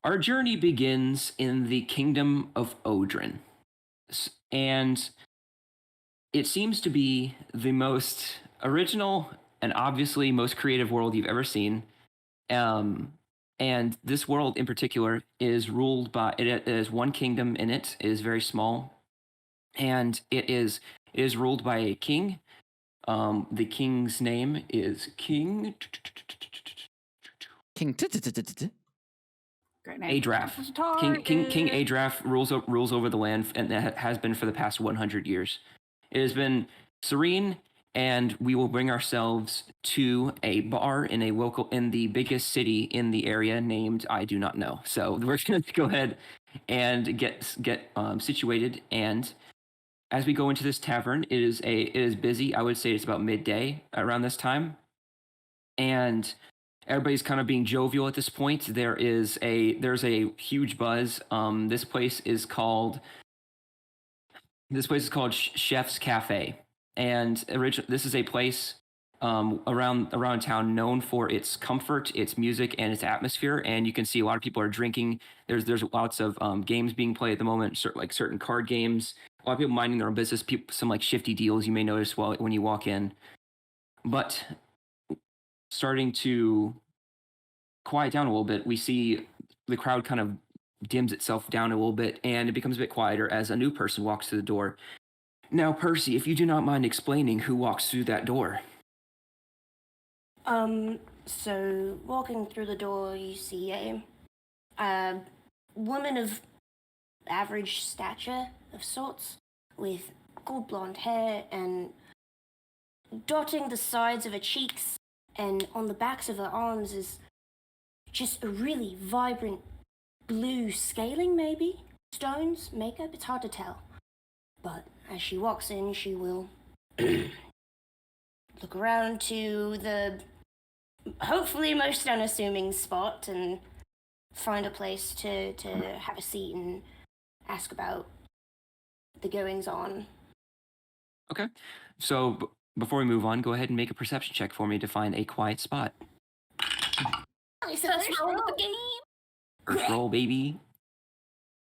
Our journey begins in the kingdom of Odrin, and it seems to be the most original and obviously most creative world you've ever seen. Um, and this world in particular is ruled by it is one kingdom in it. It is very small, and it is ruled by a king. The king's name is King King. Great name. Adraf. King Adraf rules over the land, and has been for the past 100 years. It has been serene, and we will bring ourselves to a bar in the biggest city in the area named I do not know. So we're going to go ahead and get situated. And as we go into this tavern, it is busy. I would say it's about midday around this time, and everybody's kind of being jovial at this point. There's a huge buzz. This place is called Chef's Cafe, and this is a place around town known for its comfort, its music, and its atmosphere. And you can see a lot of people are drinking. There's lots of games being played at the moment, certain card games. A lot of people minding their own business. Some like shifty deals you may notice when you walk in, but starting to quiet down a little bit, we see the crowd kind of dims itself down a little bit, and it becomes a bit quieter as a new person walks through the door. Now, Percy, if you do not mind explaining who walks through that door. So walking through the door, you see a woman of average stature of sorts, with gold blonde hair and dotting the sides of her cheeks and on the backs of her arms is just a really vibrant blue scaling, maybe? Stones, makeup, it's hard to tell. But as she walks in, she will look around to the hopefully most unassuming spot and find a place to have a seat and ask about the goings on. Okay. So before we move on, go ahead and make a perception check for me to find a quiet spot. First roll of the game. First roll, baby.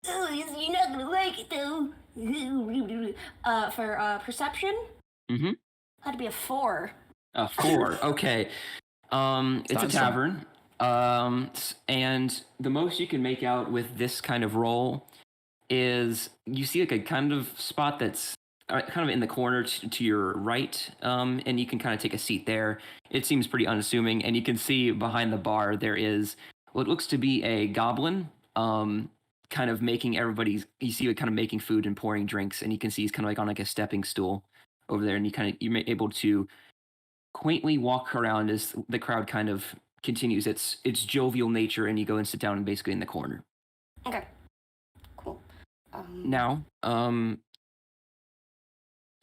Oh, you're not gonna like it though. For perception? Mm-hmm. That'd be a 4. A 4. Okay. It's a tavern. And the most you can make out with this kind of roll is you see like a kind of spot that's kind of in the corner to your right, and you can kind of take a seat there. It seems pretty unassuming, and you can see behind the bar there is what looks to be a goblin, kind of making you see it kind of making food and pouring drinks, and you can see he's kind of like on like a stepping stool over there, and you're able to quaintly walk around as the crowd kind of continues its jovial nature, and you go and sit down basically in the corner. Okay. Cool. Now,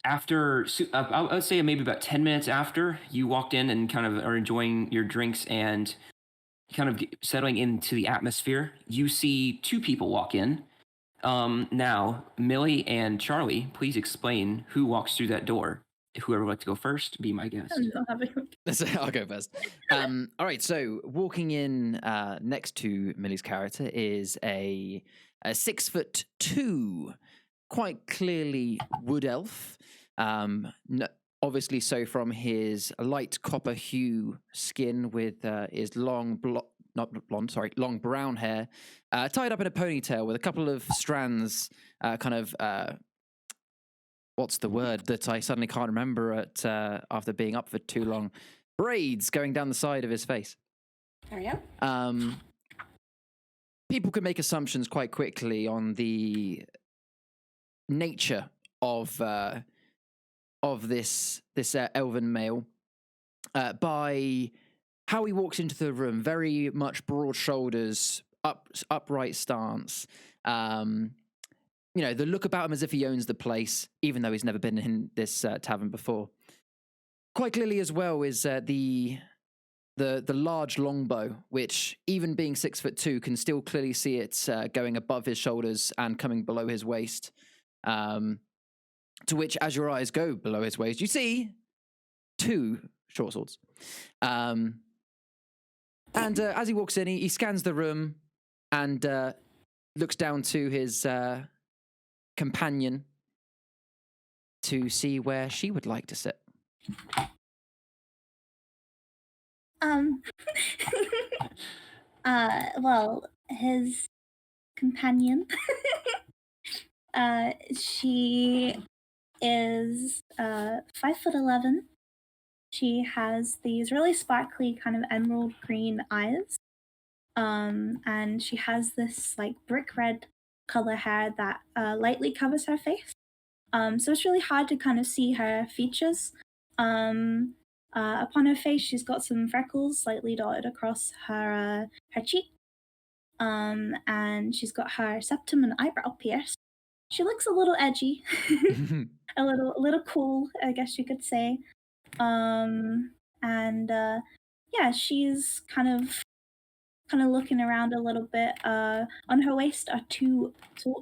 after I would say maybe about 10 minutes after you walked in and kind of are enjoying your drinks and kind of settling into the atmosphere, you see 2 people walk in. Now, Millie and Charlie, please explain who walks through that door. Whoever would like to go first, be my guest. I'll go first. All right, so walking in next to Millie's character is a 6'2", quite clearly wood elf. Obviously, so from his light copper hue skin with his long brown hair, tied up in a ponytail with a couple of strands, what's the word that I suddenly can't remember after being up for too long? Braids going down the side of his face. There you go. People can make assumptions quite quickly on the nature of this elven male by how he walks into the room. Very much broad shoulders, upright stance. The look about him as if he owns the place, even though he's never been in this tavern before. Quite clearly as well is the large longbow, which even being 6'2", can still clearly see it going above his shoulders and coming below his waist. To which, as your eyes go below his waist, you see 2 short swords. And as he walks in, he scans the room, and looks down to his companion to see where she would like to sit. Well, his companion, she is 5'11". She has these really sparkly kind of emerald green eyes. And she has this like brick red color hair that lightly covers her face. So it's really hard to kind of see her features. Upon her face, she's got some freckles slightly dotted across her cheek. And she's got her septum and eyebrow pierced. She looks a little edgy, a little cool, I guess you could say. Yeah, she's kind of looking around a little bit. On her waist are two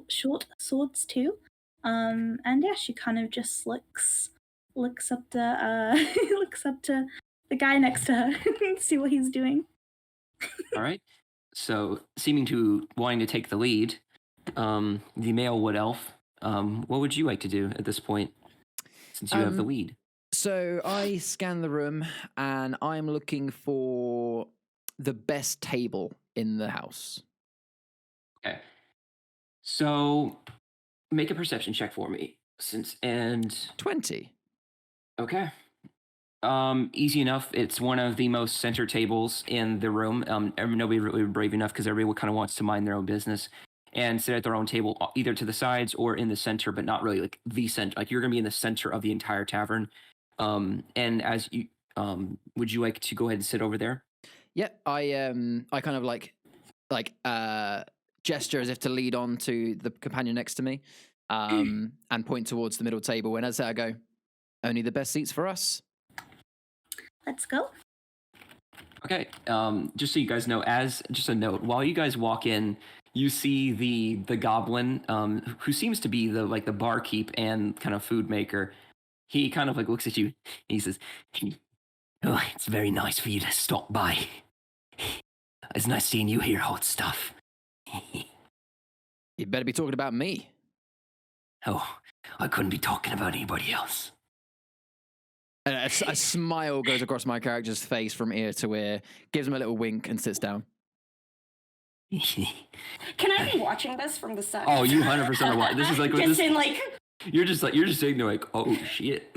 short swords too. And yeah, she kind of just looks up to looks up to the guy next to her, see what he's doing. All right. So, seeming to wanting to take the lead, the male wood elf, what would you like to do at this point, since you have the lead? So I scan the room, and I'm looking for the best table in the house. Okay. So, make a perception check for me. 20. Okay. Easy enough. It's one of the most center tables in the room. Nobody really brave enough because everybody kind of wants to mind their own business and sit at their own table, either to the sides or in the center, but not really like the center. Like you're going to be in the center of the entire tavern. And as you, would you like to go ahead and sit over there? Yeah, I kind of like gesture as if to lead on to the companion next to me, and point towards the middle table. And as I go, only the best seats for us. Let's go. Okay. Just so you guys know, as just a note, while you guys walk in, you see the goblin, who seems to be the barkeep and kind of food maker. He kind of like looks at you. He says, "Oh, it's very nice for you to stop by. It's nice seeing you here, hot stuff." You better be talking about me. Oh, I couldn't be talking about anybody else. A smile goes across my character's face from ear to ear, gives him a little wink, and sits down. Can I be watching this from the side? Oh, you 100% are watching. This is like just in like. You're just sitting there like, oh shit.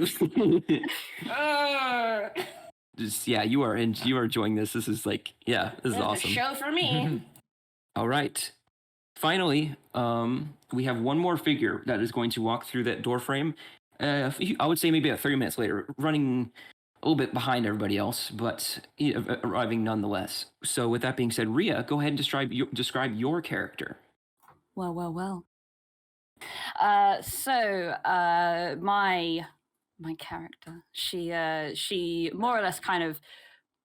Just you are enjoying this. This is like, yeah, this is awesome. A show for me. All right. Finally, we have one more figure that is going to walk through that door frame. I would say maybe about 30 minutes later, running a little bit behind everybody else, but arriving nonetheless. So with that being said, Rhea, go ahead and describe your character. Well. So my character, she more or less kind of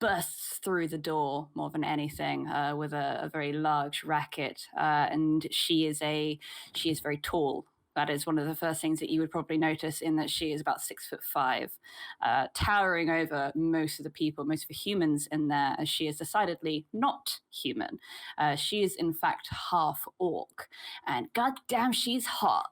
bursts through the door more than anything, with a very large racket, and she is very tall. That is one of the first things that you would probably notice, in that she is about 6'5", towering over most of the people, most of the humans in there, as she is decidedly not human. She is in fact half orc, and goddamn, she's hot.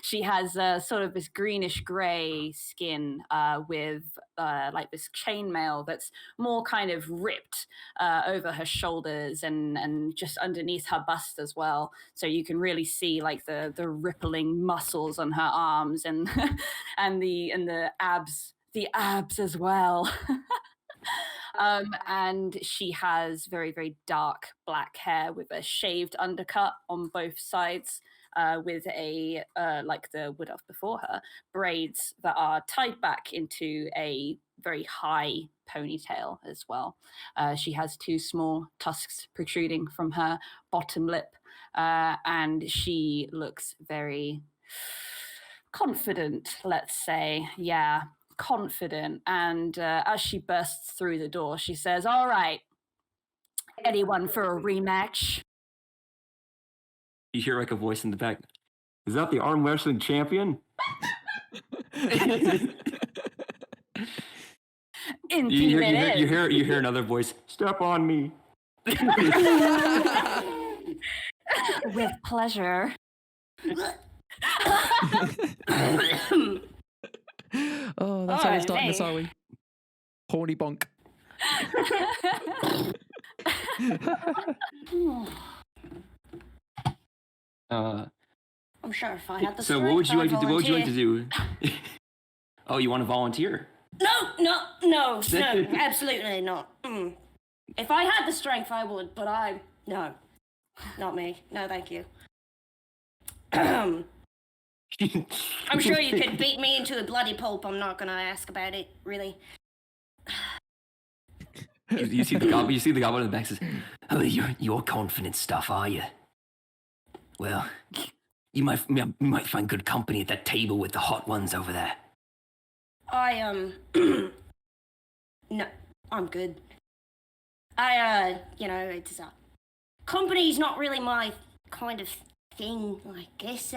She has sort of this greenish gray skin, with like this chainmail that's more kind of ripped over her shoulders and just underneath her bust as well. So you can really see like the rippling muscles on her arms and and the abs as well. And she has very, very dark black hair with a shaved undercut on both sides, with a like the wood elf before her, braids that are tied back into a very high ponytail as well. She has two small tusks protruding from her bottom lip, and she looks very confident, let's say. Yeah, confident. And as she bursts through the door, she says, "All right, anyone for a rematch?" You hear like a voice in the back. "Is that the arm wrestling champion?" Indeed, you hear another voice. "Step on me." With pleasure. Oh, that's how we're Alright, starting this, hey. are we? Horny bonk. I'm sure if I had the So strength, what would you like I'd to do? What would you like to volunteer. do? Oh, you want to volunteer? No, absolutely not. If I had the strength, I would, but no, not me. No, thank you. I'm sure you could beat me into a bloody pulp. I'm not gonna ask about it, really. You see the goblin. You see the goblin in the back says, "Oh, you're confident stuff, are you? Well, you might find good company at that table with the hot ones over there." No, I'm good. It's company's not really my kind of thing. I guess,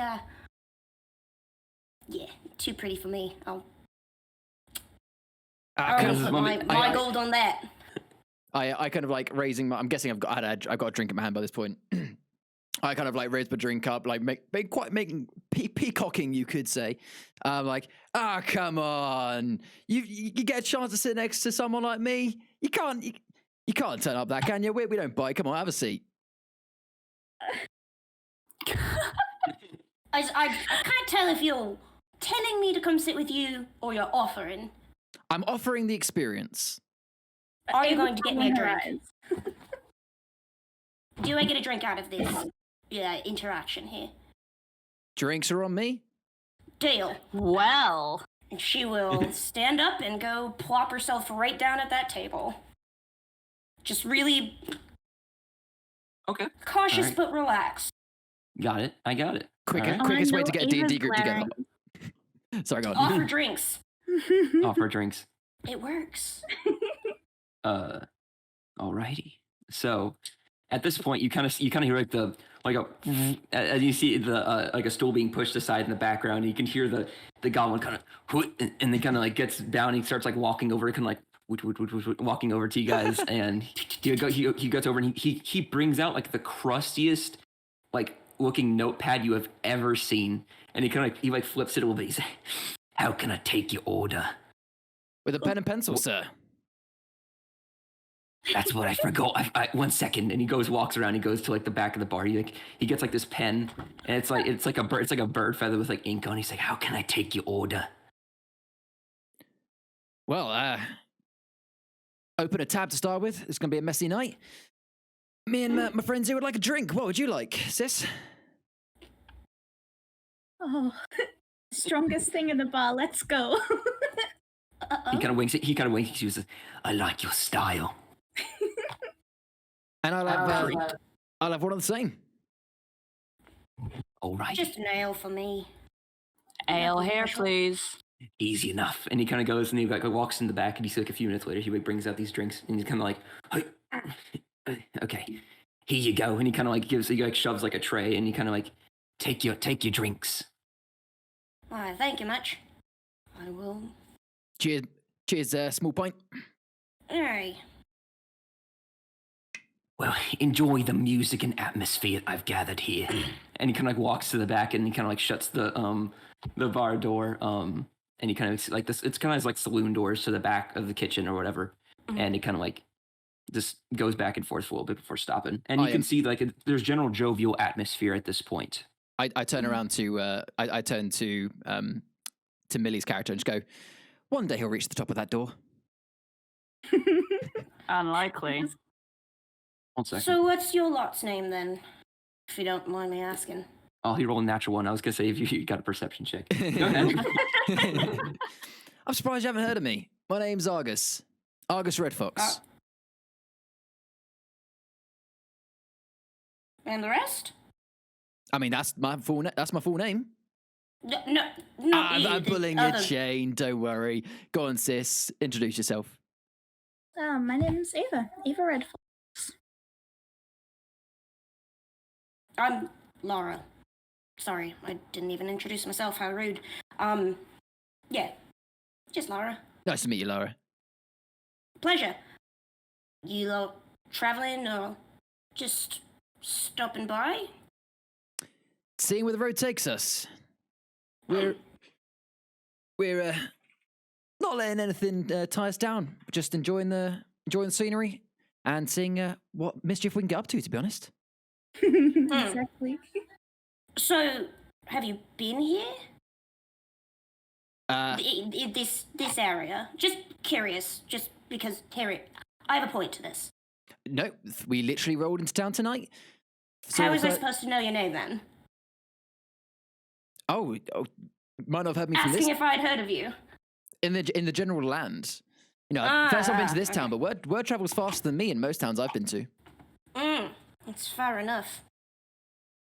yeah, too pretty for me. I'll put my gold on that. I kind of like raising my. I'm guessing I've got a drink in my hand by this point. I kind of like raise my drink up, like making peacocking, you could say. Like, come on, you get a chance to sit next to someone like me. You can't turn up that, can you? We don't bite. Come on, have a seat. I can't tell if you're telling me to come sit with you or you're offering. I'm offering the experience. Are you going to get me a drink? Eyes. Do I get a drink out of this interaction here? Drinks are on me. Deal. Well. And she will stand up and go plop herself right down at that table. Just really Okay. cautious Alright. but relaxed. Got it. I got it. Quickest way to get a D&D group together. glaring. Sorry, go on. Offer drinks. Offer drinks. It works. Alrighty. So, at this point, you kind of hear as you see the like a stool being pushed aside in the background. And you can hear the goblin kind of and then kind of like gets down. And he starts like walking over, kind of like walking over to you guys, and he gets over and he brings out like the crustiest like looking notepad you have ever seen, and he flips it a little bit. He says, "How can I take your order?" With a pen and pencil, sir. That's what I forgot. I 1 second, and he walks around. He goes to like the back of the bar. He gets like this pen, and it's like a bird feather with like ink on. He's like, "How can I take your order?" Well, open a tab to start with. It's gonna be a messy night. Me and my friends here would like a drink. What would you like, sis? Oh, strongest thing in the bar. Let's go. He kind of winks. He says, "I like your style." And I'll have one of the same. All right. Just an ale for me. Ale here, please. Easy enough. And he kind of goes and he like walks in the back, and you see like a few minutes later he brings out these drinks, and he's kind of like, "Hey, okay, here you go." And he kind of like shoves like a tray, and he kind of like take your drinks. All right, thank you much. I will. Cheers, small pint. All right. Well, enjoy the music and atmosphere I've gathered here. And he kind of like walks to the back, and he kind of like shuts the bar door. And he kind of like this. It's kind of like saloon doors to the back of the kitchen or whatever. Mm-hmm. And he kind of like just goes back and forth for a little bit before stopping. And you can see like there's general jovial atmosphere at this point. I turn around to I turn to Millie's character and just go, "One day he'll reach the top of that door." Unlikely. 1 second. So what's your lot's name then, if you don't mind me asking? Oh, he rolled a natural one. I was gonna say if you got a perception check. Go ahead. I'm surprised you haven't heard of me. My name's Argus. Argus Red Fox. And the rest? I mean, that's my full name. No, I'm pulling your chain. Don't worry. Go on, sis. Introduce yourself. My name's Ava. Ava Red Fox. I'm Laura. Sorry, I didn't even introduce myself. How rude. Yeah, just Laura. Nice to meet you, Laura. Pleasure. You lot traveling or just stopping by? seeing where the road takes us. We're not letting anything tie us down. We're just enjoying the scenery and seeing what mischief we can get up to be honest. Exactly. So, have you been here? In this area? Just curious, just because, Harry, I have a point to this. No, we literally rolled into town tonight. How was I supposed to know your name then? Oh, might not have heard me from this. Asking if I'd heard of you. In the general land. You know, first I've been to this town, but word travels faster than me in most towns I've been to. That's fair enough.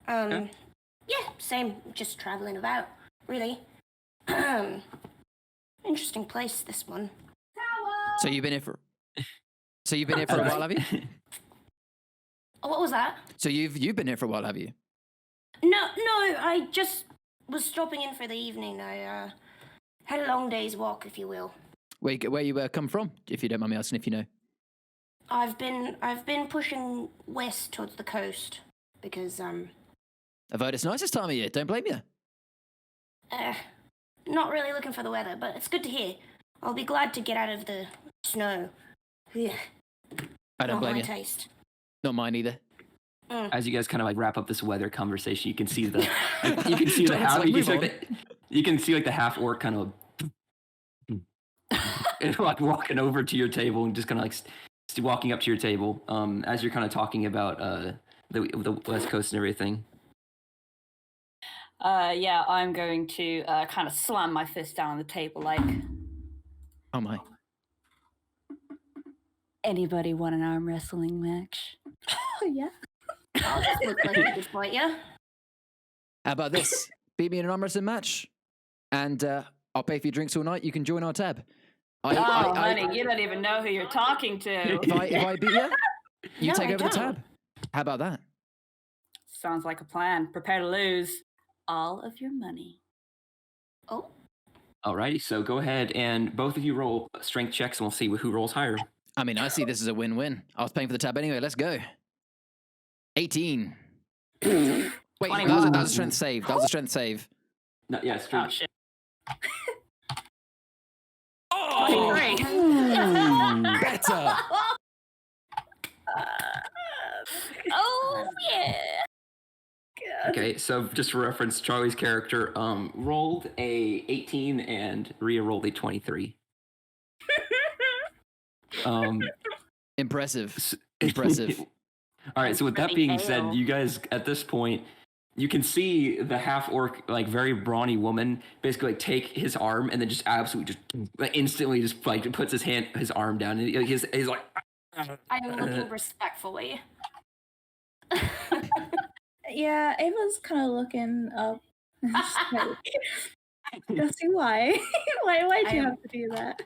Yeah, same, just traveling about, really. Interesting place, this one. So you've been here for a while, have you? What was that? So you've been here for a while, have you? No, I just was stopping in for the evening. I had a long day's walk, if you will. Where you come from, if you don't mind me asking, if you know. I've been pushing west towards the coast because I've heard it's nice this time of year. Don't blame you. Not really looking for the weather, but it's good to hear. I'll be glad to get out of the snow. Yeah. I don't blame my you. Taste. Not mine either. As you guys kind of like wrap up this weather conversation, you can see the half the half orc kind of like walking over to your table and just kind of like walking up to your table as you're kind of talking about the West Coast and everything. Yeah, I'm going to kind of slam my fist down on the table like, Oh my. anybody want an arm wrestling match? Oh, yeah. I'll just look like a good fight, yeah? How about this? Beat me in an arm wrestling match, and I'll pay for your drinks all night. You can join our tab. Honey, you don't even know who you're talking to. If I beat you, you No, take I over the don't. tab. How about that? Sounds like a plan. Prepare to lose all of your money. Oh, Alrighty, so go ahead and both of you roll strength checks, and we'll see who rolls higher. I mean, I see this as a win-win. I was paying for the tab anyway. Let's go. 18. Wait, that was a strength save. That was a strength save. No, yeah, Oh, strength. shit. Oh, 23. better. Oh, yeah. Okay, so just for reference, Charlie's character rolled a 18 and Rhea rolled a 23. Impressive. Impressive. All right, so with that being said, you guys at this point, you can see the half orc, like very brawny woman, basically like take his arm and then just absolutely just like instantly just like puts his arm down and he's like. I'm looking respectfully. Yeah, Ava's kind of looking up. Go see why. Why'd you have to do that?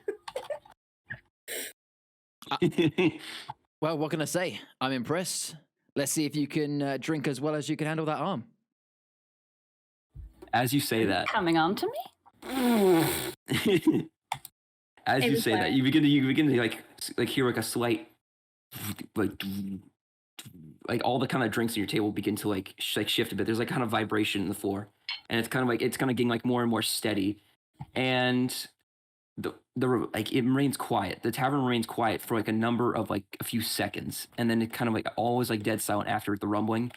Well, what can I say? I'm impressed. Let's see if you can drink as well as you can handle that arm. As you say that, Coming on to me? as you was say that, like- you begin to like hear like a slight like all the kind of drinks on your table begin to like shift a bit. There's like kind of vibration in the floor, and it's kind of getting like more and more steady, and the like it remains quiet. The tavern remains quiet for like a number of like a few seconds, and then it kind of like always like dead silent after the rumbling,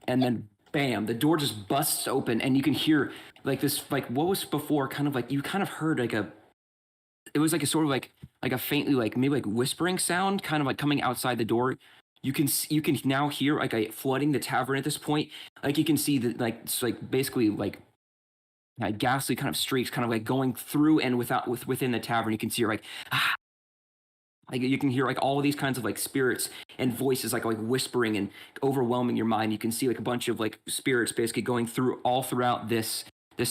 and then bam, the door just busts open, and you can hear like this like what was before kind of like you kind of heard like it was like a sort of like a faintly like maybe like whispering sound kind of like coming outside the door. You can now hear like a flooding the tavern at this point. Like you can see that like it's like basically like ghastly kind of streaks kind of like going through and within the tavern. You can see like like you can hear like all of these kinds of like spirits and voices like whispering and overwhelming your mind. You can see like a bunch of like spirits basically going through all throughout this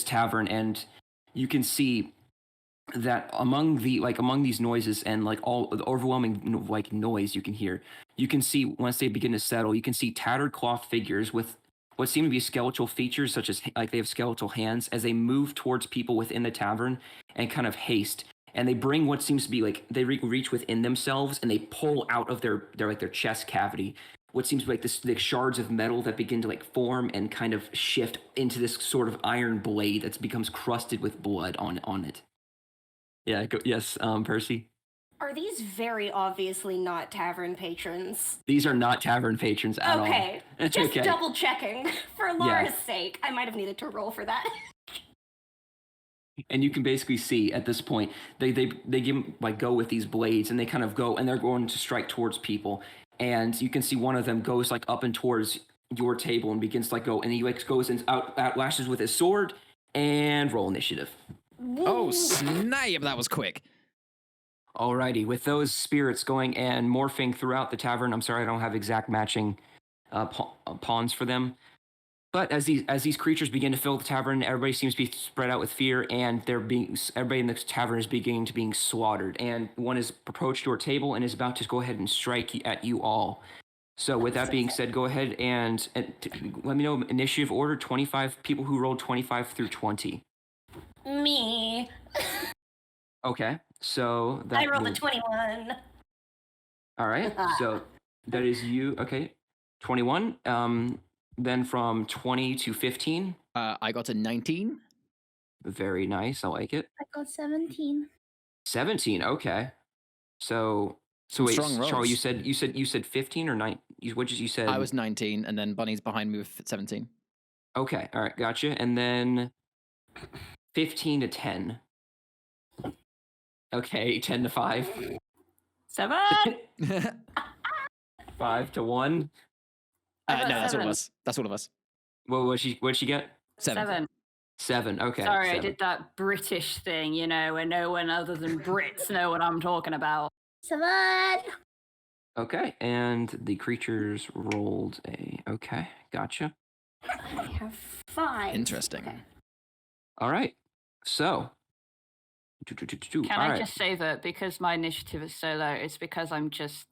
tavern, and you can see that among these noises and like all the overwhelming like noise you can see once they begin to settle, you can see tattered cloth figures with what seem to be skeletal features, such as like they have skeletal hands, as they move towards people within the tavern and kind of haste. And they bring what seems to be like they reach within themselves and they pull out of their chest cavity what seems like this like shards of metal that begin to like form and kind of shift into this sort of iron blade that becomes crusted with blood on it. Yeah. Yes, Percy. Are these very obviously not tavern patrons? These are not tavern patrons at all. Okay, just Okay. double checking for Laura's sake. I might have needed to roll for that. And you can basically see at this point they give like go with these blades, and they kind of go and they're going to strike towards people. And you can see one of them goes like up and towards your table and begins to like go, and he like goes and outlashes with his sword. And roll initiative. Oh snap! That was quick. Alrighty, with those spirits going and morphing throughout the tavern. I'm sorry, I don't have exact matching pawns for them. But as these creatures begin to fill the tavern, everybody seems to be spread out with fear, and everybody in the tavern is beginning to being slaughtered. And one is approached your table and is about to go ahead and strike at you all. So with that being said, go ahead and let me know initiative order. 25 people who rolled 25 through 20. Me. Okay, so that I rolled a 21. All right, so that is you. Okay, 21. Then from 20 to 15. I got a 19. Very nice. I like it. I got 17. 17. Okay. So wait, Strong rolls. Charles, you said 15 or 9? What did you say? I was 19, and then Bunny's behind me with 17. Okay. All right. Gotcha. And then 15 to 10. Okay. 10 to 5. 7. 5 to 1. I No, got that's all 7. of us. That's all of us. What'd she get? 7. 7. Okay. Sorry, 7. I did that British thing, where no one other than Brits know what I'm talking about. 7. Okay. And the creatures rolled a. Okay. Gotcha. I have 5. Interesting. Okay. All right. So. Can I just say that because my initiative is so low, it's because I'm just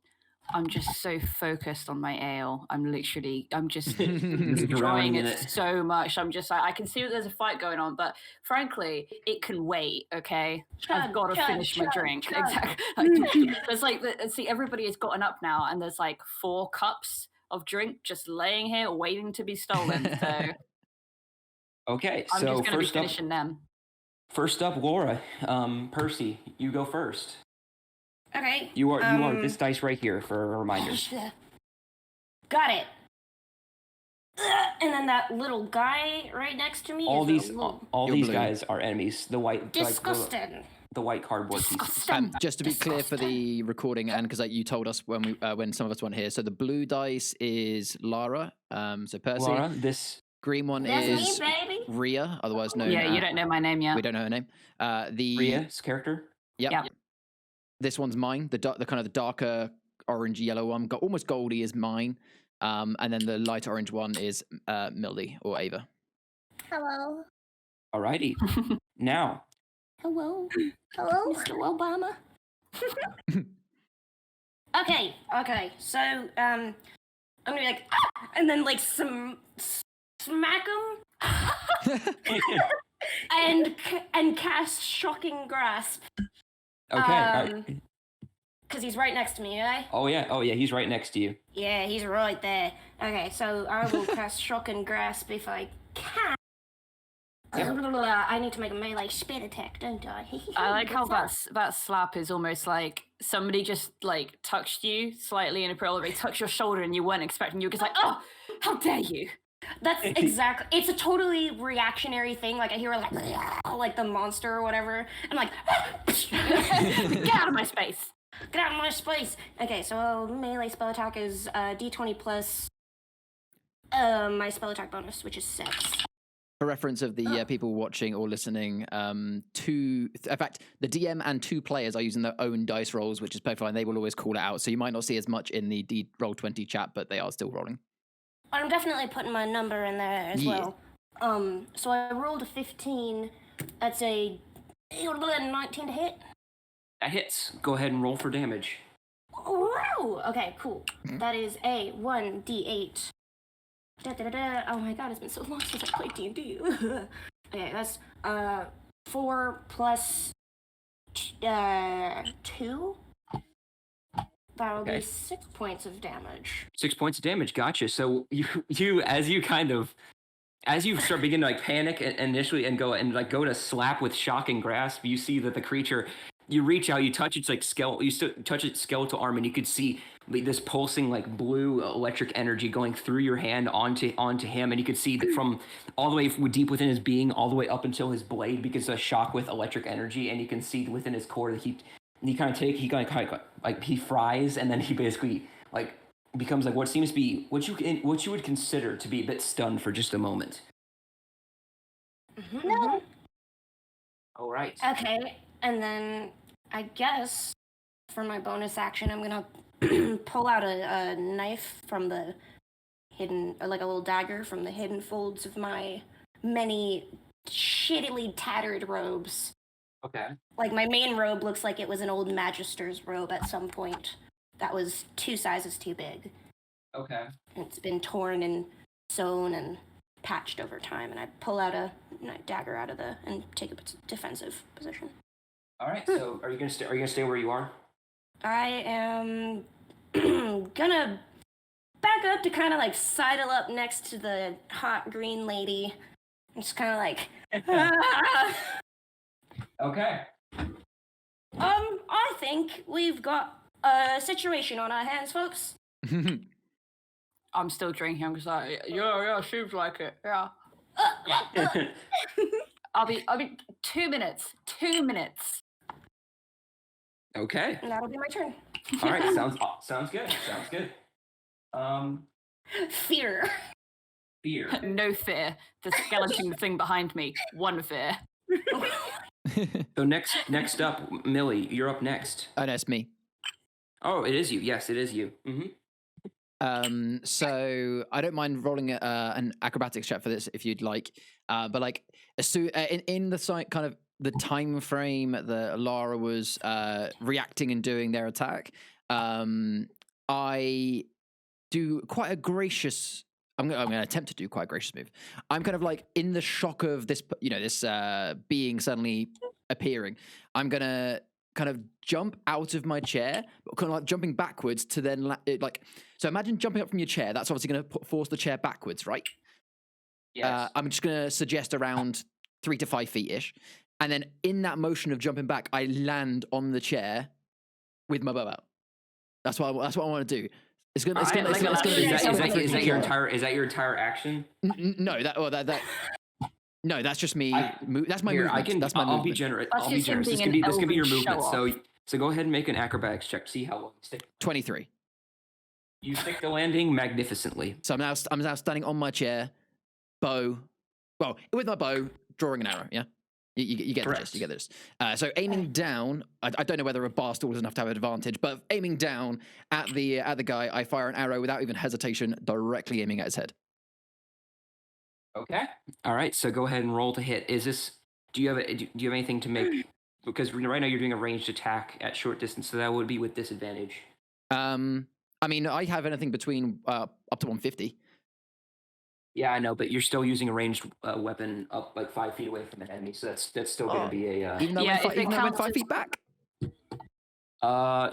so focused on my ale. I'm just Drowning enjoying in it it. so much. I'm just like, I can see that there's a fight going on, but frankly, it can wait. Okay, I've got to finish my drink. Exactly. There's like, see, everybody has gotten up now, and there's like 4 cups of drink just laying here waiting to be stolen. So Okay. I'm So just going to be first up. finishing them. First up, Laura. Percy, you go first. Okay. You are this dice right here for a reminder. Got it. And then that little guy right next to me. All is these a little all You're these blue. guys are enemies. The white disgusting. the white cardboard pieces. Disgusting. Just to be clear for the recording, and because you told us when some of us weren't here, so the blue dice is Lara, so Percy. Laura, this Green one That's is me, baby. Rhea, otherwise known. Yeah, you don't know my name yet. We don't know her name. The Rhea's character. Yep. Yep. This one's mine. The kind of the darker orange yellow one, almost goldy, is mine. And then the light orange one is Mildy or Ava. Hello. Alrighty. Now, Hello, Hello. Mr. Obama. Okay. So, I'm gonna be like, "Ah!" And then like smack him, and cast Shocking Grasp. okay. Cause he's right next to me, right? Oh yeah. He's right next to you. Yeah, he's right there. Okay, so I will cast Shocking Grasp if I can. I need to make a melee spin attack, don't I? I like how that slap is almost like somebody just like touched you slightly inappropriately, touched your shoulder, and you weren't expecting. You're just like, oh, how dare you! That's exactly. It's a totally reactionary thing. Like I hear like the monster or whatever. I'm like, Get out of my space. get out of my space. Okay, so melee spell attack is D20 plus my spell attack bonus, which is 6. For reference of the people watching or listening, in fact, the DM and 2 players are using their own dice rolls, which is perfectly fine. They will always call it out, so you might not see as much in the Roll20 chat, but they are still rolling. I'm definitely putting my number in there as Yeah. well. So I rolled a 15. That's a 19 to hit. That hits. Go ahead and roll for damage. Wow. Okay, cool. That is a 1d8. Oh my god, it's been so long since I played D&D. Okay, that's 4 plus 2. That'll Okay. be 6 points of damage. 6 points of damage. Gotcha. So you as you start beginning to like panic initially and go to slap with shocking grasp, you see that the creature, you reach out, you touch its like touch its skeletal arm, and you could see this pulsing like blue electric energy going through your hand onto him, and you could see that from all the way deep within his being, all the way up until his blade begins to shock with electric energy, and you can see within his core that he fries, and then he basically like becomes like what seems to be what you would consider to be a bit stunned for just a moment. No. All right. Okay, and then I guess for my bonus action, I'm gonna pull out a knife from the hidden, or like a little dagger from the hidden folds of my many shittily tattered robes. Okay. Like my main robe looks like it was an old magister's robe at some point that was 2 sizes too big. Okay. And it's been torn and sewn and patched over time, and I pull out a dagger out of and take a defensive position. All right. So are you gonna stay where you are? I am gonna back up to kind of like sidle up next to the hot green lady. I'm just kind of like, Okay. I think we've got a situation on our hands, folks. I'm still drinking. I'm just like, yeah, seems like it. Yeah. I'll be 2 minutes. 2 minutes. Okay. And that'll be my turn. All right. Sounds good. Sounds good. Fear. Fear. No fear. The skeleton thing behind me. One fear. So next up, Millie, you're up next. Oh, no, it's me. Oh, it is you. Yes, it is you. Mm-hmm. So I don't mind rolling an acrobatics check for this if you'd like. But like, in the site, kind of the time frame that Lara was reacting and doing their attack, I do quite a gracious. I'm going to attempt to do quite a gracious move. I'm kind of like in the shock of this, this being suddenly appearing. I'm going to kind of jump out of my chair, but kind of like jumping backwards to then so imagine jumping up from your chair. That's obviously going to force the chair backwards, right? Yes. I'm just going to suggest around 3 to 5 feet ish. And then in that motion of jumping back, I land on the chair with my bow out. That's what I want to do. Is that your entire action? No, no, that's just me. That's my movement. That's my I'll movement. be generous. That's I'll be just him generous. being This could be your an movement. elven So go ahead and make an acrobatics check. See how long you stick. 23. You stick the landing magnificently. So I'm now standing on my chair, bow. Well, with my bow, drawing an arrow. Yeah, you get Correct. this. You get this. So aiming down. I don't know whether a bar stool is enough to have an advantage, but aiming down at the guy, I fire an arrow without even hesitation, directly aiming at his head. Okay. All right. So go ahead and roll to hit. Do you have anything to make? Because right now you're doing a ranged attack at short distance, so that would be with disadvantage. I mean, I have anything between up to 150. Yeah, I know, but you're still using a ranged weapon up like 5 feet away from an enemy, so that's still going to be a. Even though I went 5 feet back.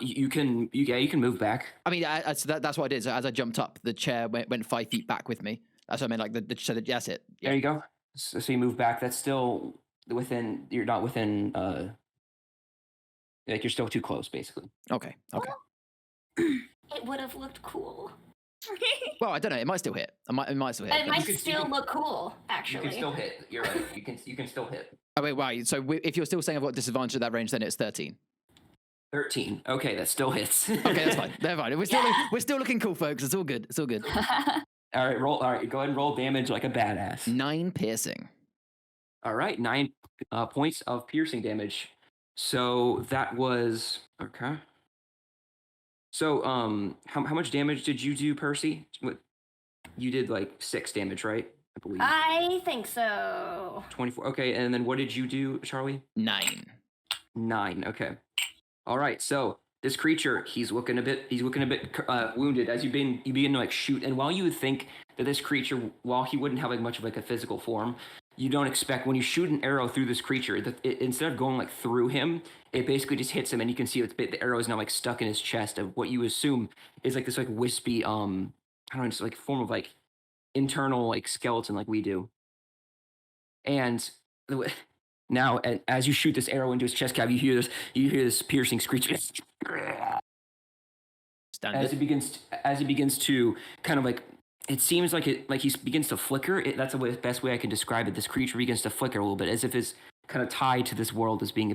You can move back. I mean, that's what I did. So as I jumped up, the chair went 5 feet back with me. That's what I mean. Like that's it. Yeah. There you go. So you move back. That's still within. You're not within. Like you're still too close, basically. Okay. It would have looked cool. Well, I don't know. It might still hit. It might still hit. It might still look cool, actually. You can still hit. You're right. You can still hit. Oh wait, right. So if you're still saying I've got disadvantage at that range, then it's 13. 13. Okay, that still hits. Okay, that's fine. They're fine. We're still looking cool, folks. It's all good. It's all good. All right, roll. All right, go ahead and roll damage like a badass. 9 piercing. All right, 9 points of piercing damage. So that was okay. So how much damage did you do, Percy? What you did like 6 damage, right? I believe. I think so. 24. Okay, and then what did you do, Charlie? 9. 9. Okay. All right. So this creature, he's looking a bit wounded as you begin to like shoot. And while you would think that this creature, while he wouldn't have like much of like a physical form, you don't expect when you shoot an arrow through this creature, instead of going like through him, it basically just hits him, and you can see the arrow is now like stuck in his chest of what you assume is like this like wispy I don't know, it's like form of like internal like skeleton like we do. And now as you shoot this arrow into his chest cavity, you hear this piercing screech. As it begins to kind of like, it seems like he begins to flicker. That's the best way I can describe it. This creature begins to flicker a little bit, as if it's kind of tied to this world as being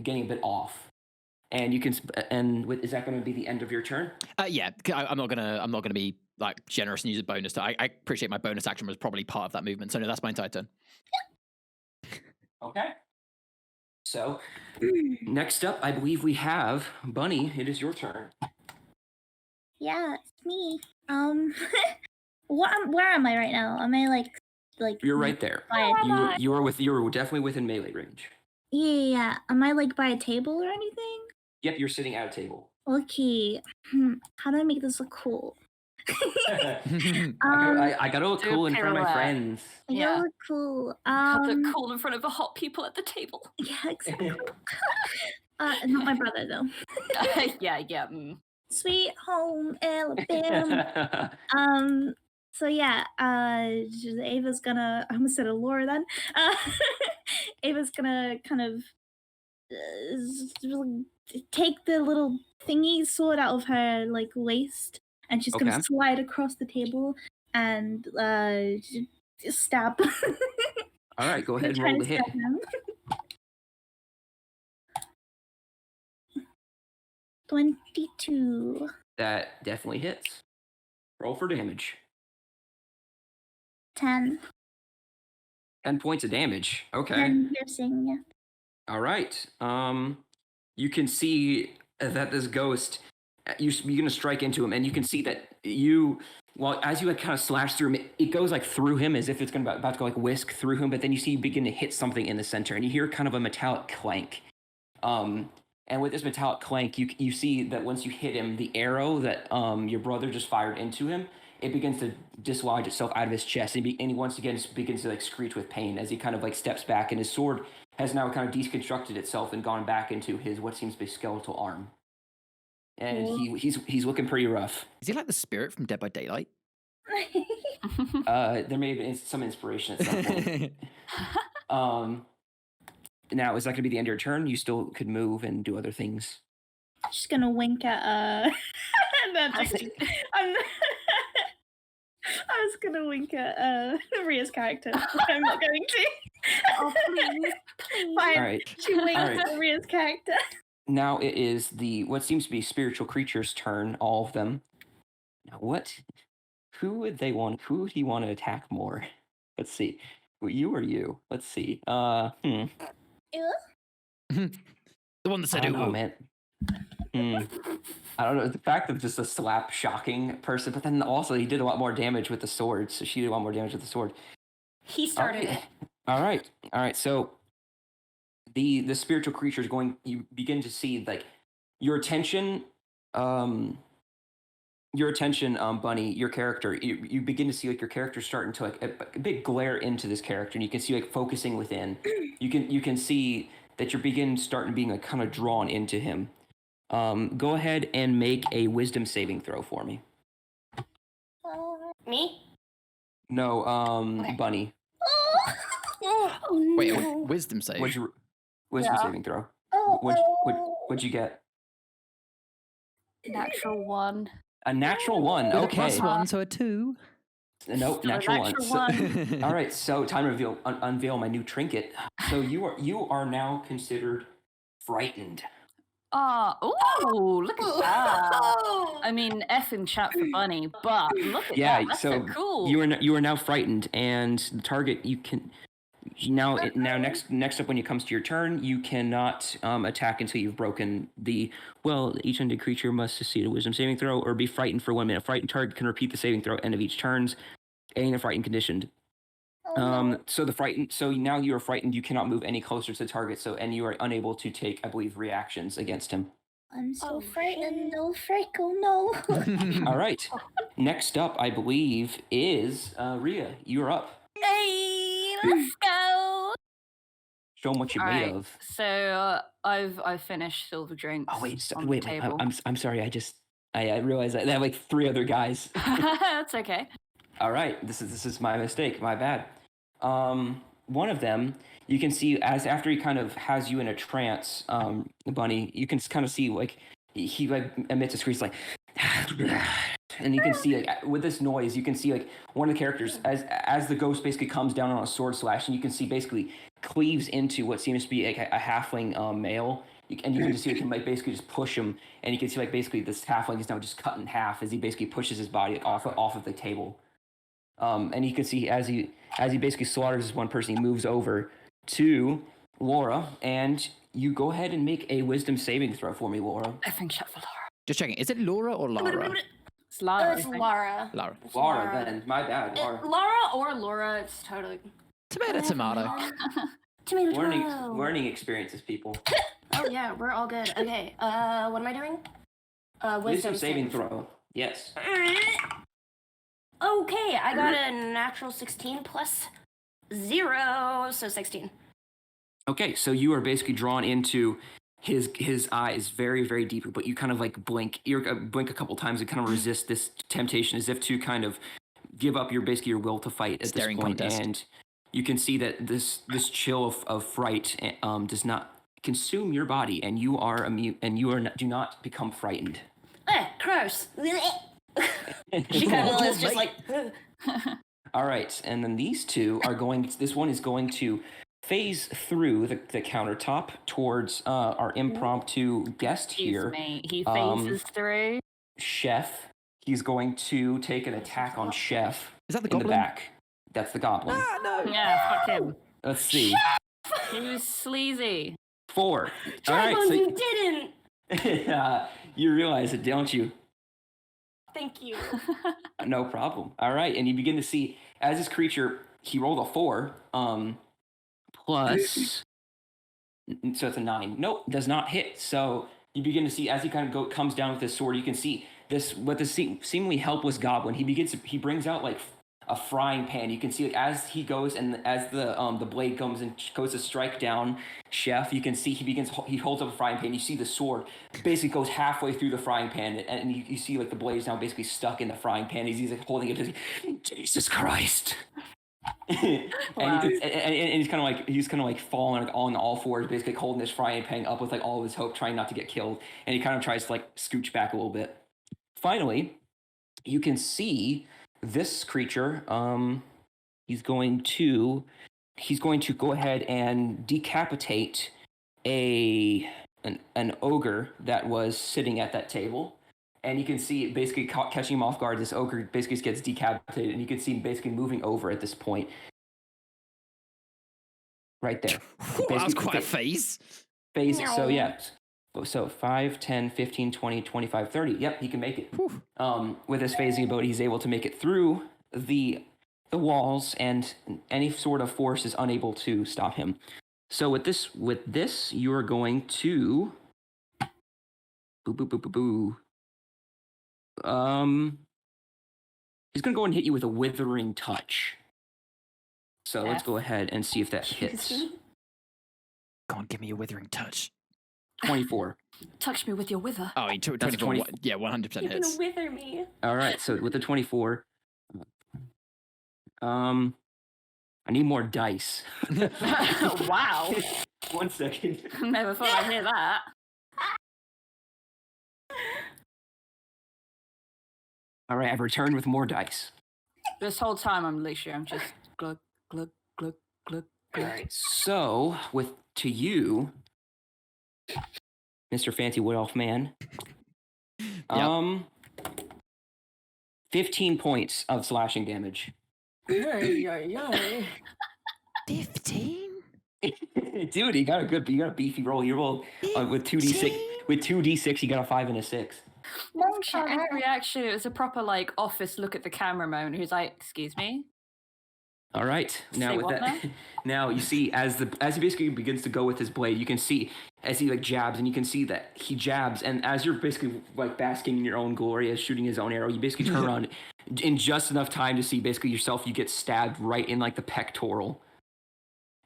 getting a bit off. And you can, is that going to be the end of your turn? Yeah, I'm not gonna be like generous and use a bonus. I appreciate my bonus action was probably part of that movement. So no, that's my entire turn. Okay. So next up, I believe we have Bunny. It is your turn. Yeah, it's me. Where am I right now? Am I like? You're right there. You were definitely within melee range. Yeah. Am I like by a table or anything? Yep, you're sitting at a table. Okay. How do I make this look cool? I gotta look cool in front of my friends. I gotta look cool. Look cool in front of the hot people at the table. Yeah, exactly. Not my brother though. Yeah. Sweet home Alabama. So yeah, Ava's gonna. I almost said Allura then. Ava's gonna kind of take the little thingy sword out of her like waist, and she's gonna slide across the table and stab. All right, go ahead and roll the hit. 22. That definitely hits. Roll for damage. 10. 10 points of damage. Okay. 10 piercing, yeah. All right. You can see that this ghost, you're going to strike into him, and you can see that as you like kind of slash through him, it goes like through him as if it's about to go like whisk through him, but then you see you begin to hit something in the center, and you hear kind of a metallic clank. And with this metallic clank, you see that once you hit him, the arrow that your brother just fired into him, it begins to dislodge itself out of his chest, and he once again begins to like screech with pain as he kind of like steps back, and his sword has now kind of deconstructed itself and gone back into his what seems to be skeletal arm. And he's looking pretty rough. Is he like the spirit from Dead by Daylight? There may have been some inspiration at some point. Now, is that going to be the end of your turn? You still could move and do other things. I'm just gonna wink at I was gonna wink at Ria's character. I'm not going to. Oh, please. Fine. All right. She winks at Ria's character. Now it is what seems to be spiritual creature's turn, all of them. Now who would he want to attack more? Let's see. You or you? Let's see. The one that said, "Oh man." I don't know. The fact of just a slap shocking person, but then also he did a lot more damage with the sword, so she did a lot more damage with the sword. He started it. All right. So the spiritual creature is going. You begin to see like your attention, Bunny, your character. You begin to see like your character starting to like a big glare into this character, and you can see like focusing within. You can see that you're starting being like kind of drawn into him. Go ahead and make a wisdom saving throw for me. Me? No, Okay. Bunny. Oh, no. Wait, wisdom save? What's your wisdom saving throw? Oh, What'd you get? Natural 1. A natural 1. With a Okay. +1, so a 2. Nope, Still a natural 1. natural So- all right, so time to unveil my new trinket. So you are now considered frightened. Oh, look at that. I mean, effing chat for Bunny, but look at that. That's so cool. You are now frightened, and the target you can next up when it comes to your turn, you cannot attack until you've broken each undead creature must succeed a wisdom saving throw or be frightened for 1 minute. A frightened target can repeat the saving throw at the end of each turns, and a frightened conditioned. So now you are frightened. You cannot move any closer to the target. And you are unable to take, I believe, reactions against him. I'm so frightened. No, Freckle, no. All right. Next up, I believe, is Rhea. You're up. Hey! Let's go. Show them what you're made Alright, of. so I've finished silver drinks. Oh wait, on wait. the table. I'm sorry. I realized that they have like 3 other guys. That's okay. All right, this is my mistake. My bad. One of them, you can see after he kind of has you in a trance, Bunny. You can kind of see like he like emits a screech like, and you can see like with this noise, you can see like one of the characters as the ghost basically comes down on a sword slash, and you can see basically cleaves into what seems to be like a halfling male. And you can just see him like basically just push him, and you can see like basically this halfling is now just cut in half as he basically pushes his body like, off of the table. And you can see as he basically slaughters this one person, he moves over to Laura, and you go ahead and make a wisdom saving throw for me, Laura. I think shot for Laura. Just checking. Is it Laura or Lara? It's Lara. I It's think. Lara. Lara. It's Laura, then. My bad, Laura. Lara or Laura, it's totally... Tomato, tomato. Tomato, tomato. Learning experiences, people. Oh, yeah, we're all good. Okay, what am I doing? Wisdom saving throw. Yes. Okay, I got a natural 16 plus 0, so 16. Okay, so you are basically drawn into his eyes very, very deeply, but you kind of like blink. You blink a couple times and kind of resist this temptation, as if to kind of give up your will to fight at Staring this point. contest. And you can see that this chill of fright does not consume your body, and you are immune, and do not become frightened. Gross. She kind of is just like... All right, and then these two are going. This one is going to phase through the countertop towards our impromptu guest here, He phases through. Chef. He's going to take an attack on Chef. Is that the in goblin? the back? That's the goblin. Ah, no. Yeah, fuck him. Let's see. He was sleazy. 4. All Dragon, right, you didn't! so you realize it, don't you? Thank you. No problem. All right, and you begin to see as this creature, he rolled a 4, plus, so it's a 9. Nope, does not hit. So you begin to see as he kind of comes down with his sword, you can see this seemingly helpless goblin. He brings out like a frying pan. You can see like as he goes and as the blade comes and goes to strike down Chef, you can see he holds up a frying pan. You see the sword basically goes halfway through the frying pan, and you see like the blade is now basically stuck in the frying pan. He's like holding it, like, Jesus Christ. And, Wow. and he's kind of like falling on all fours, basically holding this frying pan up with like all of his hope, trying not to get killed. And he kind of tries to like scooch back a little bit. Finally, you can see this creature. He's going to go ahead and decapitate an ogre that was sitting at that table. And you can see it basically catching him off guard. This ogre basically gets decapitated, and you can see him basically moving over at this point. Right there. That was quite a phase. Phase. So, yeah. So 5, 10, 15, 20, 25, 30. Yep, he can make it. With his phasing ability, he's able to make it through the walls, and any sort of force is unable to stop him. So with this, you are going to... He's going to go and hit you with a withering touch. So let's go ahead and see if that hits. Go on, give me a withering touch. 24. Touch me with your wither. Oh, 24. 20. Yeah, 100% You're hits. gonna wither me. All right, so with the 24, I need more dice. Wow. 1 second. Never thought I'd hear that. All right, I've returned with more dice. This whole time I'm Alicia. I'm just glug, glug, glug, glug, glug. All right, so to you, Mr. Fancy Wood Elf Man, 15 points of slashing damage. 15? Dude, you got a beefy roll. You rolled with 2d6. With 2d6, you got a 5 and a 6. Any reaction? It was a proper like office look at the camera moment. Who's like, "Excuse me." All right. Now Say with what that, now you see as he basically begins to go with his blade, you can see as he like jabs, and you can see that he jabs, and as you're basically like basking in your own glory as shooting his own arrow, you basically turn around in just enough time to see basically yourself. You get stabbed right in like the pectoral.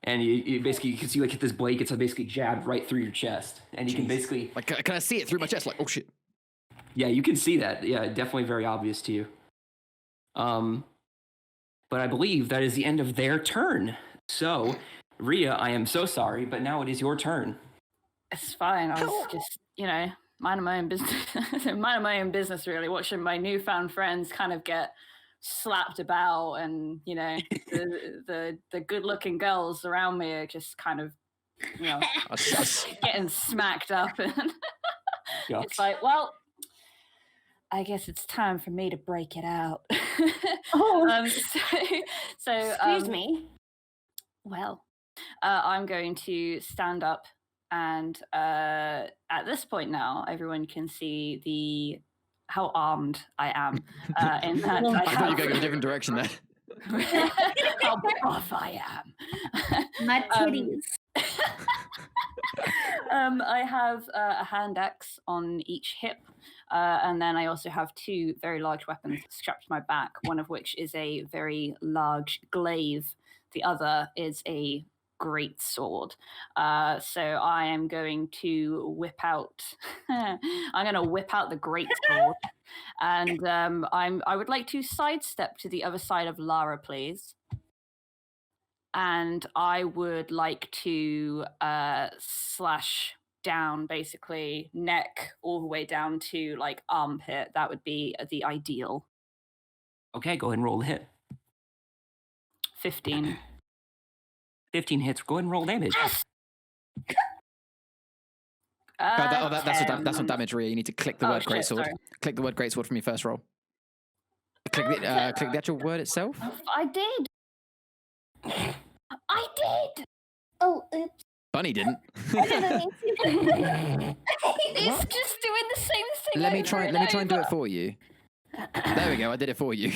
and you basically you can see like this blade gets basically jabbed right through your chest, and you can basically like can I see it through my chest? Like, oh shit. Yeah, you can see that. Yeah, definitely very obvious to you. But I believe that is the end of their turn. So, Rhea, I am so sorry, but now it is your turn. It's fine. I was just, minding my own business. Minding my own business, really. Watching my newfound friends kind of get slapped about, and the good-looking girls around me are just kind of, getting smacked up, and it's like, well, I guess it's time for me to break it out. Excuse me. Well, I'm going to stand up, and at this point now, everyone can see how armed I am. In that I thought you were going in a different direction there. How buff I am. My titties. I have a hand axe on each hip, and then I also have two very large weapons strapped to my back, one of which is a very large glaive. The other is a great sword. So I am going to whip out the great sword, and I would like to sidestep to the other side of Lara, please. And I would like to slash down, basically neck all the way down to like armpit. That would be the ideal. Okay, go ahead and roll the hit. 15. 15 hits. Go ahead and roll damage. That's not damage, Rhea. You need to click the word greatsword. Click the word greatsword from your first roll. Click the actual word itself. I did. Oh, oops. Bunny didn't. It's just doing the same thing. Let me try and do it for you. There we go. I did it for you.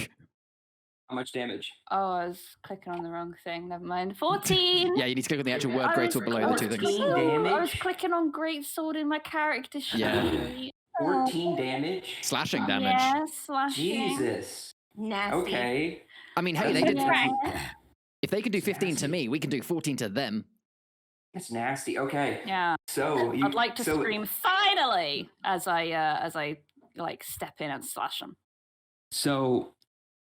How much damage? Oh, I was clicking on the wrong thing. Never mind. 14. Yeah, you need to click on the actual word greatsword below the two things. I was clicking on greatsword in my character sheet. Yeah. 14 damage? Slashing damage. Yeah, slashing. Jesus. Nasty. Okay. I mean, hey, they did. If they can do 15 to me, we can do 14 to them. That's nasty. Okay. Yeah. So I'd like to scream finally as I like step in and slash them. So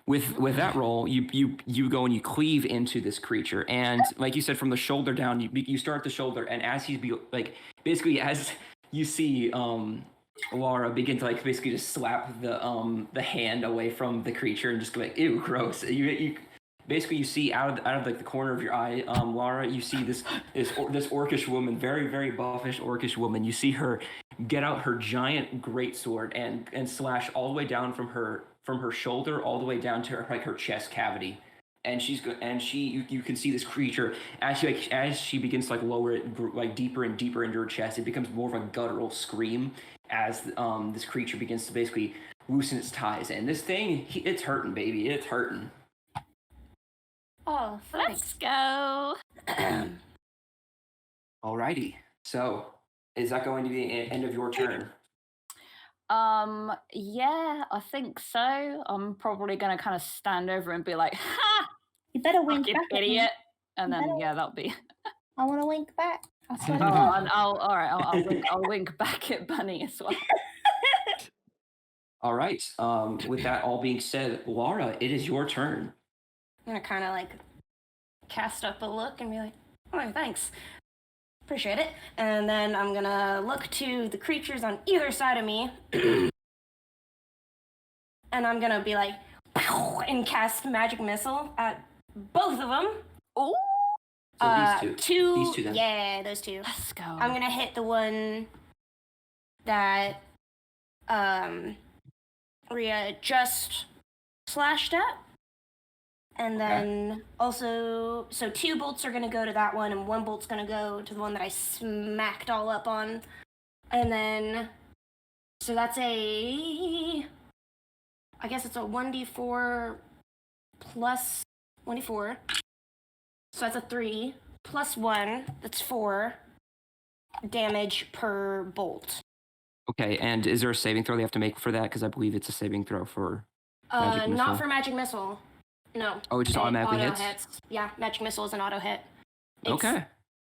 with that roll, you go and you cleave into this creature, and like you said, from the shoulder down, you start at the shoulder, and as he's basically as you see Laura begin to like basically just slap the hand away from the creature and just go like, ew, gross. You basically you see out of like the corner of your eye, Laura, you see this orcish woman, very very buffish orcish woman. You see her get out her giant greatsword and slash all the way down from her shoulder all the way down to her chest cavity, and you can see this creature as she begins to like lower it like deeper and deeper into her chest. It becomes more of a guttural scream as this creature begins to basically loosen its ties, and this thing it's hurting, baby, it's hurting. Oh, let's go. Alrighty, so is that going to be the end of your turn? Yeah, I think so. I'm probably gonna kind of stand over and be like, "Ha! You better wink You back. idiot!" And then that'll be. I want to wink back. I'll wink back at Bunny as well. All right. With that all being said, Laura, it is your turn. I'm gonna kind of like cast up a look and be like, "Oh, thanks, appreciate it." And then I'm gonna look to the creatures on either side of me, and I'm gonna be like, and cast magic missile at both of them. Oh. So these two then. Yeah, those two. Let's go. I'm gonna hit the one that Rhea just slashed at. And then also, so 2 bolts are gonna go to that one, and 1 bolt's gonna go to the one that I smacked all up on. And then, so that's I guess it's a 1d4 plus 1d4. So that's a 3 plus 1, that's 4 damage per bolt. Okay, and is there a saving throw they have to make for that? Because I believe it's a saving throw for magic missile. Not for magic missile. No. Oh, it just automatically hits? Yeah, magic missile is an auto hit. Okay.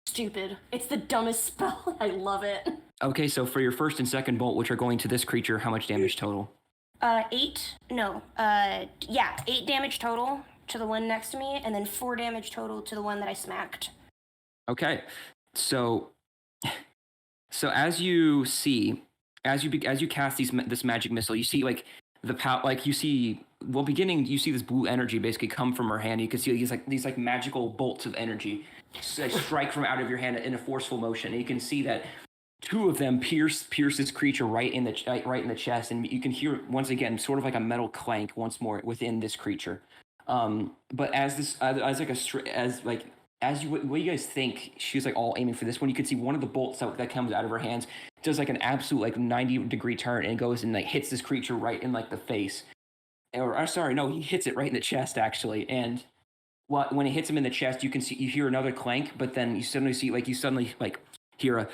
Stupid. It's the dumbest spell. I love it. Okay, so for your first and second bolt, which are going to this creature, how much damage total? 8. No. 8 damage total to the one next to me, and then 4 damage total to the one that I smacked. Okay, so as you see, as you cast this magic missile, you see like you see this blue energy basically come from her hand. You can see these magical bolts of energy strike from out of your hand in a forceful motion. And you can see that 2 of them pierce this creature right in the chest, and you can hear once again sort of like a metal clank once more within this creature. But what you guys think she's like all aiming for this one, you can see one of the bolts that comes out of her hands does like an absolute like 90-degree turn and goes and like hits this creature right in like the face. He hits it right in the chest actually. And when it hits him in the chest, you hear another clank, but then you suddenly hear a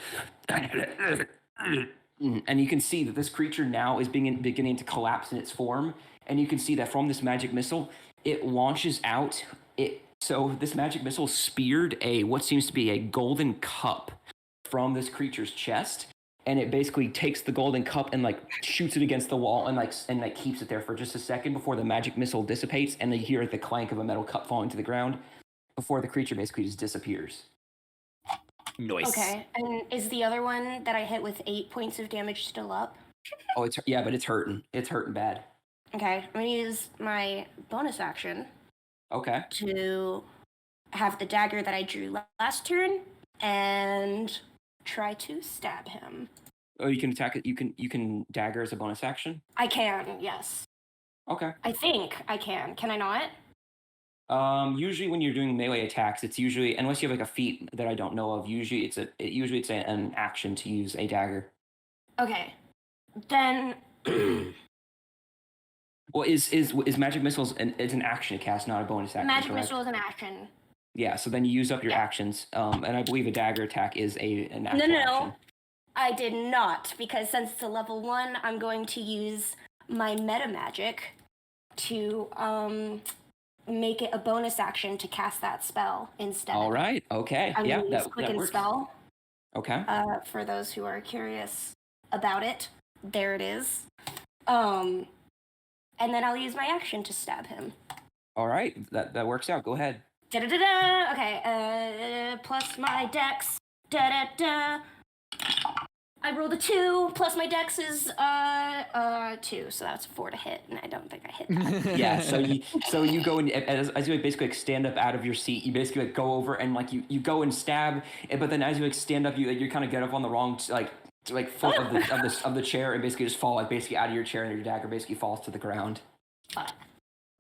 and you can see that this creature now is beginning to collapse in its form. And you can see that from this magic missile, it launches out. So this magic missile speared what seems to be a golden cup from this creature's chest, and it basically takes the golden cup and like shoots it against the wall and keeps it there for just a second before the magic missile dissipates, and then you hear the clank of a metal cup falling to the ground before the creature basically just disappears. Nice. Okay, and is the other one that I hit with 8 points of damage still up? Oh, but it's hurting. It's hurting bad. Okay, I'm gonna use my bonus action. Okay. To have the dagger that I drew last turn and try to stab him. Oh, you can attack it. You can dagger as a bonus action. I can, yes. Okay. I think I can. Can I not? Usually when you're doing melee attacks, it's usually, unless you have like a feat that I don't know of, usually it's an action to use a dagger. Okay. Then well, is magic missiles it's an action to cast, not a bonus action. Magic correct? missile is an action. Yeah, so then you use up your actions. And I believe a dagger attack is an actual action. I did not, because since it's a level 1, I'm going to use my meta magic to make it a bonus action to cast that spell instead. All right. Okay. I'm yeah, gonna use Quicken works. Spell. Okay. For those who are curious about it, there it is. And then I'll use my action to stab him. All right. That works out. Go ahead. Da-da-da-da. Okay. Plus my dex. Da-da-da. I rolled a 2, plus my dex is 2, so that's 4 to hit, and I don't think I hit that. Yeah, so you go and as you basically like stand up out of your seat, you basically like go over and like you go and stab, but then as you like stand up, you kind of get up on the wrong foot of the chair and basically just fall basically out of your chair, and your dagger basically falls to the ground.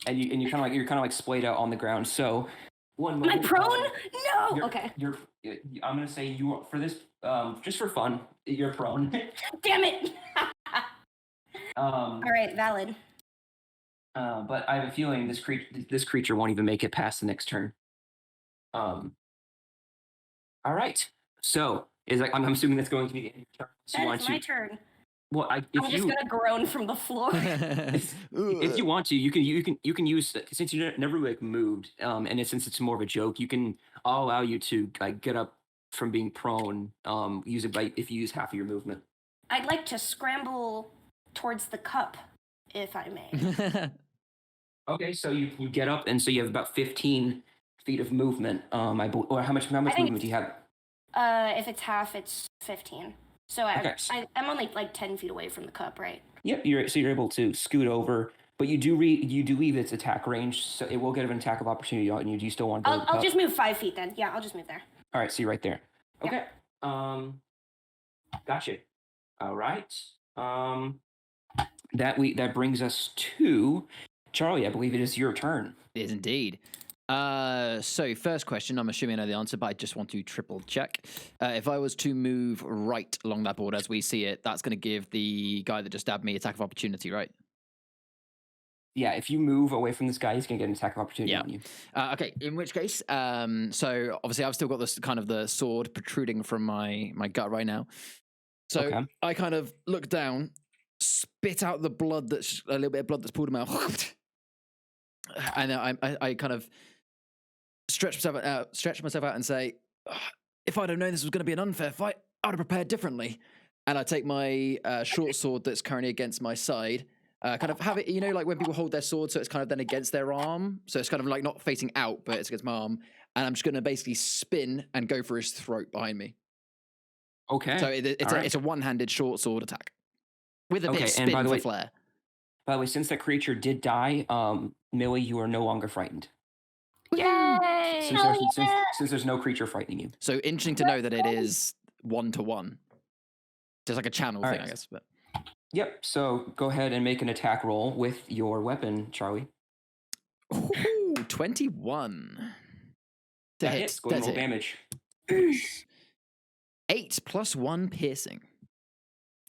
And you're kind of like splayed out on the ground. So one moment. Am I prone? No. Okay. I'm gonna say you for this just for fun. You're prone. Damn it. All right, valid. But I have a feeling this creature won't even make it past the next turn. All right. So I'm assuming that's going to be the end of your turn. So That's my turn. Well, I'm just gonna groan from the floor. If you want to, you can use, since you never like moved, and since it's more of a joke, I'll allow you to like get up from being prone. Use it if you use half of your movement. I'd like to scramble towards the cup, if I may. Okay, so you get up, and so you have about 15 feet of movement. Or how much movement do you have? If it's half, it's 15. So I'm only like 10 feet away from the cup, right? Yep, you're able to scoot over, but you do leave its attack range, so it will get an attack of opportunity on you. Do you still want to? I'll just move 5 feet then. Yeah, I'll just move there. All right, so you're right there. Okay. Yeah. Gotcha. All right. That brings us to Charlie. I believe it is your turn. It is indeed. So first question, I'm assuming I know the answer, but I just want to triple check. If I was to move right along that board as we see it, that's going to give the guy that just stabbed me attack of opportunity, right? Yeah, if you move away from this guy, he's going to get an attack of opportunity on you. Okay, in which case, so obviously I've still got this kind of the sword protruding from my gut right now. So I kind of look down, spit out the blood that's a little bit of blood that's pulled him out, and I kind of stretch myself out and say, if I'd have known this was going to be an unfair fight, I'd have prepared differently. And I take my short sword that's currently against my side, kind of have it, like when people hold their sword, so it's kind of then against their arm. So it's kind of like not facing out, but it's against my arm. And I'm just going to basically spin and go for his throat behind me. Okay. So it's a one-handed short sword attack with a bit of spin for flair. By the way, since that creature did die, Millie, you are no longer frightened. Yay! Since there's no creature frightening you. So interesting to know that it is 1-to-1. Just like a channel thing, I guess. But yep. So go ahead and make an attack roll with your weapon, Charlie. Ooh, 21. That hits. Go ahead and roll damage. 8 + 1 piercing.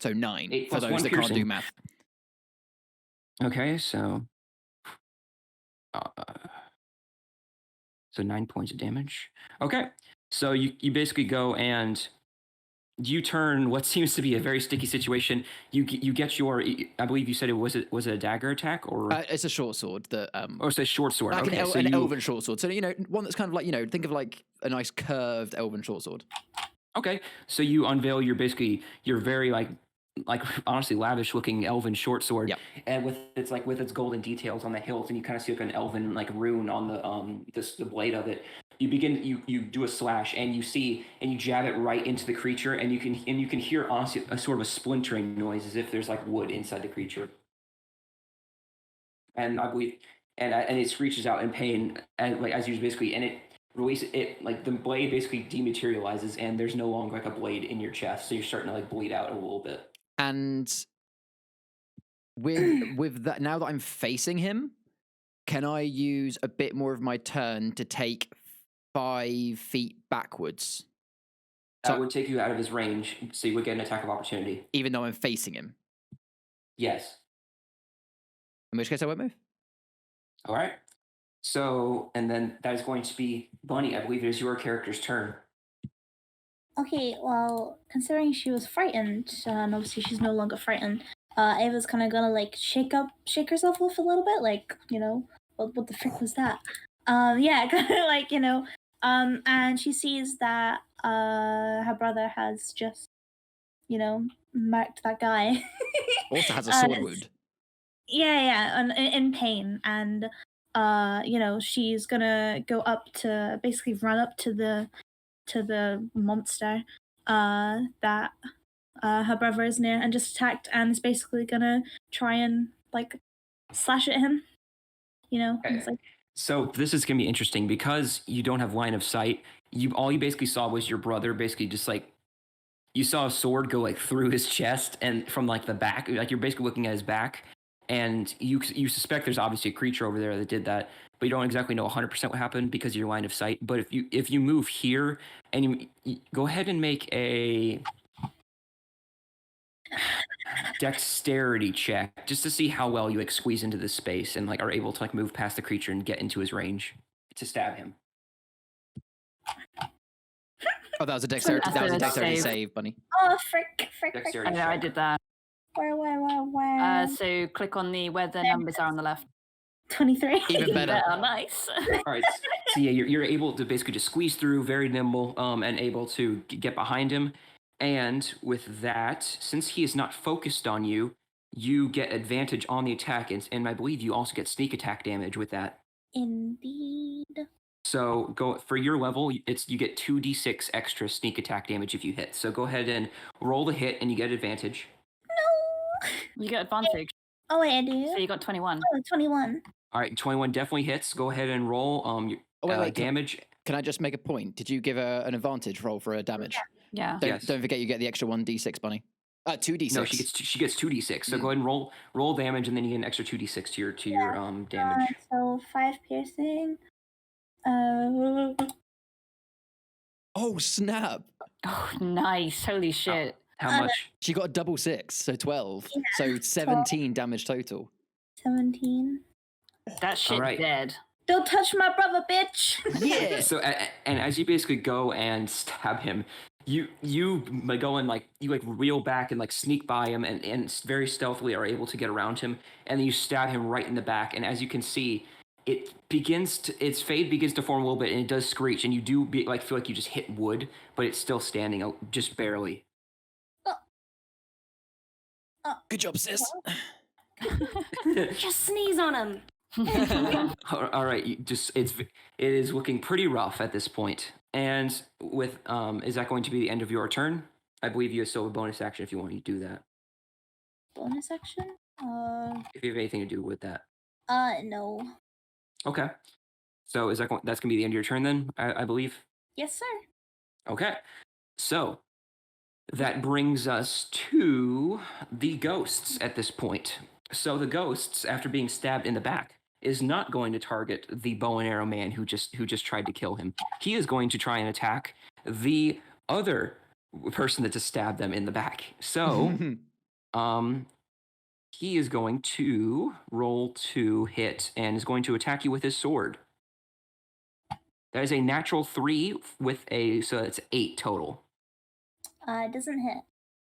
So 9 8 for plus those 1 that can't piercing. do math. Okay, so 9 points of damage. Okay, so you basically go and you turn what seems to be a very sticky situation. You get your, I believe you said was it a dagger attack or It's a short sword that or it's a short sword. like Okay, an elven short sword. So one that's kind of like think of like a nice curved elven short sword. Okay, so you unveil your very like honestly lavish looking elven short sword. Yep. And with its golden details on the hilt, and you kind of see like an elven like rune on the blade of it. You do a slash, and you jab it right into the creature, and you can hear honestly a sort of a splintering noise as if there's like wood inside the creature. And I believe and it screeches out in pain, and like as you basically, and it release it, like the blade basically dematerializes, and there's no longer like a blade in your chest, so you're starting to like bleed out a little bit. And with that, now that I'm facing him, can I use a bit more of my turn to take 5 feet backwards? That would take you out of his range, so you would get an attack of opportunity. Even though I'm facing him? Yes. In which case I won't move. All right. So, and then that is going to be Bunny. I believe it is your character's turn. Okay, well, considering she was frightened, and obviously she's no longer frightened, Ava's kind of gonna like shake herself off a little bit, like what the frick was that? Yeah, kind of like and she sees that her brother has just marked that guy. Also has a sword wound. Yeah, and in pain, and she's gonna go up to basically run up to the monster that her brother is near and just attacked, and is basically gonna try and like slash at him. Okay. It's like, so this is gonna be interesting because you don't have line of sight. All you basically saw was your brother basically just like you saw a sword go like through his chest and from like the back, like you're basically looking at his back, and you suspect there's obviously a creature over there that did that, but you don't exactly know 100% what happened because of your line of sight. But if you move here and you go ahead and make a dexterity check just to see how well you like squeeze into this space and like are able to like move past the creature and get into his range to stab him. Oh, that was a dexterity save, Bunny. oh frick. Dexterity I know, I check. did that. Where? So click on where the numbers are on the left. 23. Even better. Nice. All right. So yeah, you're able to basically just squeeze through, very nimble, and able to get behind him. And with that, since he is not focused on you, you get advantage on the attack, and I believe you also get sneak attack damage with that. Indeed. So go for your level. You get 2d6 extra sneak attack damage if you hit. So go ahead and roll the hit, and you get advantage. No. You get advantage. Oh wait, I do. So you got 21. Oh, 21. All right, 21 definitely hits. Go ahead and roll Wait, damage. Can I just make a point? Did you give an advantage roll for a damage? Yeah. Don't forget you get the extra 1d6, Bunny. 2d6. No, she gets 2d6. So go ahead and roll damage, and then you get an extra 2d6 to your damage. So 5 piercing. Oh, snap. Oh, nice. Holy shit. How much? She got a double 6, so 12. Yeah, so 17 damage total. 17. That shit right. dead. Don't touch my brother, bitch. Yeah. So and as you basically go and stab him, you go and you reel back and sneak by him and very stealthily are able to get around him, and then you stab him right in the back. And as you can see, its fade begins to form a little bit, and it does screech, and you do feel like you just hit wood, but it's still standing, just barely. Good job, sis. Just sneeze on him. All right, it is looking pretty rough at this point. And with is that going to be the end of your turn? I believe you still have a bonus action if you want to do that. Bonus action? If you have anything to do with that. No. Okay. So that's going to be the end of your turn then, I believe? Yes, sir. Okay. So that brings us to the ghosts at this point. So the ghosts, after being stabbed in the back, is not going to target the bow and arrow man who just tried to kill him. He is going to try and attack the other person that just stabbed them in the back. So he is going to roll to hit and is going to attack you with his sword. That is a natural 3 so it's 8 total. It doesn't hit.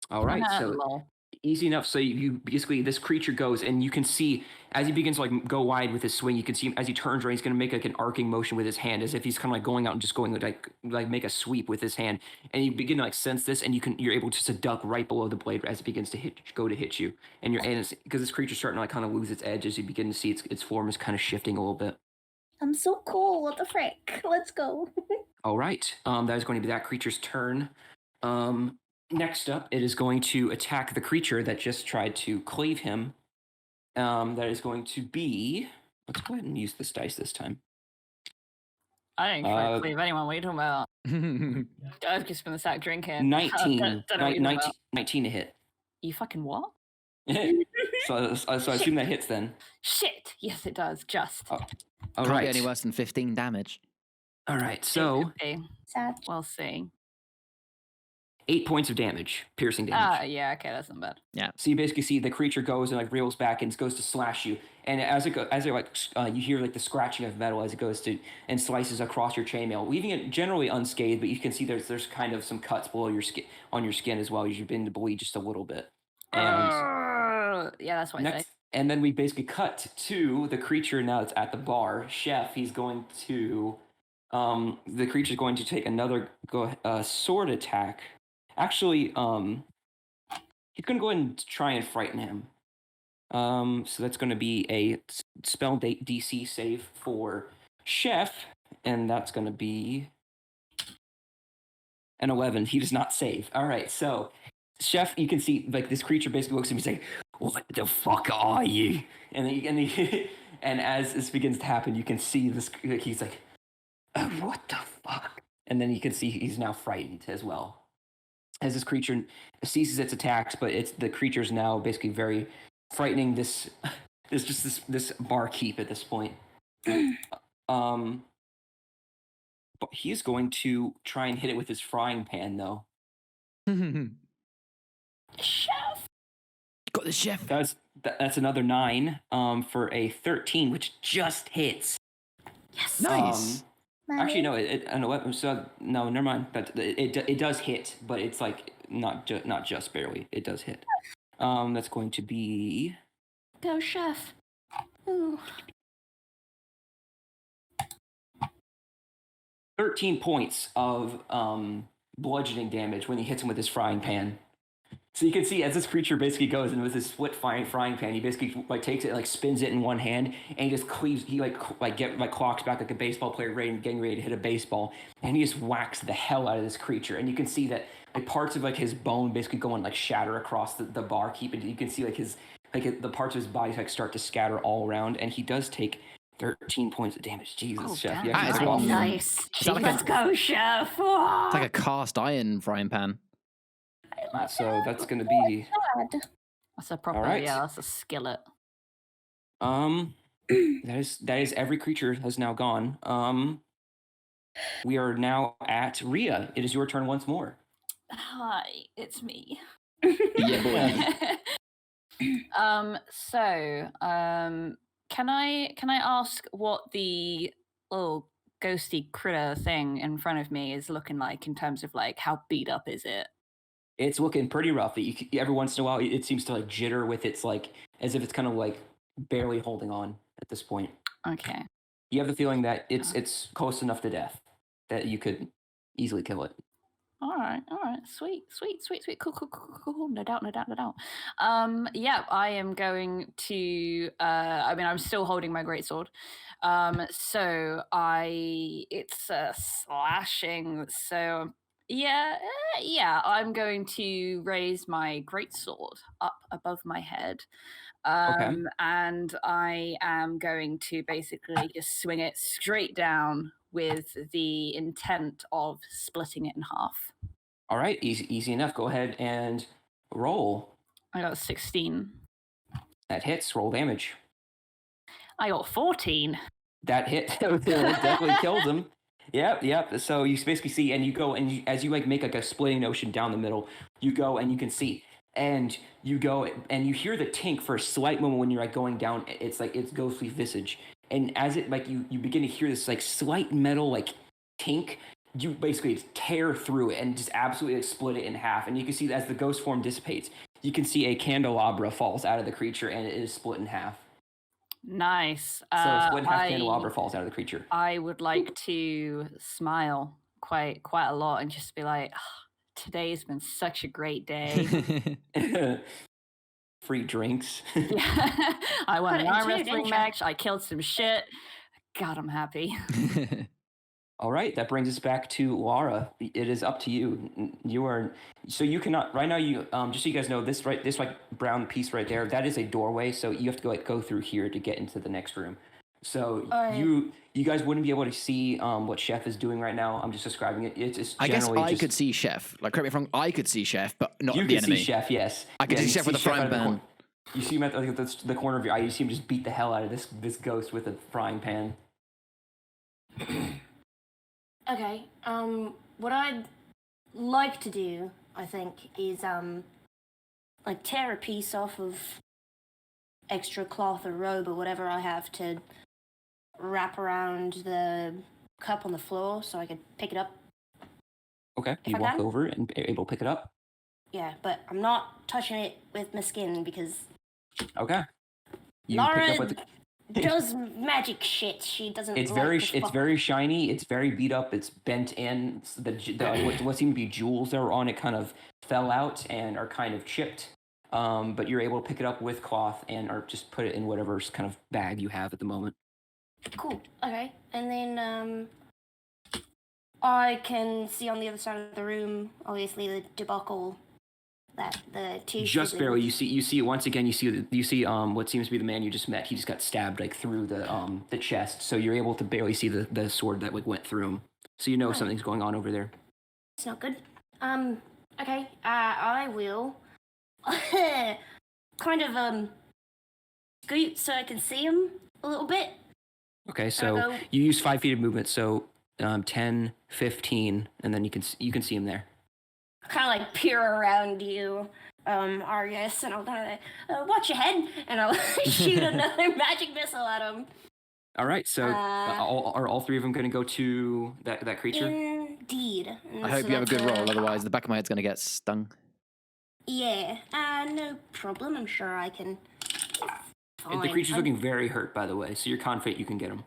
All right, so easy enough. So you basically, this creature goes, and you can see as he begins to go wide with his swing, you can see him as he turns around, he's going to make an arcing motion with his hand, as if he's kind of going out and just going like make a sweep with his hand. And you begin to sense this, and you're able to duck right below the blade as it begins to hit you. And because this creature's starting to kind of lose its edge as you begin to see its form is kind of shifting a little bit. I'm so cool. What the frick? Let's go. All right. That is going to be that creature's turn. Next up, it is going to attack the creature that just tried to cleave him. That is going to be... Let's go ahead and use this dice this time. I didn't try to cleave anyone. What are you talking about? I've just been the sack drinking. 19. 19 to hit. You fucking what? so I assume that hits then. Shit. Yes, it does. Just. All Can't right. be any worse than 15 damage. All right, so... Sad. We'll see. 8 points of damage, piercing damage. Yeah, okay, that's not bad. Yeah. So you basically see the creature goes and reels back and goes to slash you, and you hear the scratching of metal as it goes to and slices across your chainmail, leaving it generally unscathed. But you can see there's kind of some cuts below your skin on your skin as well. You've been to bleed just a little bit. And yeah, that's what I say. And then we basically cut to the creature now that's at the bar. Chef, he's going to the creature's going to take another sword attack. Actually, he's going to go ahead and try and frighten him. So that's going to be a spell DC save for Chef, and that's going to be an 11. He does not save. All right, so Chef, you can see this creature basically looks at me and say, "What the fuck are you?" And as this begins to happen, you can see this. He's like, "Oh, what the fuck?" And then you can see he's now frightened as well. As this creature ceases its attacks, but the creature's now basically very frightening this barkeep at this point. But he's going to try and hit it with his frying pan, though. Chef. Got the chef. That's another 9 for a 13, which just hits. Yes. Nice. Actually, no, an 11. So no, never mind. But it does hit, but it's not just barely. It does hit. That's going to be. Go, Chef. Ooh. 13 points of bludgeoning damage when he hits him with his frying pan. So you can see as this creature basically goes and with his split frying pan, he basically takes it, spins it in one hand, and he just cleaves. He clocks back like a baseball player getting ready to hit a baseball, and he just whacks the hell out of this creature. And you can see that parts of his bone basically go and shatter across the barkeep, and you can see the parts of his body start to scatter all around. And he does take 13 points of damage. Jesus, Chef. That is one. Nice. Let's go, Chef. It's like a cast iron frying pan. So that's going to be. That's a proper. All right. Yeah, that's a skillet. That is every creature has now gone. We are now at Rhea. It is your turn once more. Hi, it's me. Yeah, boy. Can I ask what the little ghosty critter thing in front of me is looking like in terms of how beat up is it? It's looking pretty rough. Every once in a while, it seems to jitter with its as if it's kind of barely holding on at this point. Okay. You have the feeling that it's close enough to death that you could easily kill it. All right, sweet. Cool. No doubt. Yeah, I am going to. I mean, I'm still holding my greatsword. So it's slashing. So yeah, I'm going to raise my greatsword up above my head. And I am going to basically just swing it straight down with the intent of splitting it in half. All right, easy enough. Go ahead and roll. I got 16. That hits. Roll damage. I got 14. That hit definitely killed him. Yep. So you basically see, and you go, and as you like make like a splitting motion down the middle, you go and you can see, and you go and you hear the tink for a slight moment when you're like going down. It's like its ghostly visage, and as it like you begin to hear this like slight metal like tink, you basically tear through it and just absolutely like, split it in half. And you can see that as the ghost form dissipates, you can see a candelabra falls out of the creature and it is split in half. Nice. So split in half candelabra falls out of the creature. I would like to smile quite a lot and just be like, oh, today's been such a great day. Free drinks. Yeah. I won an arm wrestling match. I killed some shit. God, I'm happy. All right, that brings us back to Lara. It is up to you. You are so you cannot right now. You just so you guys know this like brown piece right there. That is a doorway. So you have to go through here to get into the next room. So you guys wouldn't be able to see what Chef is doing right now. I'm just describing it. It's I guess I could see Chef. Like correct me if I'm wrong. I could see Chef, but not you the can enemy. see Chef. Yes, I could see Chef with a frying pan. You see him at the corner of your eye. You see him just beat the hell out of this ghost with a frying pan. Okay, what I'd like to do, I think, is, like, tear a piece off of extra cloth or robe or whatever I have to wrap around the cup on the floor so I could pick it up. Okay, you walk over and are able to pick it up? Yeah, but I'm not touching it with my skin because... Okay. Lara does magic shit. She doesn't. It's very shiny. It's very beat up. It's bent in. What seem to be jewels that were on it kind of fell out and are kind of chipped. But you're able to pick it up with cloth or just put it in whatever kind of bag you have at the moment. Cool. Okay, and then I can see on the other side of the room, obviously the debacle. That the two just barely. You see once again. You see what seems to be the man you just met. He just got stabbed like through the chest. So you're able to barely see the sword that like went through him. So you know something's going on over there. It's not good. Okay. I will kind of scoot so I can see him a little bit. Okay. So you use 5 feet of movement. So 10, 15, and then you can see him there. Kind of like peer around you, Arius, and I'll kind of watch your head, and I'll shoot another magic missile at him. All right, so are all three of them going to go to that creature? Indeed. I hope you have a good roll, otherwise the back of my head's going to get stung. Yeah, no problem. I'm sure I can. The creature's looking very hurt, by the way, so you're confident you can get him.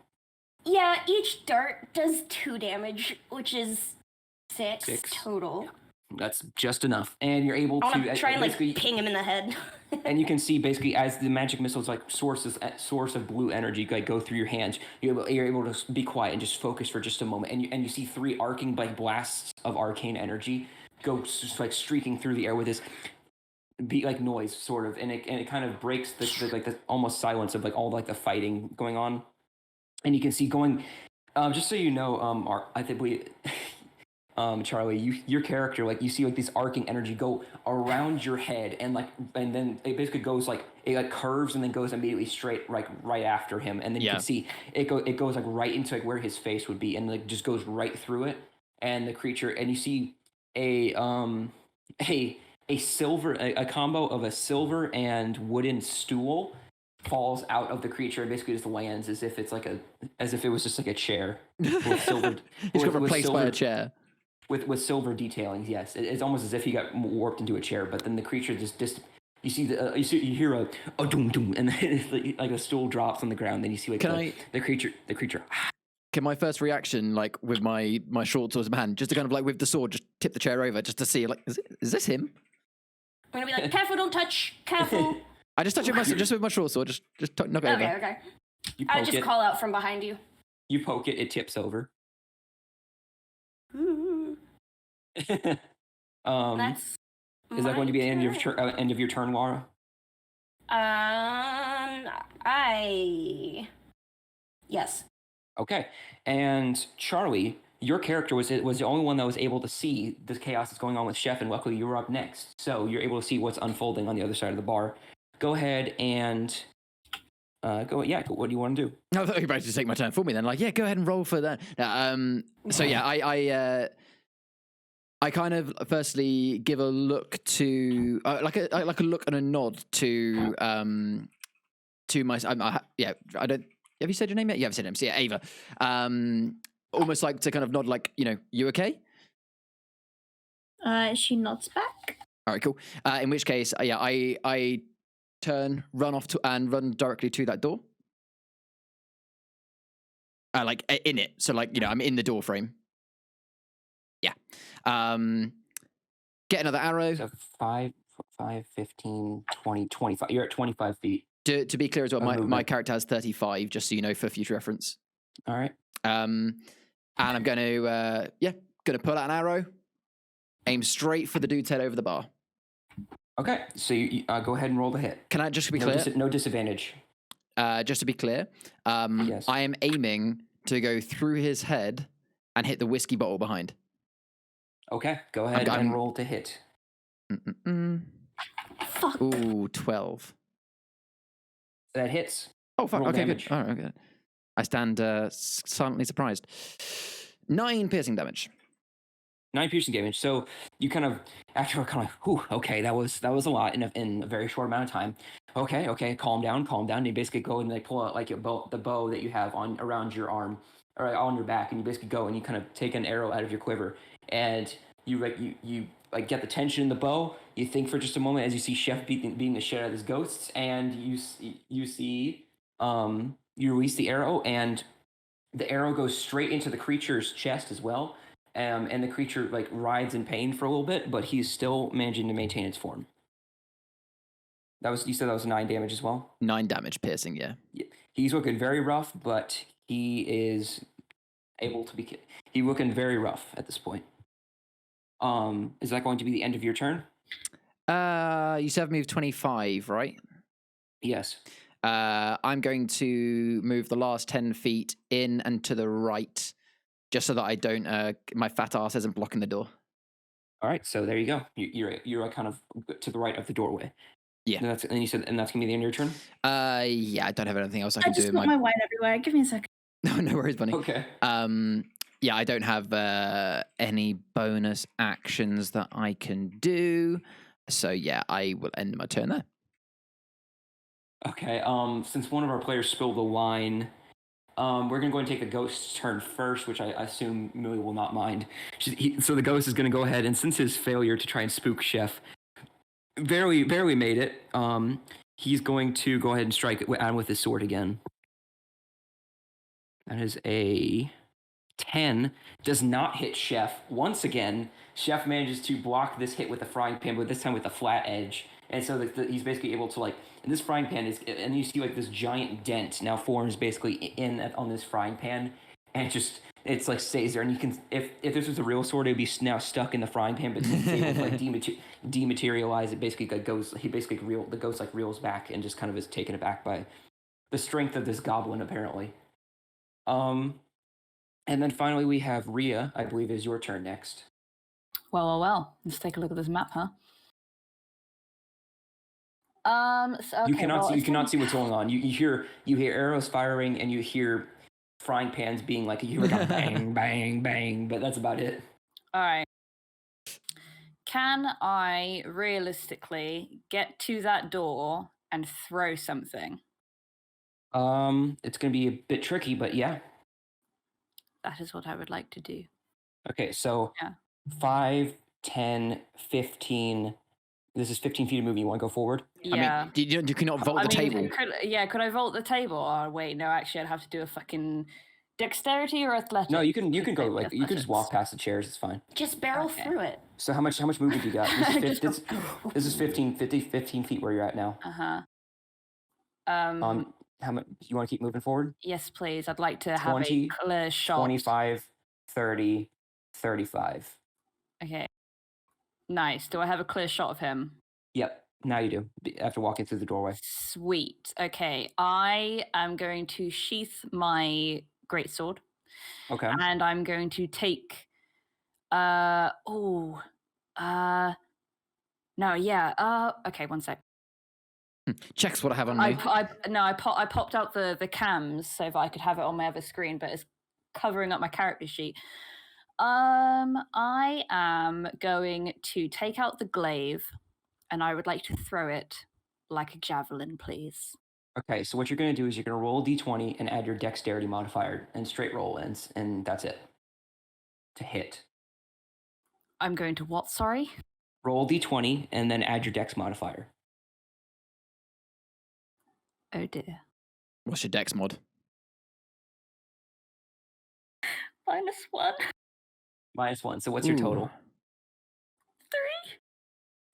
Yeah, each dart does 2 damage, which is 6 total. Yeah. That's just enough, and you're able to try and like ping him in the head. And you can see basically as the magic missiles like source of blue energy like go through your hands, you're able to be quiet and just focus for just a moment, and you see 3 arcing like blasts of arcane energy go just like streaking through the air with this beat like noise sort of, and it kind of breaks the almost silence of like all like the fighting going on, and you can see going. Just so you know, I think we. Charlie, your character, like you see like this arcing energy go around your head and then it basically goes like it like curves and then goes immediately straight like right after him, and then you can see it goes like right into like where his face would be and like just goes right through it, and the creature, and you see a combo of a silver and wooden stool falls out of the creature and basically just lands as if it was just like a chair with silver. It's got replaced by a chair. With silver detailings, yes. It's almost as if he got warped into a chair, but then the creature just You see you hear a doom doom, and then it's like a stool drops on the ground. Then you see like the creature. Can my first reaction, like with my short swords in hand, just to kind of like with the sword, just tip the chair over, just to see like, is this him? I'm gonna be like, careful, don't touch, careful. I just touch it just with my short sword, just knock it over. Okay. You I poke just it. call out from behind you. You poke it. It tips over. That's Is that going to be the end turn. end of your turn, Laura? Yes. Okay. And Charlie, your character was the only one that was able to see the chaos that's going on with Chef, and luckily you were up next, so you're able to see what's unfolding on the other side of the bar. Go ahead and go. Yeah. What do you want to do? I thought you were about to take my turn for me then. Like, yeah, go ahead and roll for that. So yeah, I kind of firstly give a look to like a look and a nod to my I don't. Have you said your name yet? You haven't said your name. So yeah, Ava. Almost like to kind of nod, like, you okay? She nods back. All right, cool. In which case, I turn, run directly to that door. Like in it. So like, I'm in the door frame. Yeah. Get another arrow. So 5, 15, 20, 25. You're at 25 feet. To be clear as well, my character has 35, just so you know, for future reference. All right. And I'm going to, pull out an arrow, aim straight for the dude's head over the bar. Okay, so you go ahead and roll the hit. Can I just be clear? No disadvantage. Just to be clear, yes. I am aiming to go through his head and hit the whiskey bottle behind. Okay, go ahead and roll to hit. Fuck. Ooh, 12. That hits. Oh, fuck. Roll Okay, damage. good. All right, good. I stand silently surprised. 9 piercing damage. 9 piercing damage. So you kind of, after a kind of, whew, okay, that was a lot in a very short amount of time. Okay, calm down. And you basically go and like pull out like the bow that you have around your arm or on your back, and you basically go and you kind of take an arrow out of your quiver, and you get the tension in the bow. You think for just a moment as you see Chef beating the shit out of his ghosts, and you see you release the arrow, and the arrow goes straight into the creature's chest as well. And the creature like writhes in pain for a little bit, but he's still managing to maintain its form. You said that was 9 damage as well? 9 damage piercing, yeah. He's looking very rough, but he is able to be. He's looking very rough at this point. Is that going to be the end of your turn? You said I've moved 25, right? Yes. I'm going to move the last 10 feet in and to the right, just so that I don't, my fat ass isn't blocking the door. All right, so there you go. You're kind of to the right of the doorway. Yeah. And you said, and that's gonna be the end of your turn. Yeah, I don't have anything else I can do. I just got my wine everywhere. Give me a second. No worries, Bunny. Okay. Yeah, I don't have any bonus actions that I can do, so yeah, I will end my turn there. Okay. Since one of our players spilled the wine, we're gonna go and take the ghost's turn first, which I assume Millie will not mind. So the ghost is gonna go ahead, and since his failure to try and spook Chef barely made it, he's going to go ahead and strike at him with his sword again. That is a 10. Does not hit Chef. Once again, Chef manages to block this hit with a frying pan, but this time with a flat edge. And so he's basically able to, like, and this frying pan is, and you see like this giant dent now forms basically on this frying pan, and it's like stays there. And you can, if this was a real sword, it'd be now stuck in the frying pan, but it's able to like dematerialize. It basically like the ghost like reels back and just kind of is taken aback by the strength of this goblin apparently. And then finally we have Rhea. I believe is your turn next. Well. Let's take a look at this map, huh? So, okay, you cannot see what's going on. You hear arrows firing, and you hear frying pans being like, you hear like a bang, bang, bang, but that's about it. All right. Can I realistically get to that door and throw something? It's going to be a bit tricky, but yeah. That is what I would like to do. Okay, so yeah. 5, 10, 15, This is 15 feet of movement. You want to go forward? Yeah. I mean, you cannot vault the table. Could I vault the table? Oh wait, no. Actually, I'd have to do a fucking dexterity or athletics. No, you can go like you can just walk past the chairs. It's fine. Just barrel through it. So how much movement do you got? This is 15 feet where you're at now. How much? You want to keep moving forward? Yes, please. I'd like to have a clear shot. 25, 30, 35. Okay. Nice. Do I have a clear shot of him? Yep. Now you do. After walking through the doorway. Sweet. Okay. I am going to sheath my greatsword. Okay. And I'm going to take. Okay, one sec. Checks what I have on me. I popped out the cams so that I could have it on my other screen, but it's covering up my character sheet. I am going to take out the glaive, and I would like to throw it like a javelin, please. Okay, so what you're going to do is you're going to roll a d20 and add your dexterity modifier and straight roll, and that's it. To hit. I'm going to what, sorry? Roll d20 and then add your dex modifier. Oh dear. What's your dex mod? -1. -1. So what's your total?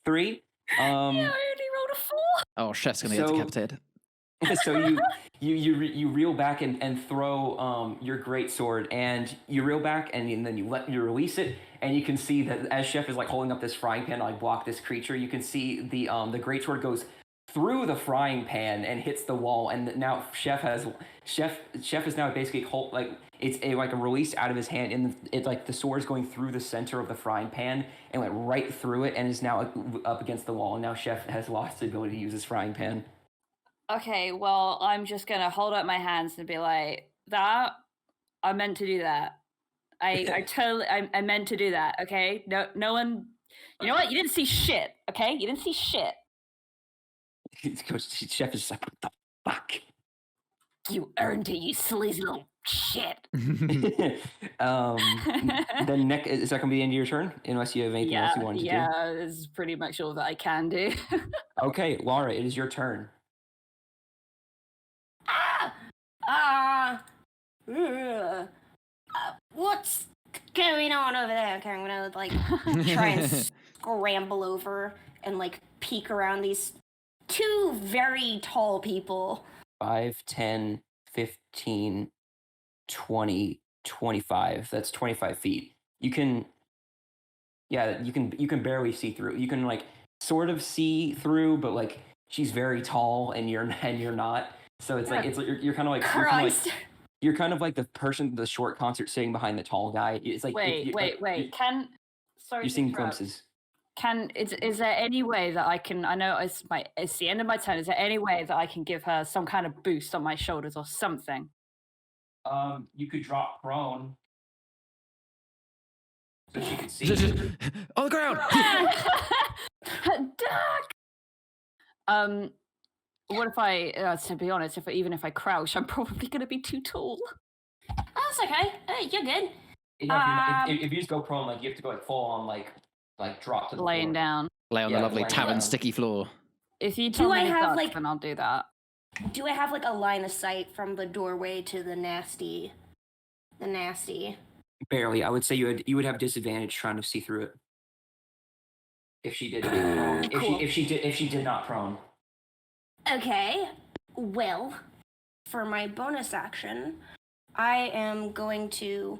3. Yeah, I only rolled a 4. Oh, Chef's gonna get decapitated. So you reel back and throw your greatsword, and you reel back and then you release it, and you can see that as Chef is like holding up this frying pan to like block this creature, you can see the greatsword goes through the frying pan and hits the wall, and now Chef is now basically it's like a release out of his hand, and it's like the sword is going through the center of the frying pan and went right through it, and is now up against the wall, and now Chef has lost the ability to use his frying pan. Okay, well, I'm just gonna hold up my hands and be like, that, I meant to do that. I meant to do that, okay? No one, you know what? You didn't see shit, okay? You didn't see shit. Chef is like, what the fuck? You earned it, you sleazy little shit. Then is that gonna be the end of your turn? Unless you have anything else you wanted to do? Yeah, this is pretty much all that I can do. Okay, Laura, it is your turn. What's going on over there? Okay, I'm gonna like try and scramble over and like peek around these two very tall people. 5, 10, 15, 20, 25. That's 25 feet. You can barely see through. You can like sort of see through, but like she's very tall and you're not. So it's like you're kind of like you're kind of like the person, the short concert sitting behind the tall guy. It's like wait. Sorry. You're seeing glimpses. Is there any way that I can? I know it's the end of my turn. Is there any way that I can give her some kind of boost on my shoulders or something? You could drop prone, so she can see. On the ground. Duck. What if I? To be honest, even if I crouch, I'm probably going to be too tall. That's okay. You're good. If you just go prone, like you have to go like full on like drop to the laying floor. down. Lay on the lovely tavern sticky floor. If you tell me to duck, then I'll do that. Do I have like a line of sight from the doorway to the nasty? Barely. I would say you would have disadvantage trying to see through it. If she did prone. Cool. If she did not prone. Okay. Well, for my bonus action, I am going to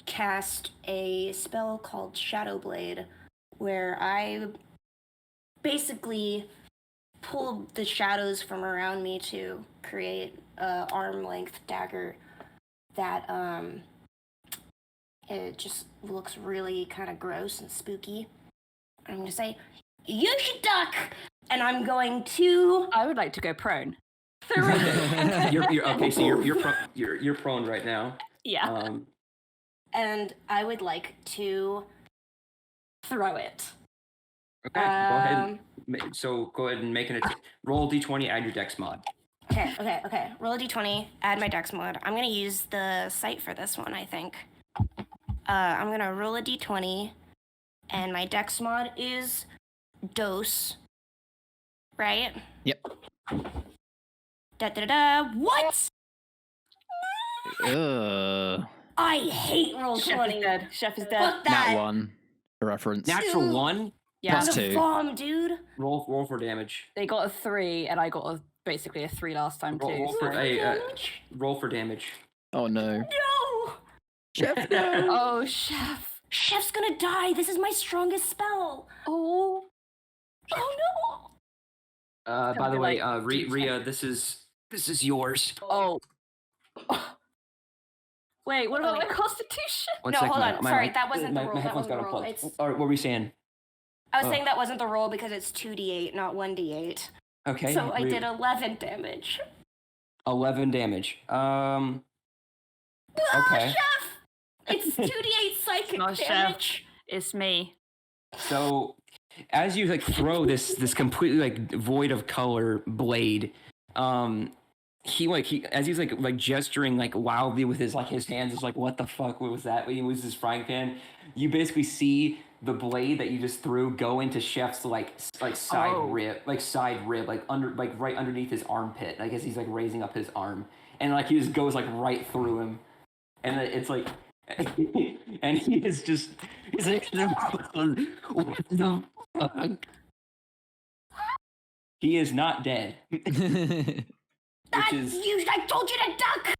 cast a spell called Shadow Blade, where I basically pull the shadows from around me to create a arm-length dagger that it just looks really kind of gross and spooky. I'm gonna say, "You should duck," and I'm going to. I would like to go prone. You're okay. So you're prone right now. Yeah. And I would like to throw it. Okay, go ahead. So go ahead and make an attack. Roll d20, add your dex mod. Okay. Roll a d20, add my dex mod. I'm going to use the sight for this one, I think. I'm going to roll a d20, and my dex mod is dose. Right? Yep. What? Ugh. I hate roll Chef 20. is dead. Chef is dead. Fuck that. Nat 1. A reference. Natural Dude. 1. Yeah, Plus What a 2. bomb, dude. Roll for damage. they got a 3, and I got basically a 3 last time too. Roll for so- roll for damage. Oh no. No! Chef, no. Oh, Chef. Chef's gonna die. This is my strongest spell. Oh. Oh no! By the way, like Rhea, this is yours. Oh. Wait, what about my constitution? One No, second, hold on. my- Sorry, my- that wasn't the my roll. That headphones wasn't got the roll. unplugged. Or what were we saying? I was Oh. saying that wasn't the roll because it's 2d8, not 1d8. Okay. So I Rhea, did 11 damage. 11 damage. Ah, Okay. Chef! It's 2d8 psychic Not Chef. damage. It's me. So, as you like throw this completely like void of color blade, he as he's like gesturing like wildly with his hands, is like, what the fuck was that? When he moves his frying pan, you basically see the blade that you just threw go into Chef's side rib, right underneath his armpit. I guess he's like raising up his arm, and like he just goes like right through him, and it's like. And he's like, what the fuck? He is not dead. I told you to duck!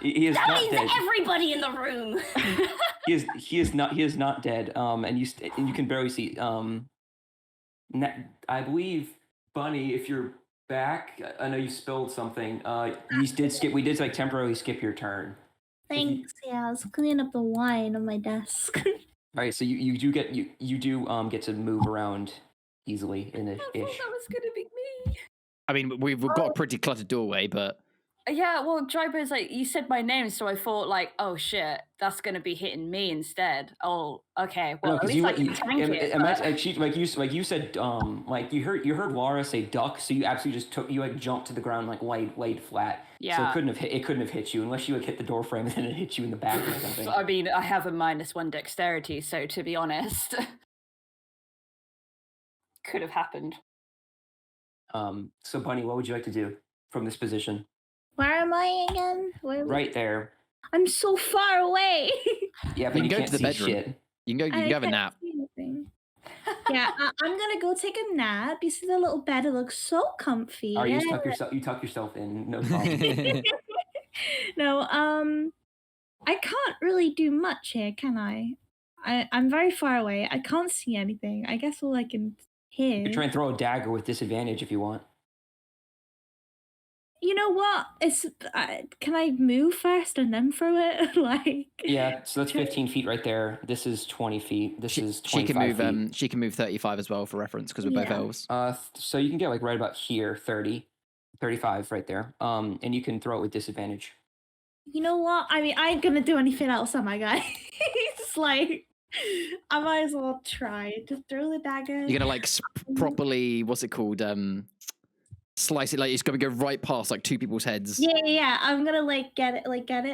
He is That not means dead. everybody in the room. He is not dead. And you can barely see. I believe, Bunny, if you're back, I know you spilled something. We did like temporarily skip your turn. Thanks. Yeah, I was cleaning up the wine on my desk. All right, so you do get to move around easily in I ish. thought that was gonna be me. I mean, we've got a pretty cluttered doorway, but Yeah, well, Driver's like, you said my name, so I thought like, oh shit, that's gonna be hitting me instead. Oh, okay. Well, at least I can tank it. but- You said like you heard Laura say duck, so you absolutely just jumped to the ground like laid flat. So Yeah. it couldn't have hit you unless you hit the door frame and then it hit you in the back or something. I mean, I have a -1 dexterity, so to be honest, could have happened. So Bunny, what would you like to do from this position? Where am I again? Where? Right there. I'm so far away. Yeah, but You you, can go can't to the see bedroom. shit. you can I go have a can't nap. see anything. Yeah, I'm gonna go take a nap. You see the little bed? It looks so comfy. Or you Yeah. tuck yourself in, no problem. No, I can't really do much here, can I? I'm very far away. I can't see anything. I guess all I can hear. You can try and throw a dagger with disadvantage if you want. You know what? Can I move first and then throw it? Like. Yeah, so that's 15 feet right there. This is 20 feet. This is 25 She can move. feet. She can move 35 as well for reference because we're both Yeah. elves. So you can get like right about here, 30, 35 right there. And you can throw it with disadvantage. You know what? I mean, I ain't gonna do anything else, am I, guys? It's like, I might as well try to throw the dagger. You're gonna like properly. What's it called? Slice it like it's gonna go right past like two people's heads. Yeah. I'm gonna get it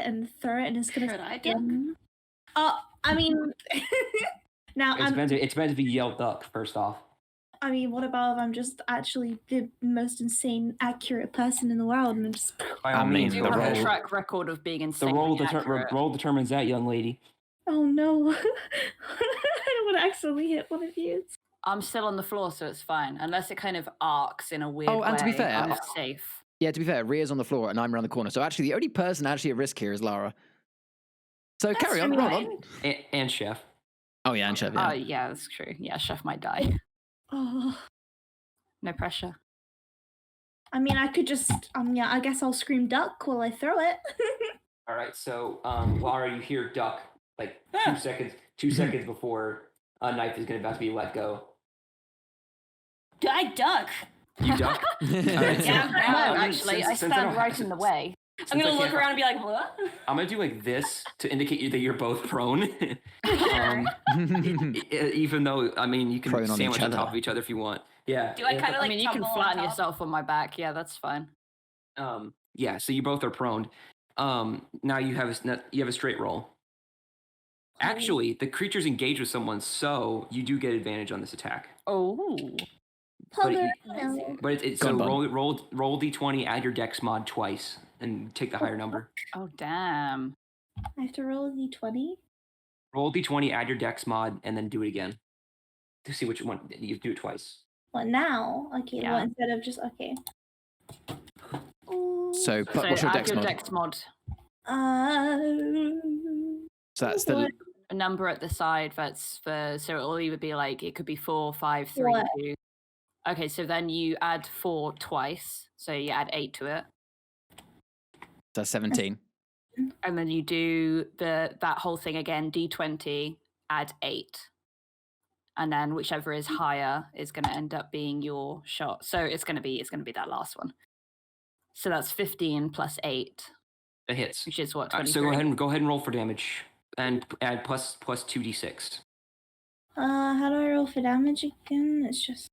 and throw it, and it's gonna. Should I duck? I mean, now It depends if you yell duck first off. I mean, what about if I'm just actually the most insane, accurate person in the world, and I'm just. By all I mean, means, You go have a ahead. track record of being The insane. roll determines that, young lady. Oh no! I don't want to accidentally hit one of you. I'm still on the floor, so it's fine. Unless it kind of arcs in a weird way. Oh, and to be fair, I'm safe. Yeah, to be fair, Rhea's on the floor and I'm around the corner. So actually, the only person actually at risk here is Lara. So That's carry on, roll on. fine. And Chef. Oh yeah, and Chef. Oh, Yeah. yeah, that's true. Yeah, Chef might die. Oh, No pressure. I mean, I could just. Yeah, I guess I'll scream duck while I throw it. All right, so Laura, you hear duck like 2 seconds before a knife is about to be let go. I duck. You duck. All right, Yeah, so- no, actually, I since I don't stand right have- in the way. I'm gonna I look can't- around and be like, what? I'm gonna do like this to indicate that you're both prone. Even though, I mean, you can Prone on sandwich each on top other. of each other if you want. Yeah. Do I kind of I like mean, you can tumble on flatten top? yourself on my back. Yeah, that's fine. Yeah. So you both are prone. Now you have a straight roll. Actually, the creature's engaged with someone, so you do get advantage on this attack. Oh. Pugger, But no. But it's Go so on, roll d20, add your dex mod twice, and take the higher number. Oh, damn. I have to roll a d20. Roll d20, add your dex mod, and then do it again to see which one you do it twice. What now? Okay, Yeah. well, instead of just, okay. Ooh. So, So what's your add dex your mod? dex mod. So that's the A number at the side that's for, so it'll either be like, it could be 4, 5, 3, What? 2. Okay, so then you add 4 twice. So you add 8 to it. that's 17. And then you do that whole thing again, d20, add 8. And then whichever is higher is going to end up being your shot. So it's going to be that last one. So that's 15 plus 8, It hits. which is what, 23? So go ahead and roll for damage, and add plus 2d6. How do I roll for damage again? It's just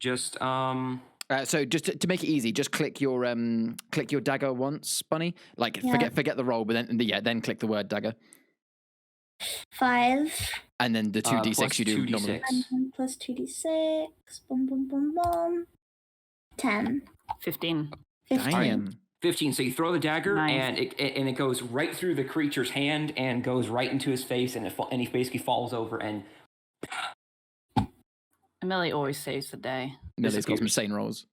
So just to make it easy, just click your dagger once, Bunny. Like Yeah. forget the roll, but then click the word dagger, 5 and then the 2d6 plus you do 2d6. normally. and 1 plus 2d6. Boom, boom, boom, boom. 10. 15. 15. Damn. 15. So you throw the dagger, Nice. and it goes right through the creature's hand and goes right into his face, and he basically falls over and Millie always saves the day. Millie's got some disappears. insane rolls.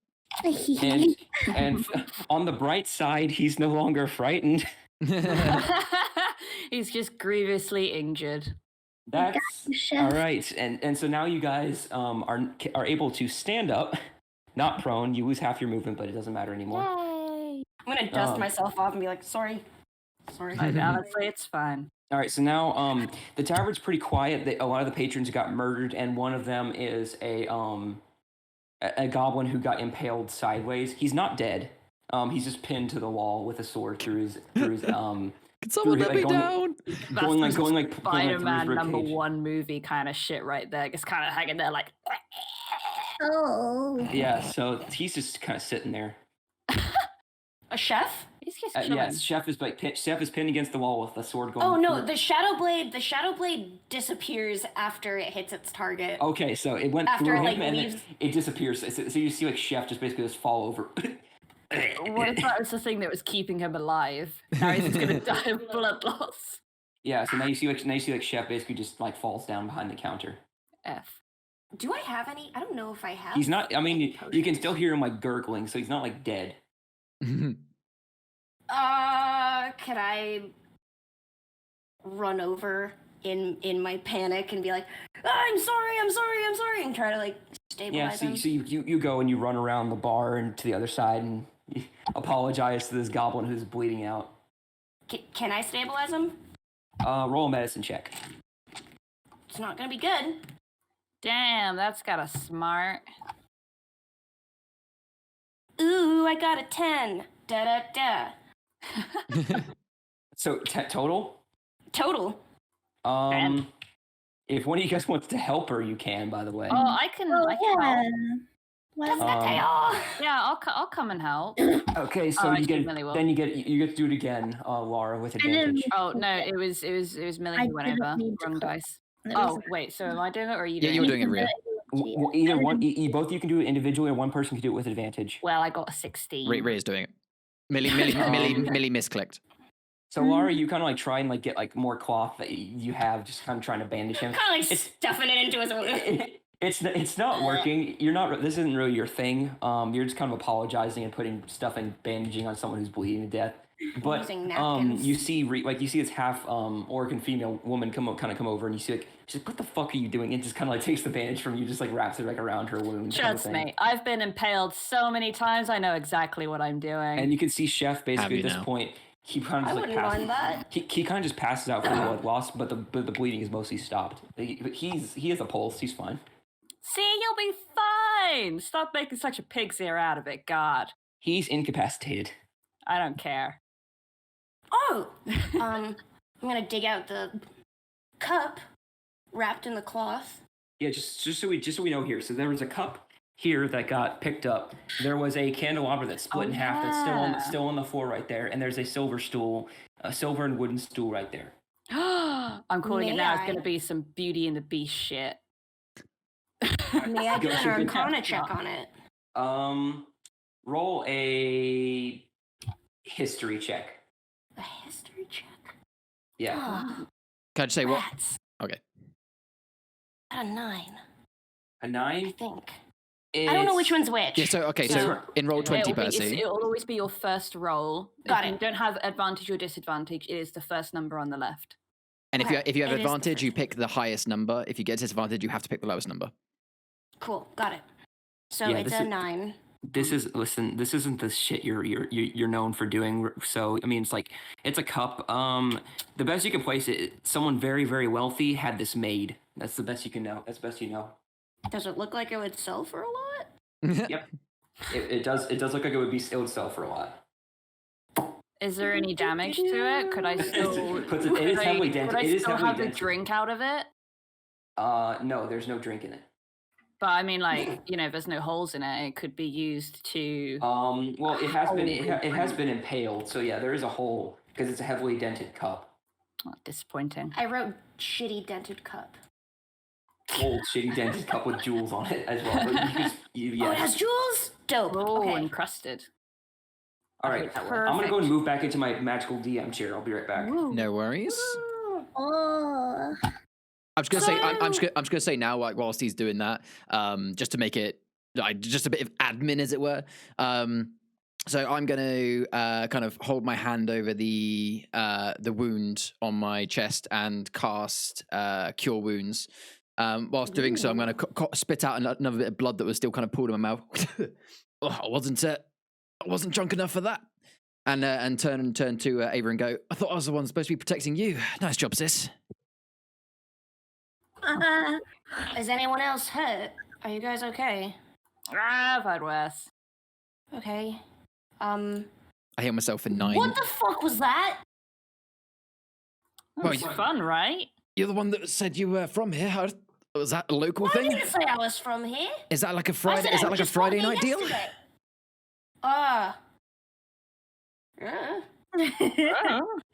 and on the bright side, he's no longer frightened. He's just grievously injured. That's Chef. all right. And so now you guys are able to stand up, not prone. You lose half your movement, but it doesn't matter anymore. Yay! I'm gonna dust myself off and be like, sorry. Honestly, it's fine. All right, so now the tavern's pretty quiet. A lot of the patrons got murdered, and one of them is a goblin who got impaled sideways. He's not dead. He's just pinned to the wall with a sword through his Can someone let me down? going like through his Spider-Man rib number cage. 1 movie kind of shit right there. Just kind of hanging there like. Oh. Yeah, so he's just kind of sitting there. A chef? He's just chilling. Yes, Chef is pinned against the wall with the sword going. Oh no, through. the shadow blade disappears after it hits its target. Okay, so it went After through it, him like, and leaves- it disappears. So you see like Chef just basically just fall over. What if that was the thing that was keeping him alive? Now he's just gonna die of blood loss. Yeah, so now you see like Chef basically just like falls down behind the counter. F. Do I have any? I don't know if I have. He's not. I mean, you can potions. still hear him like gurgling, so he's not like dead. Can I run over in my panic and be like, I'm sorry, and try to like stabilize Yeah, him? so you go and you run around the bar and to the other side and you apologize to this goblin who's bleeding out. Can I stabilize him? Roll a medicine check. It's not gonna be good. Damn, that's got a smart. Ooh, I got a 10. Da da da. So total. Total. If one of you guys wants to help her, you can. By the way. Oh, I can help. That's Well, not tail. Yeah, I'll come and help. Okay, so Oh, you actually, get Millie will. then you get to do it again, Laura, with advantage. Oh no, it was Millie I who went didn't over. need to Wrong click. dice. It Oh was- wait, so am I doing it or are you Yeah, doing you're it? doing it, Rhea. Either one, both of you can do it individually, or one person can do it with advantage. Well, I got a 16. Rhea's doing it. Millie misclicked. So Laura, you kind of like try and like get like more cloth that you have, just kind of trying to bandage him. Kind of like It's- stuffing it into his wound. It's not working. You're not. This isn't really your thing. You're just kind of apologizing and putting stuff and bandaging on someone who's bleeding to death. But Using napkins. you see this half orc and female woman come over, and you see like she's like, "What the fuck are you doing?" And just kind of like takes the bandage from you, just like wraps it like around her wound. kind of Trust thing. me, I've been impaled so many times. I know exactly what I'm doing. And you can see Chef basically you at this now? point. He kind of I just like wouldn't mind that. He kind of just passes out from blood loss, but the bleeding is mostly stopped. But he has a pulse. He's fine. See, you'll be fine. Stop making such a pig's ear out of it, God. He's incapacitated. I don't care. Oh, I'm gonna dig out the cup wrapped in the cloth. Yeah, just so we know here. So there was a cup here that got picked up. There was a candelabra that split in half that's still on the floor right there, and there's a silver stool, a silver and wooden stool right there. I'm calling it May now. It's I? going to be some Beauty and the Beast shit. May I do Go an ahead. Arcana check on it? Roll a history check. A history check. Yeah. Ah, Can I just say what? rats. Okay. A 9, A I 9? think. I don't know which one's which. Yeah, so, okay, so in roll 20, Percy. It'll always be your first roll. Got If it. you don't have advantage or disadvantage, it is the first number on the left. And if you Okay, have it is the advantage, you first pick the highest number. If you get disadvantage, you have to pick the lowest number. Cool, got it. So Yeah, it's this a is- 9. This isn't the shit you're known for doing. So I mean, it's a cup. The best you can place it. Someone very, very wealthy had this made. That's the best you can know. That's the best you know. Does it look like it would sell for a lot? Yep. It does look like it would sell for a lot. Is there any damage to it? Could I still? It is heavily dented. Could I It is still heavily have the dented. drink out of it? No, there's no drink in it. But I mean, like, there's no holes in it. It could be used to. Well, it has been impaled. So yeah, there is a hole because it's a heavily dented cup. Oh, disappointing. I wrote shitty dented cup. Old shitty dented cup with jewels on it as well. But Oh, it has jewels? Dope. Oh, Okay. encrusted. All right, I'm gonna go and move back into my magical DM chair. I'll be right back. No worries. Oh. I'm just gonna say. I'm just gonna say now, like whilst he's doing that, just to make it like just a bit of admin, as it were. So I'm gonna kind of hold my hand over the wound on my chest and cast Cure Wounds. Whilst doing so, I'm gonna spit out another bit of blood that was still kind of pulled in my mouth. Oh, I wasn't drunk enough for that. And turn to Ava and go, I thought I was the one supposed to be protecting you. Nice job, sis. Is anyone else hurt? Are you guys okay? I've had worse. Okay. I heal myself for 9. What the fuck was that? Well, it's fun, right? You're the one that said you were from here. Was that a local I thing? didn't say I was from here. Is that like a I Friday? said Is I that like a just Friday got night here deal? yesterday.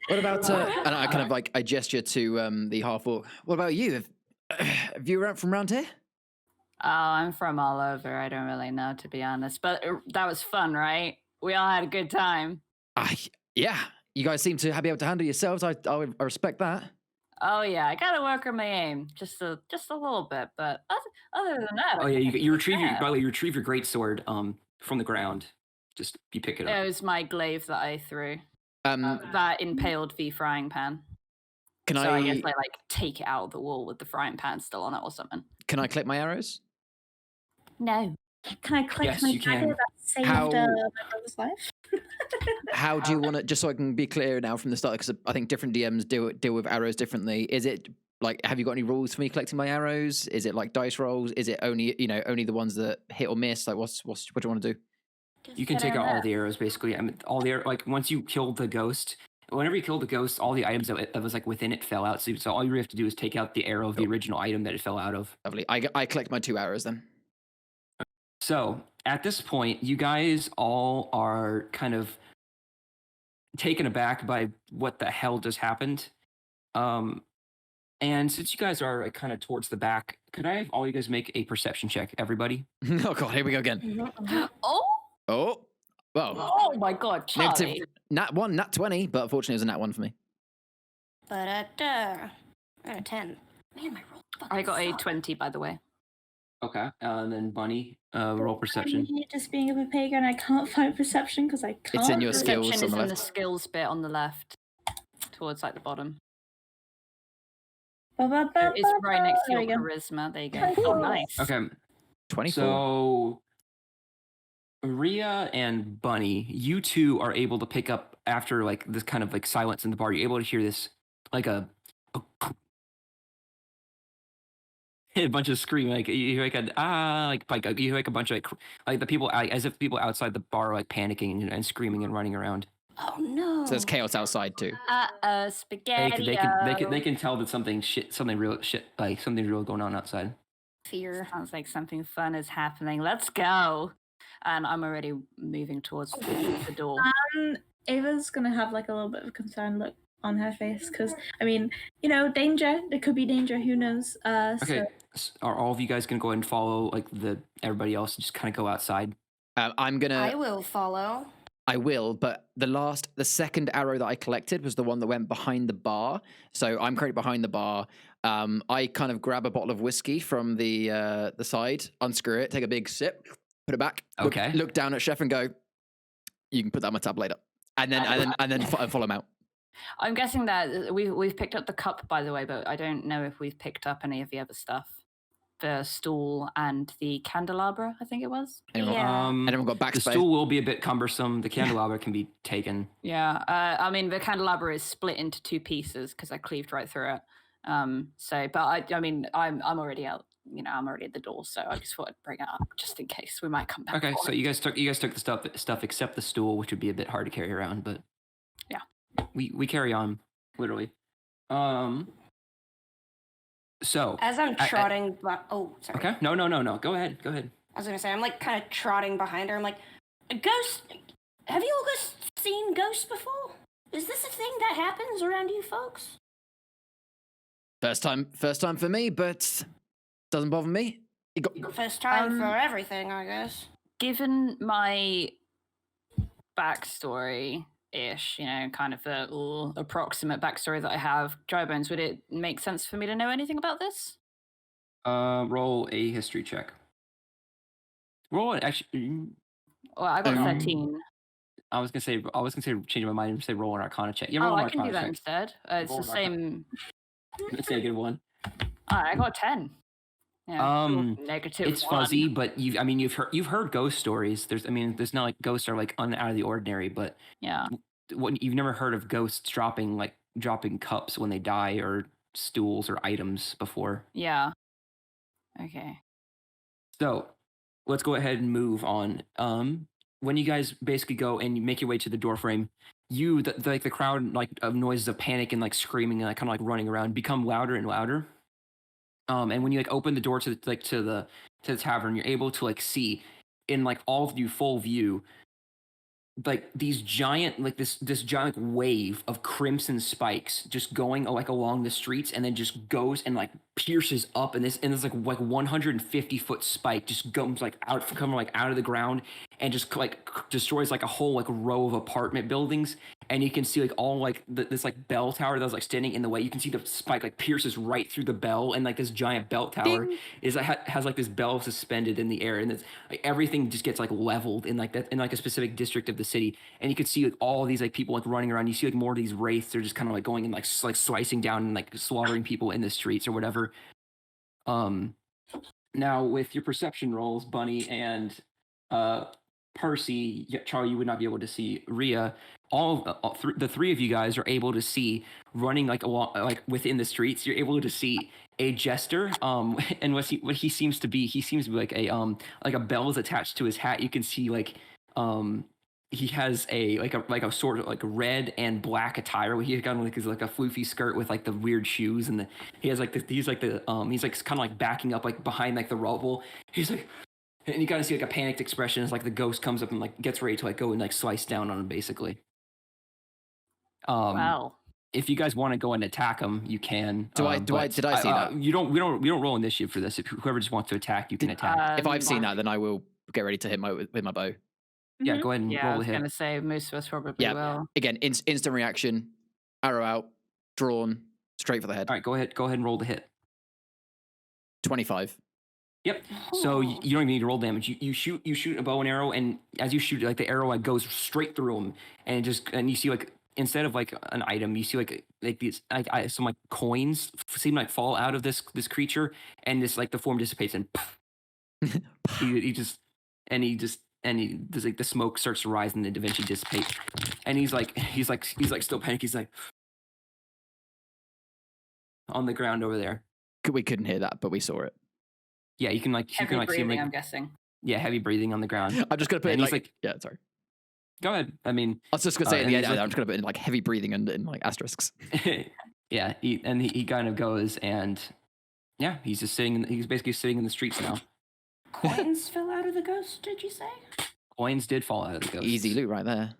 What about? And I kind of like I gesture to the half orc. What about you? Have you from around here? Oh, I'm from all over. I don't really know, to be honest. But that was fun, right? We all had a good time. Yeah. You guys seem to be able to handle yourselves. I respect that. Oh yeah, I gotta work on my aim just a little bit, but other than that. Oh yeah, you retrieve your great sword from the ground. Just you pick it up. It was my glaive that I threw. That impaled the frying pan. I guess I like take it out of the wall with the frying pan still on it or something. Can I collect my arrows? No. Can I click Yes, my you can. dagger that saved my brother's life? How do you want to? Just so I can be clear now from the start, because I think different DMs deal with arrows differently. Is it like, have you got any rules for me collecting my arrows? Is it like dice rolls? Is it only the ones that hit or miss? Like, what do you want to do? You can take out all the arrows, basically. I mean, all the like once you kill the ghost. Whenever you kill the ghost, all the items that was like within it fell out. So all you have to do is take out the arrow of the original item that it fell out of. Lovely. I collect my 2 arrows then. So at this point, you guys all are kind of taken aback by what the hell just happened. And since you guys are like, kind of towards the back, could I have all you guys make a perception check, everybody? Oh god, here we go again. Oh Well. Oh my god, Charlie. Negative nat 1, nat 20, but unfortunately it was a nat 1 for me. But I got a 10. Man, my roll. I got a 20, by the way. Okay. And then Bunny, roll perception. Just being a pagan, I can't find perception because I can't. It's in your skills Perception on is the in the left. skills bit on the left, towards like the bottom. It's It's right next to There your we go. charisma. There you go. 24. Oh, nice. Okay. 24. So Rhea and Bunny, you two are able to pick up after like this kind of like silence in the bar. You're able to hear this like a bunch of screaming, like you hear like you hear like a bunch of like the people as if people outside the bar are like panicking and screaming and running around. Oh no. So there's chaos outside too. Spaghetti. They can tell that something real going on outside. Fear. Sounds like something fun is happening. Let's go. And I'm already moving towards the door. Ava's gonna have like a little bit of a concerned look on her face because I mean, you know, danger. There could be danger. Who knows? Okay. So Are all of you guys gonna go ahead and follow like everybody else and just kind of go outside? I'm gonna. I will follow. I will, but the second arrow that I collected was the one that went behind the bar. So I'm currently behind the bar. I kind of grab a bottle of whiskey from the side, unscrew it, take a big sip, put it back. Okay. Look down at Chef and go, "You can put that on my tab later," and then follow him out. I'm guessing that we've picked up the cup, by the way, but I don't know if we've picked up any of the other stuff. The stool and the candelabra, I think it was. Anyone, Yeah. anyone got backspace? The stool will be a bit cumbersome. The candelabra can be taken. Yeah, I mean the candelabra is split into 2 pieces because I cleaved right through it. But I mean I'm already out. You know, I'm already at the door, so I just thought I'd bring it up just in case we might come back. Okay, for so it. you guys took the stuff except the stool, which would be a bit hard to carry around, but Yeah. we carry on literally. So As I'm trotting, oh, sorry. okay, no, go ahead. I was gonna say I'm like kind of trotting behind her. I'm like, a ghost. Have you all guys seen ghosts before? Is this a thing that happens around you folks? First time for me, but doesn't bother me. First time for everything, I guess. Given my backstory ish, you know, kind of the approximate backstory that I have, Dry Bones, would it make sense for me to know anything about this? Roll a history check. Roll it actually. Well, I got 13. I was gonna say change my mind and say roll an Arcana check. Yeah, roll an I can Arcana do that check. instead. It's Roll the an same. Let's say a good one. I got 10. Yeah, negative. It's 1. fuzzy, but you've heard ghost stories. There's not like ghosts are like out of the ordinary, but Yeah. You've never heard of ghosts dropping cups when they die or stools or items before. Yeah. Okay. So let's go ahead and move on. When you guys basically go and you make your way to the doorframe, the crowd of noises of panic and like screaming and like kind of like running around become louder and louder. And when you like open the door to the tavern, you're able to like see in like all of you full view like these giant this giant wave of crimson spikes just going like along the streets and then just goes and like pierces up and this like 150-foot spike just comes like out of the ground and just like destroys like a whole like row of apartment buildings. And you can see like all like this like bell tower that was like standing in the way. You can see the spike like pierces right through the bell, and like this giant bell tower has like this bell suspended in the air, and it's like everything just gets like leveled in like that in like a specific district of the city. And you can see like all of these like people like running around. You see like more of these wraiths. They're just kind of like going and like slicing down and like slaughtering people in the streets or whatever. Now with your perception rolls, Bunny and Percy, Charlie, you would not be able to see Rhea. The three of you guys are able to see running like along like within the streets. You're able to see a jester. And what he seems to be like a bell is attached to his hat. You can see like he has a sort of like red and black attire. He's got like a floofy skirt with like the weird shoes, and he's like kind of like backing up like behind like the rubble. He's like. And you kind of see like a panicked expression as like the ghost comes up and like gets ready to like go and like slice down on him basically. Wow. If you guys want to go and attack him, you can. Did I see that? We don't roll initiative for this. If whoever just wants to attack, you can attack. If I've seen that, then I will get ready to hit with my bow. Yeah, go ahead and Yeah, roll I the was hit. gonna say most of us probably Yeah. will. Again, instant reaction, arrow out, drawn, straight for the head. All right, go ahead and roll the hit. 25. Yep. So you don't even need to roll damage. You shoot a bow and arrow, and as you shoot, like the arrow like goes straight through him, and you see like instead of like an item, you see like these some like coins seem like fall out of this creature, and this like the form dissipates and he does like the smoke starts to rise and then eventually dissipate, and he's like still panicked. He's like on the ground over there. We couldn't hear that, but we saw it. Yeah, you can Heavy see him breathing, like, I'm guessing. yeah, heavy breathing on the ground. I'm just gonna put And in he's like yeah, sorry. Go ahead. I mean, I was just gonna say at the and end. he's like- I'm just gonna put in like heavy breathing and in like asterisks. yeah, he kind of goes and yeah, he's basically sitting in the streets now. Coins fell out of the ghost, did you say? Coins did fall out of the ghost. Easy loot right there.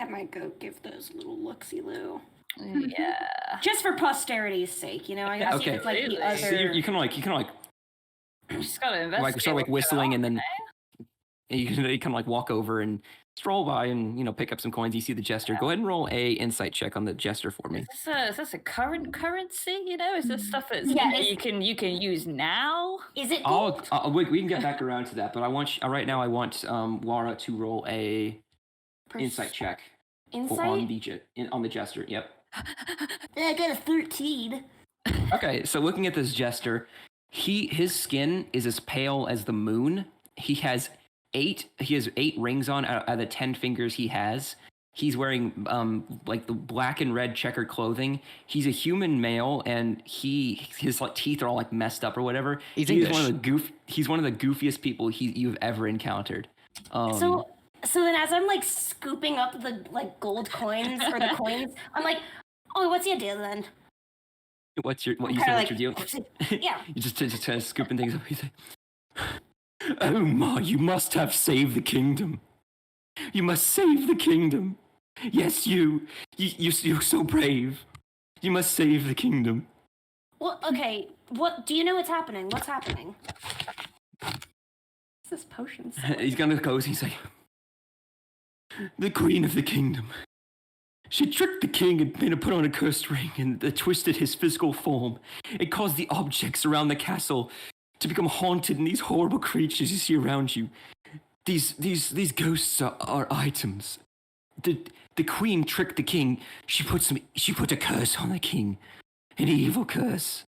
I might go give those a little look-see-loo. Yeah. Just for posterity's sake, you know? I gotta see if it's like the other... So you can Just gotta investigate. start what's whistling, going and on, then you can walk over and stroll by and pick up some coins. You see the jester. Go ahead and roll a insight check on the jester for me. Is this a current currency? Is this stuff that's you can use now? Is it gold? We can get back around to that, but right now I want Laura to roll a insight check. Insight? On the jester. Yep. I got a 13. Okay, so looking at this jester, his skin is as pale as the moon. He has 8 rings on out of the 10 fingers he has. He's wearing like the black and red checkered clothing. He's a human male, and his like teeth are all like messed up or whatever. He's one of the goofiest people you've ever encountered. So then, as I'm like scooping up the like gold coins or the coins, I'm like, "Oh, what's your deal then?" What's your doing? Yeah. You just kind of scooping things up. He's like, "Oh ma, you must have saved the kingdom. You must save the kingdom. Yes, you're so brave. You must save the kingdom." Well, okay. What do you know? What's happening? What's happening? What's this potion? He's gonna go. He's like, "The queen of the kingdom. She tricked the king and made him put on a cursed ring, and twisted his physical form. It caused the objects around the castle to become haunted, and these horrible creatures you see around you. These ghosts are items. The queen tricked the king. She put a curse on the king, an evil curse."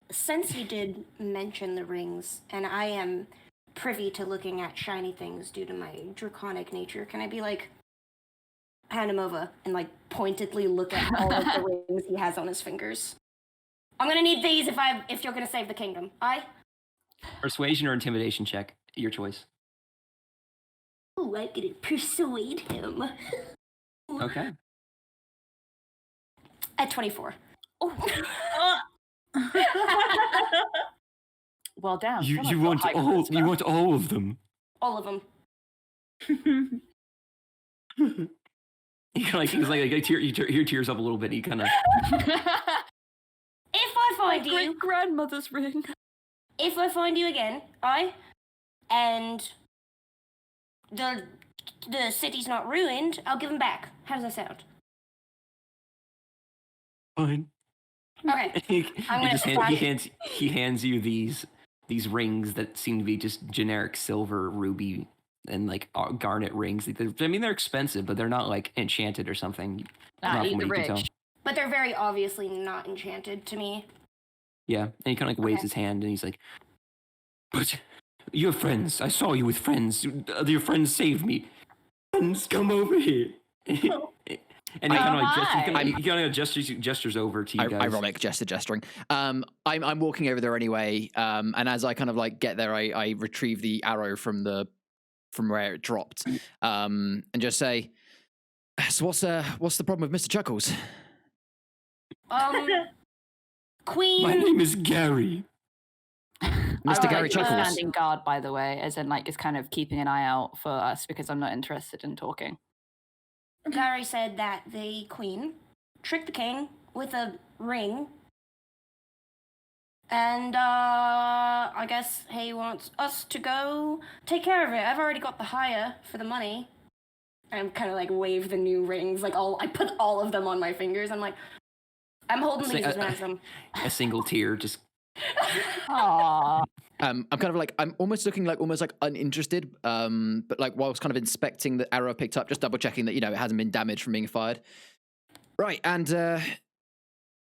Since you did mention the rings, and I am privy to looking at shiny things due to my draconic nature, can I be like, hand him over and like pointedly look at all of the rings he has on his fingers? I'm gonna need these if you're gonna save the kingdom. Persuasion or intimidation check, your choice. Oh, I'm gonna persuade him. Okay. At 24. Oh. Well, damn. You want all of them. All of them. He's like you hear tears up a little bit. He kind of. If I find you, Great grandmother's ring. If I find you again, and the city's not ruined, I'll give them back. How does that sound? Fine. Okay. He hands you these rings that seem to be just generic silver, ruby, and like garnet rings. They're expensive, but they're not like enchanted or something. Not even rich. But they're very obviously not enchanted to me. Yeah, and he kind of like waves his hand, and he's like, "But you have friends. I saw you with friends. Your friends saved me. Friends, come over here." And he kind of gestures over to you guys. Ironic gesturing. I'm walking over there anyway, and as I kind of like get there, I retrieve the arrow from where it dropped, and just say, "So what's the problem with Mr. Chuckles?" Queen. My name is Gary. Mr. Gary Chuckles. Standing guard, by the way, as in like is kind of keeping an eye out for us because I'm not interested in talking. Gary said that the queen tricked the king with a ring, and I guess he wants us to go take care of it. I've already got the hire for the money. I'm kind of like wave the new rings, like I put all of them on my fingers. I'm like, I'm holding these as ransom. A single tear just. Aww. I'm kind of like, I'm almost looking like uninterested, but like whilst kind of inspecting the arrow picked up, just double checking that, it hasn't been damaged from being fired. Right, and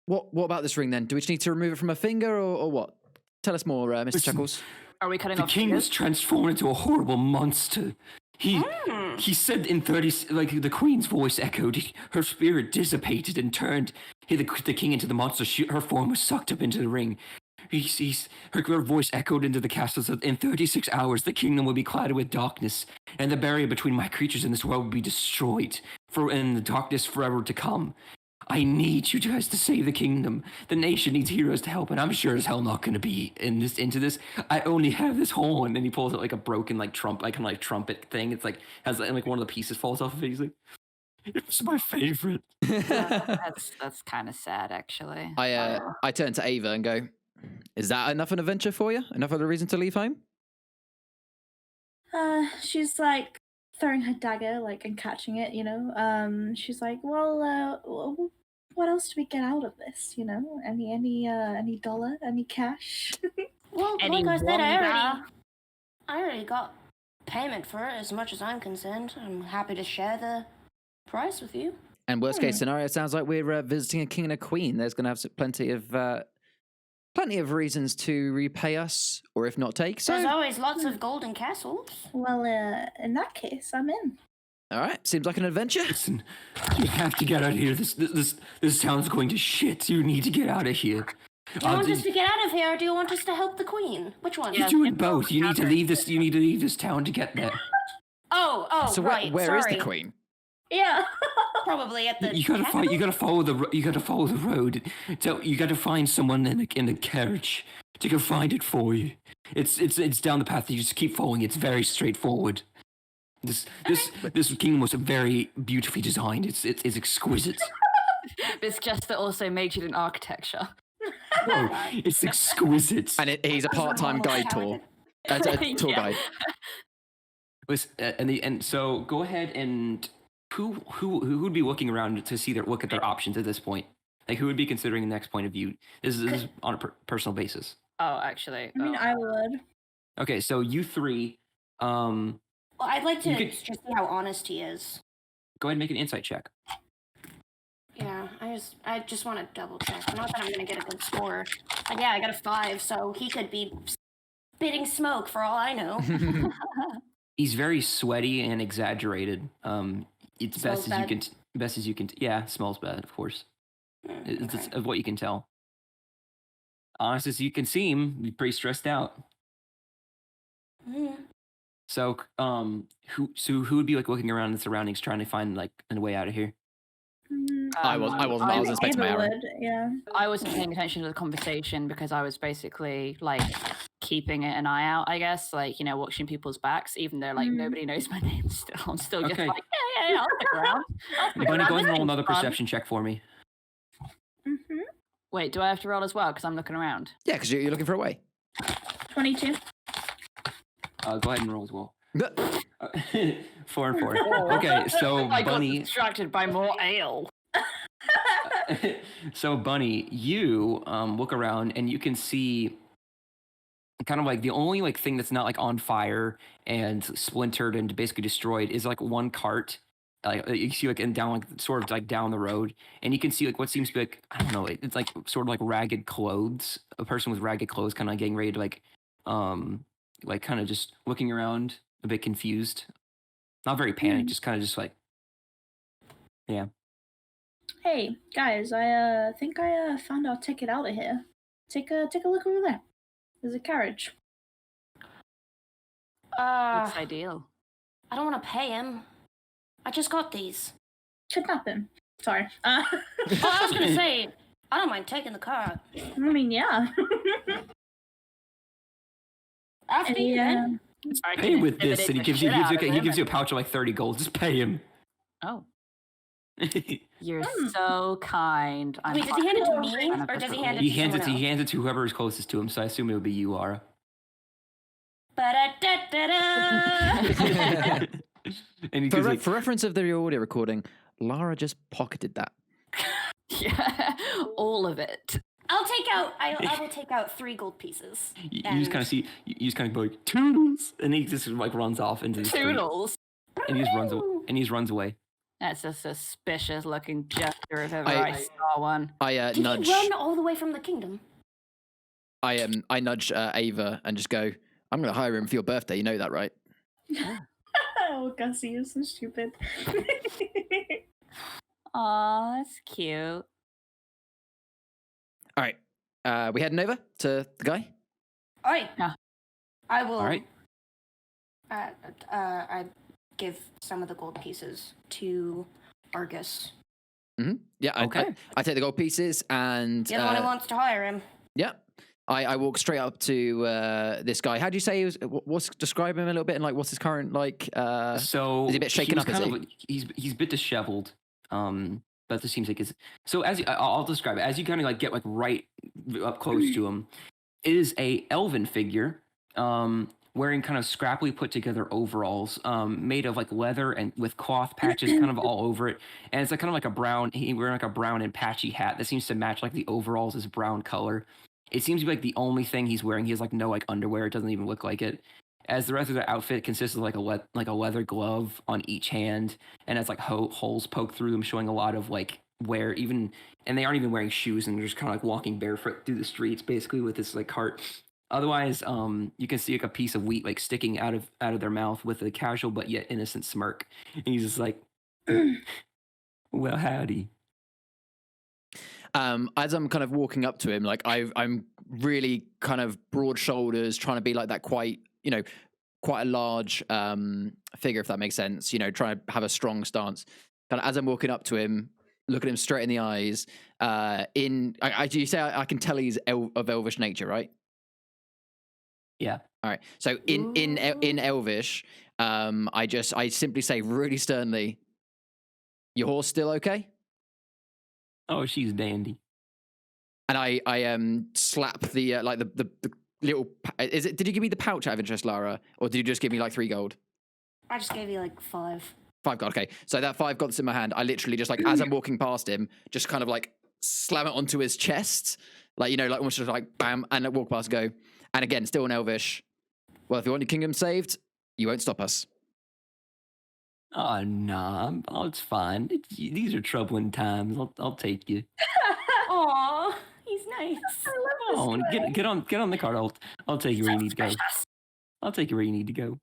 what about this ring then? Do we just need to remove it from a finger or what? Tell us more, Mr. Chuckles. Are we cutting the off king fingers? was transformed into a horrible monster. He said in 30, like the queen's voice echoed, her spirit dissipated and turned the king into the monster. Her form was sucked up into the ring. Her voice echoed into the castle. So in 36 hours, the kingdom will be clouded with darkness, and the barrier between my creatures and this world will be destroyed, in the darkness forever to come. I need you guys to save the kingdom. The nation needs heroes to help, and I'm sure as hell not going to be into this. I only have this horn, and he pulls out like a broken like trumpet thing. It's like has like one of the pieces falls off of it. He's like, it's my favorite. That's kind of sad, actually. I turn to Ava and go, "Is that enough an adventure for you? Enough of a reason to leave home?" She's like throwing her dagger, like, and catching it, you know. She's like, well, what else do we get out of this, you know? Any dollar, any cash? Well, Any like I said, wonder? I already got payment for it. As much as I'm concerned, I'm happy to share the price with you. And worst case scenario, it sounds like we're visiting a king and a queen. There's going to have plenty of reasons to repay us, or if not take. So, There's always lots of golden castles. Well, in that case, I'm in. all right, seems like an adventure. Listen, you have to get out of here. This town's going to shit. You need to get out of here. Do you want us to get out of here, or do you want us to help the queen? Which one? You're doing both. You need to leave this. You need to leave this town to get there. Oh, So right. where is sorry. the queen? Yeah. Probably at the. You gotta capital? You gotta follow the road. So you gotta find someone in the carriage to go find it for you. It's down the path. You just keep following. It's very straightforward. This kingdom was very beautifully designed. It's exquisite. It's just that also majored in architecture. No, it's exquisite. And he's a part-time guide tour. Tour Yeah. guide. And so go ahead and who would be looking around to look at their options at this point? Like who would be considering the next point of view? This is on a personal basis. Oh, actually. I mean, I would. Okay, so you three, Well, I'd like to You could- just see how honest he is. go ahead and make an insight check. Yeah, I just want to double check. Not that I'm gonna get a good score. Yeah, I got a 5, so he could be spitting smoke for all I know. He's very sweaty and exaggerated. It's Smells best as you can. Yeah, smells bad, of course. It's Okay. of what you can tell. Honest as you can seem, he's pretty stressed out. Mhm. So, who would be like looking around the surroundings, trying to find like a way out of here? I wasn't. I was inspecting my Ava arrow. would, yeah. I wasn't paying attention to the conversation because I was basically like keeping an eye out, I guess, like, you know, watching people's backs, even though like nobody knows my name still. I'm still just Okay. like, yeah, I'll stick around. Bunny, go ahead and roll This another is fun. perception check for me. Mm-hmm. Wait, do I have to roll as well? Because I'm looking around. Yeah, because you're looking for a way. 22. Go ahead and roll as well. 4 and 4. Okay, so I got Bunny. distracted by more ale. So Bunny, you look around and you can see kind of like the only like thing that's not like on fire and splintered and basically destroyed is like one cart. You see like and down like sort of like down the road, and you can see like what seems to be like, I don't know, it's like sort of like ragged clothes. A person with ragged clothes, kind of getting ready to like kind of just looking around, a bit confused, not very panicked, just kind of just like, yeah. Hey guys, I think I found our ticket out of here. Take a look over there. There's a carriage. That's ideal. I don't want to pay him. I just got these. Kidnap him. Sorry. Oh, I was gonna say, I don't mind taking the car. I mean, yeah. After you, then. I Pay can with this, intimidate and he the gives you shit out of him. a pouch of like 30 gold. Just pay him. Oh, you're so kind. I'm Wait, does he hand it to fucking me, or does he hand it He to hands it someone he hands it to whoever is closest to him. So I assume it would be you, Ara. Ba-da-da-da-da. And he goes like, For reference of the audio recording, Lara just pocketed that. Yeah, all of it. I will take out 3 gold pieces. you just kind of see, you just kind of go like, Toodles! And he just like runs off into the street. Toodles. And he just runs away. That's a suspicious looking gesture if ever I- I saw one. I Did nudge. he run all the way from the kingdom? I nudge Ava and just go, I'm going to hire him for your birthday. You know that, right? Oh, Gussie, you're so stupid. Aw, that's cute. All right. We heading over to the guy? All right. Yeah. I will. All right. I give some of the gold pieces to Argus. Yeah, Okay. I take the gold pieces and... You're the one who wants to hire him. Yeah. I walk straight up to this guy. How do you say he was? Describe him a little bit and like what's his current like? So is he a bit shaken up? He's a bit disheveled. That just seems like his. So I'll describe it as you kind of like get like right up close to him. It is a elven figure, wearing kind of scrappily put together overalls, made of like leather and with cloth patches kind of all over it, and it's like kind of like a brown. He wearing like a brown and patchy hat that seems to match like the overalls' is brown color. It seems to be like the only thing he's wearing. He has like no like underwear. It doesn't even look like it. As the rest of the outfit consists of like a leather glove on each hand, and has like holes poked through them, showing a lot of like wear. Even and they aren't even wearing shoes, and they're just kind of like walking barefoot through the streets, basically with this like cart. Otherwise, you can see like a piece of wheat like sticking out of their mouth with a casual but yet innocent smirk. And he's just like, "Well, howdy." As I'm kind of walking up to him, like I'm really kind of broad shoulders, trying to be like that quite a large figure, if that makes sense. Trying to have a strong stance. Kind of as I'm walking up to him, look at him straight in the eyes. You say I can tell he's of elvish nature, right? Yeah. All right. So in Elvish, I simply say really sternly, "Your horse still okay?" Oh, she's dandy. And I slap the the little. Did you give me the pouch out of interest, Lara, or did you just give me like 3 gold? I just gave you like 5. 5 gold. Okay, so that 5 gold that's in my hand, I literally just like as I'm walking past him, just kind of like slam it onto his chest, like like almost just like bam, and I walk past, go, and again still in Elvish. Well, if you want your kingdom saved, you won't stop us. Oh no, it's fine. These are troubling times. I'll take you. Aw, he's nice. Oh, get on the cart. I'll take you where you need to go. I'll take you where you need to go.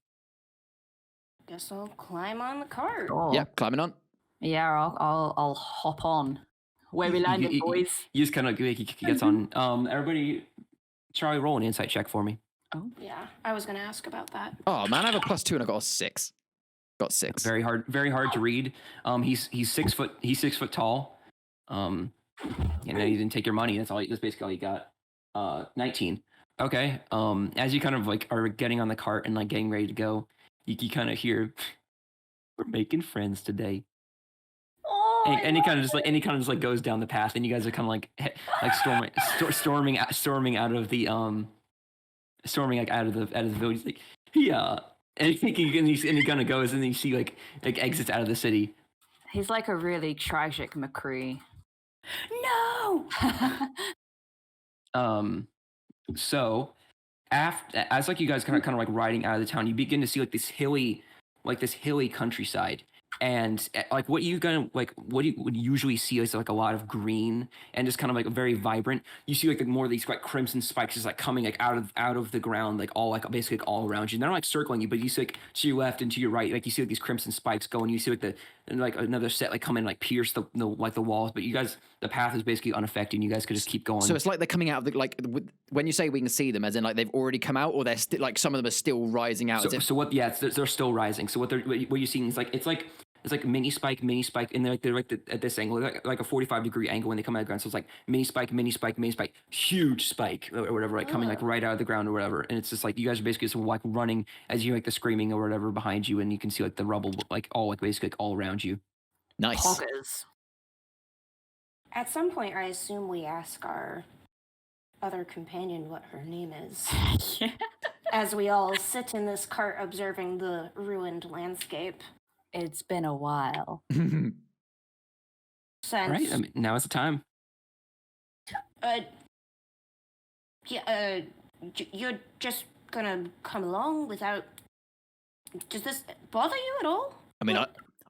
Guess I'll climb on the cart. Oh. Yeah, climbing on. Yeah, I'll hop on. Where we landing, boys? You just kind of he gets on. Everybody, Charlie, roll an insight check for me. Oh Yeah, I was gonna ask about that. Oh man, I have a +2 and I got a 6. Got 6. Very hard to read. He's 6 foot. He's 6 foot tall. And then you didn't take your money. That's basically all you got. 19. Okay. As you kind of like are getting on the cart and like getting ready to go, you kind of hear, "We're making friends today." Oh, And he kind of just like goes down the path, and you guys are kind of like storming out of the out of the village. He's like, yeah. And he kind of goes, and then you see like exits out of the city. He's like a really tragic McCree. no! So as like you guys kind of like riding out of the town, you begin to see like this hilly countryside. And like what you would usually see is like a lot of green and just kind of like very vibrant. You see like more of these like crimson spikes just like coming like out of the ground, like all like basically like all around you. And they're not like circling you, but you see like to your left and to your right, like you see like these crimson spikes going. You see like another set like come in like pierce the walls. But you guys, the path is basically unaffected. And you guys could just keep going. So it's like they're coming out of the when you say we can see them, as in like they've already come out, or they're still like some of them are still rising out. They're still rising. So what you're seeing is like it's like mini spike, and they're like at this angle, like a 45-degree angle when they come out of the ground. So it's like mini spike, huge spike or whatever, like coming like right out of the ground or whatever. And it's just like you guys are basically just like running as you hear like the screaming or whatever behind you, and you can see like the rubble like all like basically like all around you. Nice. Poggers. At some point, I assume we ask our other companion what her name is. Yeah. As we all sit in this cart observing the ruined landscape. It's been a while. Since, All right, I mean, now is the time. You're just gonna come along without... Does this bother you at all? I mean,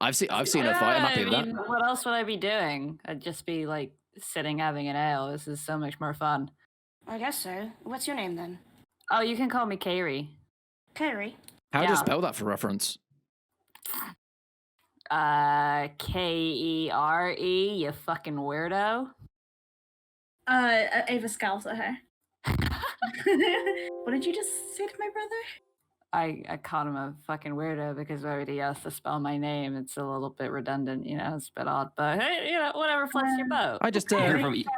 I've seen her fight. I'm happy with that. What else would I be doing? I'd just be like sitting having an ale. This is so much more fun. I guess so. What's your name then? Oh, you can call me Carrie. Carrie. How do you Yeah. spell that for reference? Kere, you fucking weirdo. Ava scowls at her. What did you just say to my brother? I called him a fucking weirdo because everybody has to spell my name. It's a little bit redundant, it's a bit odd, but hey, whatever floats your boat. I just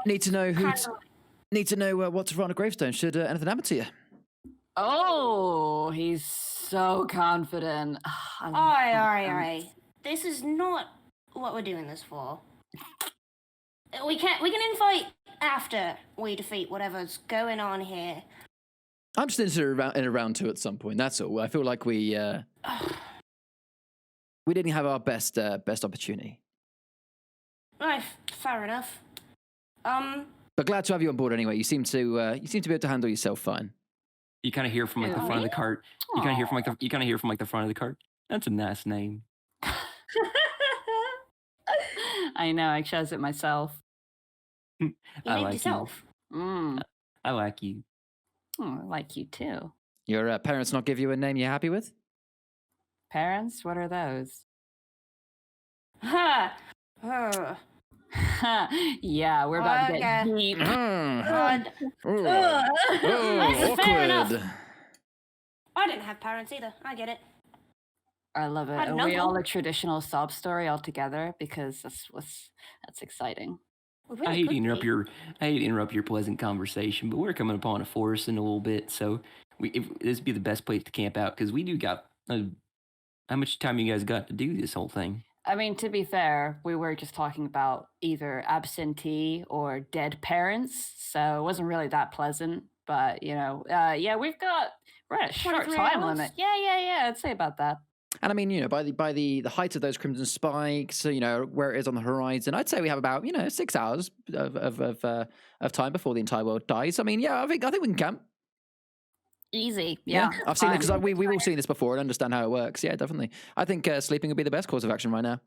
need to know what to write on a gravestone should anything happen to you. Oh, he's so confident. All right. This is not what we're doing this for. We can invite after we defeat whatever's going on here. I'm just interested in a round 2 at some point. That's all. I feel like we didn't have our best opportunity. Right, fair enough. But glad to have you on board anyway. You seem to be able to handle yourself fine. You kind of hear from like the front of the cart. You kind of hear from like the front of the cart. That's a nice name. I know. I chose it myself. You named yourself. I like you. Oh, I like you too. Your parents not give you a name you're happy with? Parents? What are those? Ha! Yeah, we're about to get deep. That's fair enough. I didn't have parents either. I get it. I love it. Are we all a traditional sob story all together? Because that's exciting. Really I hate to interrupt your pleasant conversation, but we're coming upon a forest in a little bit, so this would be the best place to camp out because we do got. How much time you guys got to do this whole thing? I mean, to be fair, we were just talking about either absentee or dead parents, so it wasn't really that pleasant. But we're at a short time limit. Yeah. I'd say about that. And I mean, by the height of those crimson spikes, where it is on the horizon, I'd say we have about 6 hours of time before the entire world dies. I mean, yeah, I think we can camp. Easy, yeah. I've seen it because we've all seen this before and understand how it works. Yeah, definitely. I think sleeping would be the best course of action right now.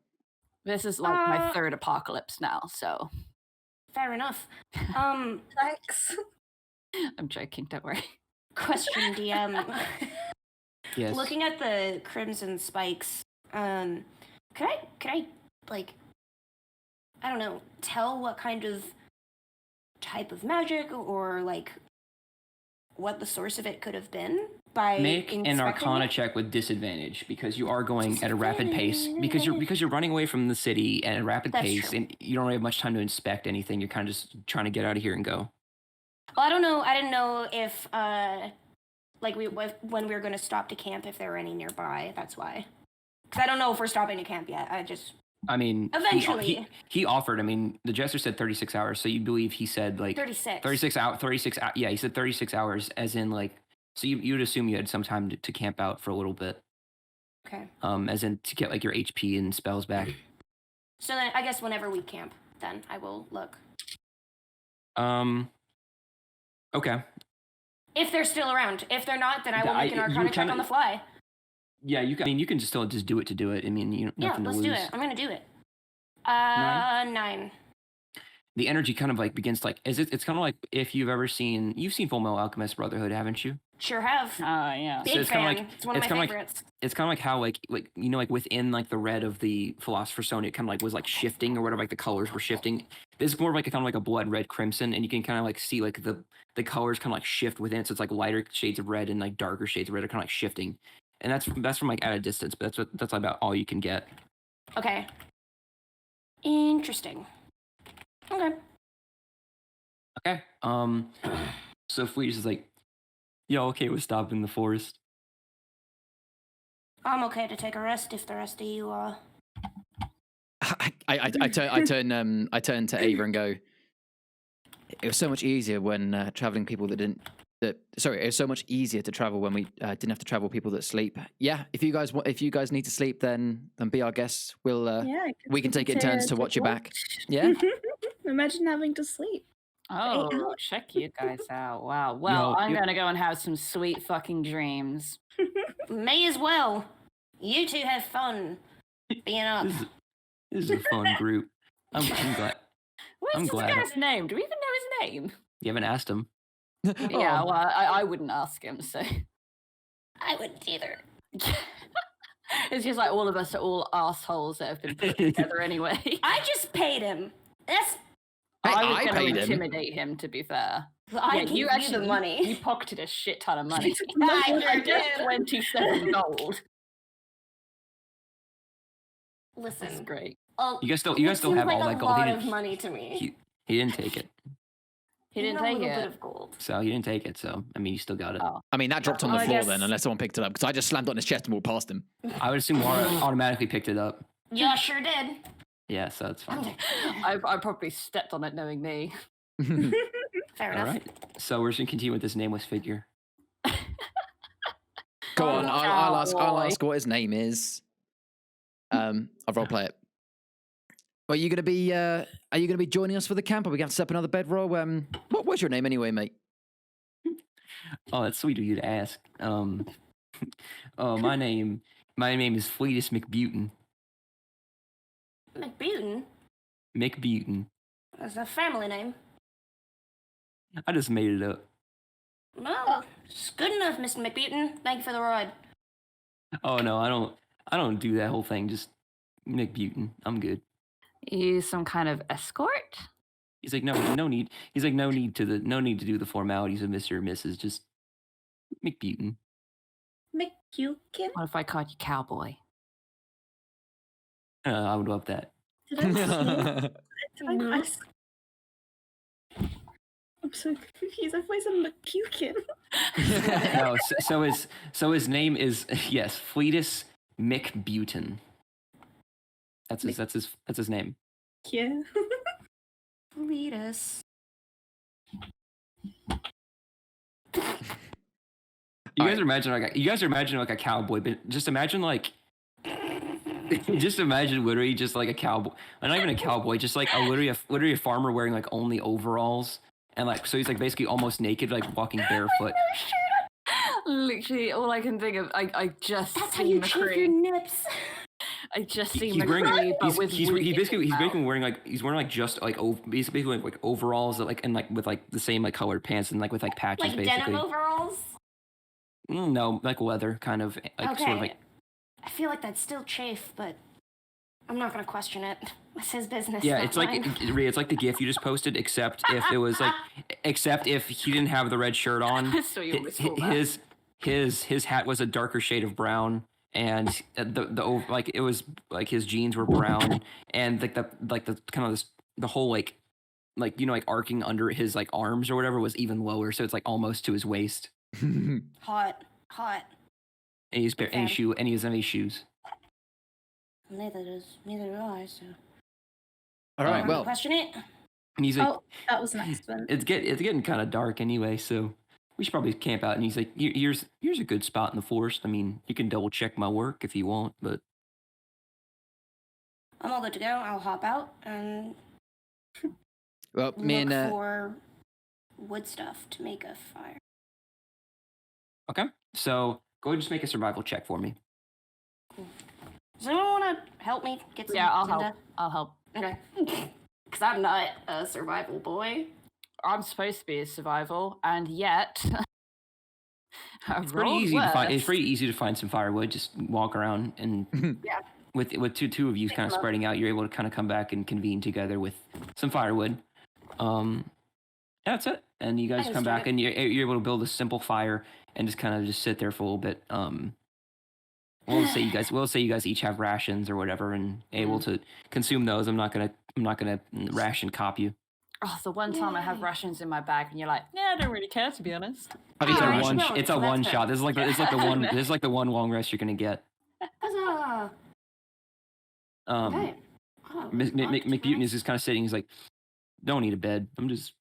This is like my third apocalypse now, so fair enough. Thanks. I'm joking. Don't worry. Question, DM. Yes. Looking at the crimson spikes, could I like, I don't know, tell what kind of type of magic or like what the source of it could have been by make an Arcana check with disadvantage because you are going at a rapid pace because you're running away from the city at a rapid pace and you don't really have much time to inspect anything. You're kind of just trying to get out of here and go. Well, I don't know. I didn't know if when we were going to stop to camp if there were any nearby. That's why. Because I don't know if we're stopping to camp yet. I mean, eventually. He offered, the jester said 36 hours, so you believe he said, 36 hours, yeah, he said 36 hours, as in, so you'd assume you had some time to camp out for a little bit. Okay. As in, to get, your HP and spells back. So then, I guess whenever we camp, then I will look. Okay. If they're still around. If they're not, then I will make an Arcana check on the fly. Yeah, you can. You can still just do it to do it. Let's do it. I'm gonna do it. 9. The energy kind of begins it's kind of if you've seen Full Metal Alchemist Brotherhood, haven't you? Sure have. Yeah. Big it's fan. It's one of my favorites. It's kind of how within the red of the Philosopher's Stone, it kind of was shifting or whatever. The colors were shifting. This is more kind of a blood red crimson, and you can kind of see the colors kind of shift within it. So it's lighter shades of red and darker shades of red are kind of shifting. And that's from at a distance, but that's about all you can get. Okay. Interesting. Okay. So Fleet is yo, okay with stopping in the forest? I'm okay to take a rest if the rest of you are. I turn to Ava and go, it was so much easier when traveling people it was so much easier to travel when we didn't have to travel people that sleep. Yeah, if you guys need to sleep, then be our guests. We can take it in turns to watch your back. Yeah. Imagine having to sleep. Oh, check you guys out. Wow. Well, I'm gonna go and have some sweet fucking dreams. May as well. You two have fun being up. This is a fun group. I'm glad. What's this guy's name? Do we even know his name? You haven't asked him. Yeah, well, I wouldn't ask him, so. I wouldn't either. It's just all of us are all assholes that have been put together anyway. I just paid him. I was going to intimidate him, to be fair. I Yeah, gave you you actually the money. You pocketed a shit ton of money. I did. 27 gold. That's Listen, great. You guys still it have seems all like that a gold. lot of money to me. He didn't take it. He didn't Even a take little bit it. of gold. So he didn't take it. So I mean, you still got it. Oh. I mean, that dropped on the Well, I floor guess- then, unless someone picked it up, because I just slammed it on his chest and walked past him. I would assume Laura automatically picked it up. Yeah, sure did. Yeah, so it's fine. I probably stepped on it knowing me. Fair All enough. right. So we're just gonna continue with this nameless figure. Go on, I'll ask Cowboy. what his name is. I'll roleplay it. Are you gonna be joining us for the camp? Are we going to set up another bedroll? What's your name anyway, mate? Oh, that's sweet of you to ask. Oh, my name is Fleetus McButin. McButin? McButin. That's a family name. I just made it up. Well, it's good enough, Mr. McButin. Thank you for the ride. Oh no, I don't do that whole thing. Just McButin. I'm good. You some kind of escort? He's like, no need. He's like, no need to do the formalities of Mr. or Mrs. Just McButin. McCukin? What if I called you cowboy? I would love that. Did I see? I'm so confused. I thought he said McCukin. No, so his name is yes, Fleetus McButin. That's his name. Yeah. Lead us. You guys are imagining like a cowboy, but just imagine like literally just like a cowboy. Not even a cowboy, just like literally a farmer wearing like only overalls. And like, so he's like basically almost naked, like walking barefoot. Literally, all I can think of, I just That's how see you check your McCree. nips. I just see He's wearing McCree, but with he's wig in his basically mouth. wearing just like basically like overalls that like and like with like the same like colored pants and like with like patches Like basically. denim overalls? No, like leather kind of like Okay. sort of like I feel like that's still chafe, but I'm not gonna question it. It's his business. yeah, not it's like mine. it's like the gif you just posted, except if it was like except if he didn't have the red shirt on. So you always saw that. His hat was a darker shade of brown, and the like it was like his jeans were brown, and like the kind of this the whole like you know like arcing under his like arms or whatever was even lower, so it's like almost to his waist. Hot. And he's bare, Fan. and he doesn't have any shoes. Neither do I, so All right, I'm well, gonna question it. And he's like, Oh, that was an accident. it's getting kind of dark anyway, so we should probably camp out. And he's like, here's a good spot in the forest. I mean, you can double check my work if you want, but I'm all good to go. I'll hop out and well, me look and for wood stuff to make a fire. okay. So go ahead and just make a survival check for me. Does anyone want to help me get some? Yeah, I'll Tinder? help. I'll help. Okay. Because I'm not a survival boy. I'm supposed to be a survival, and yet It's pretty easy to find. It's pretty easy to find some firewood. Just walk around and Yeah. with two of you kind of them up. spreading out, you're able to kind of come back and convene together with some firewood. Yeah, that's it. And you guys can come start back it. and you're able to build a simple fire and just kind of just sit there for a little bit. We'll say you guys each have rations or whatever and able to consume those. I'm not gonna ration cop you. Oh, the one time I have Yay. rations in my bag, and you're like, yeah, I don't really care, to be honest. I've It's eaten a a one. ration. It's a That's one fair. shot. This is like the one long rest you're gonna get. Huzzah! Okay. Oh, McButin is just kind of sitting. He's like, don't need a bed. I'm just.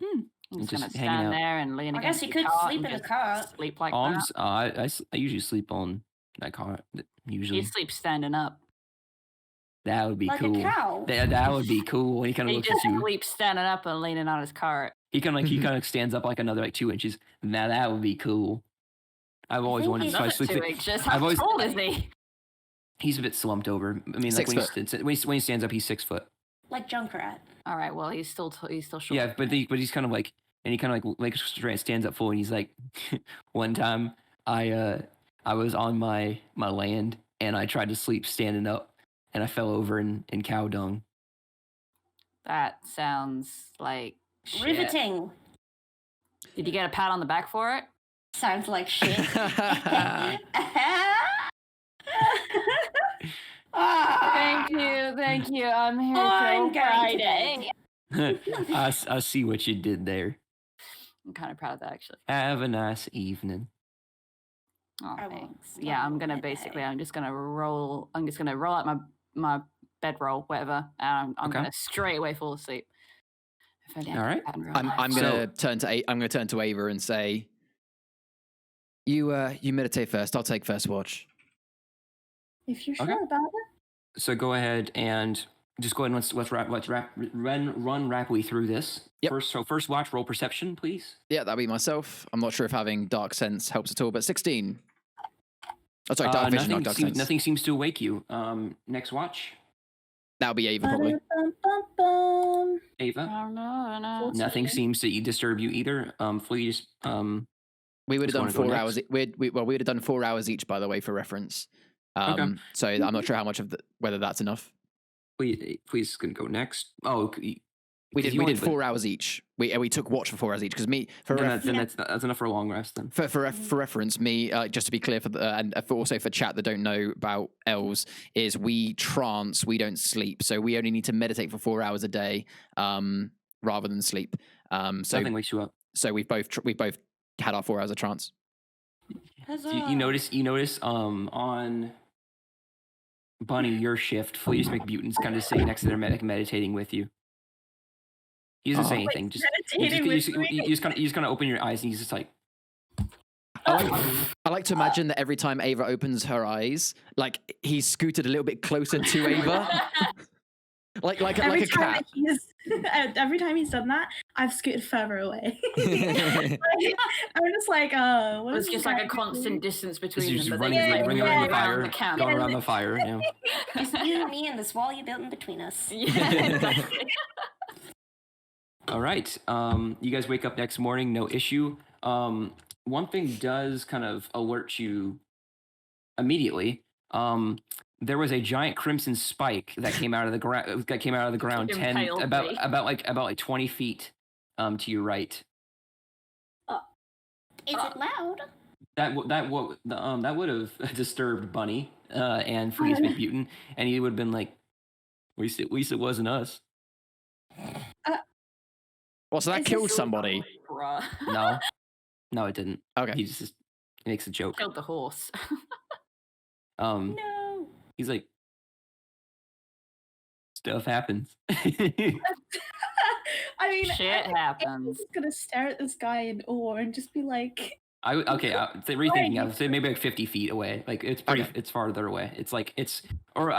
I'm just Just gonna hanging out. stand there and lean I against guess you the could cart sleep and in the just car. Sleep like I that. usually sleep on that car. Usually, You sleep standing up. that would be Like cool. a cow. That would be cool. He kind of He looks just at you. sleeps standing up and leaning on his cart. He kind of stands up like another like 2 inches. Now that would be cool. I've always think wanted he's to try Another sleep. 2 inches. I've How always- tall is he? He's a bit slumped over. I mean, like 6 when he stands up, he's 6 foot. Like Junkrat. All right. Well, he's still short. Yeah, but he's kind of like, and he kind of like stands up full, and he's like, one time I was on my land and I tried to sleep standing up, and I fell over in cow dung. That sounds like shit. Riveting. Did you get a pat on the back for it? Sounds like shit. Thank you. I'm here I'm till going to Friday. I see what you did there. I'm kind of proud of that, actually. Have a nice evening. Oh, I will. thanks. Yeah, I'm just gonna roll out my bedroll, whatever, and I'm Okay. gonna straight away fall asleep. If only I All could right. have real I'm life. gonna turn to Ava and say, you meditate first. I'll take first watch. If you're Okay. sure about it. So go ahead and just go ahead and let's run rapidly through this. Yep. First watch, roll perception, please. Yeah, that'll be myself. I'm not sure if having dark sense helps at all, but 16. Oh, sorry, dark vision, not dark sense. Nothing seems to awake you. Next watch, That'll be Ava probably. Ba-dum-bum-bum. Ava. Oh, no. Nothing seems to disturb you either. Please. We would have Just done wanna go 4 hours. We would have done 4 hours each, by the way, for reference. Okay. So I'm not sure how much of whether that's enough. Please can go next. Oh, We did 4 hours each. We took watch for 4 hours each because that's enough for a long rest then. For reference, me just to be clear and also for chat that don't know about elves is we trance, we don't sleep, so we only need to meditate for 4 hours a day, rather than sleep. So Nothing wakes you up. So we've both had our 4 hours of trance. You notice on Bunny, your shift, Fleas McButen's kind of sitting next to their meditating with you. He doesn't say anything. You just kind of open your eyes and he's just like. I like to imagine that every time Ava opens her eyes, like he's scooted a little bit closer to Ava, like a cat. Every time he's done that, I've scooted further away. I'm just like, what It's is just this like guy a constant doing? distance This between is them. just But running they around the around fire, the camp. going around the fire. Yeah. Just you and me and this wall you built in between us. Yeah. All right. You guys wake up next morning, no issue. One thing does kind of alert you immediately. There was a giant crimson spike that came out of the ground. That came out of the ground Impaled me. about 20 feet to your right. Is it loud? That would have disturbed Bunny and Freeze McButin, and he would have been like, at least it wasn't us. Well, so that Is killed this- somebody. Bruh. No, it didn't. Okay. He just makes a joke. Killed the horse. No. He's like, stuff happens. I mean, Shit happens. I'm just gonna stare at this guy in awe and just be like, Rethinking. I would say maybe like 50 feet away. Like it's pretty. Okay. It's farther away. It's like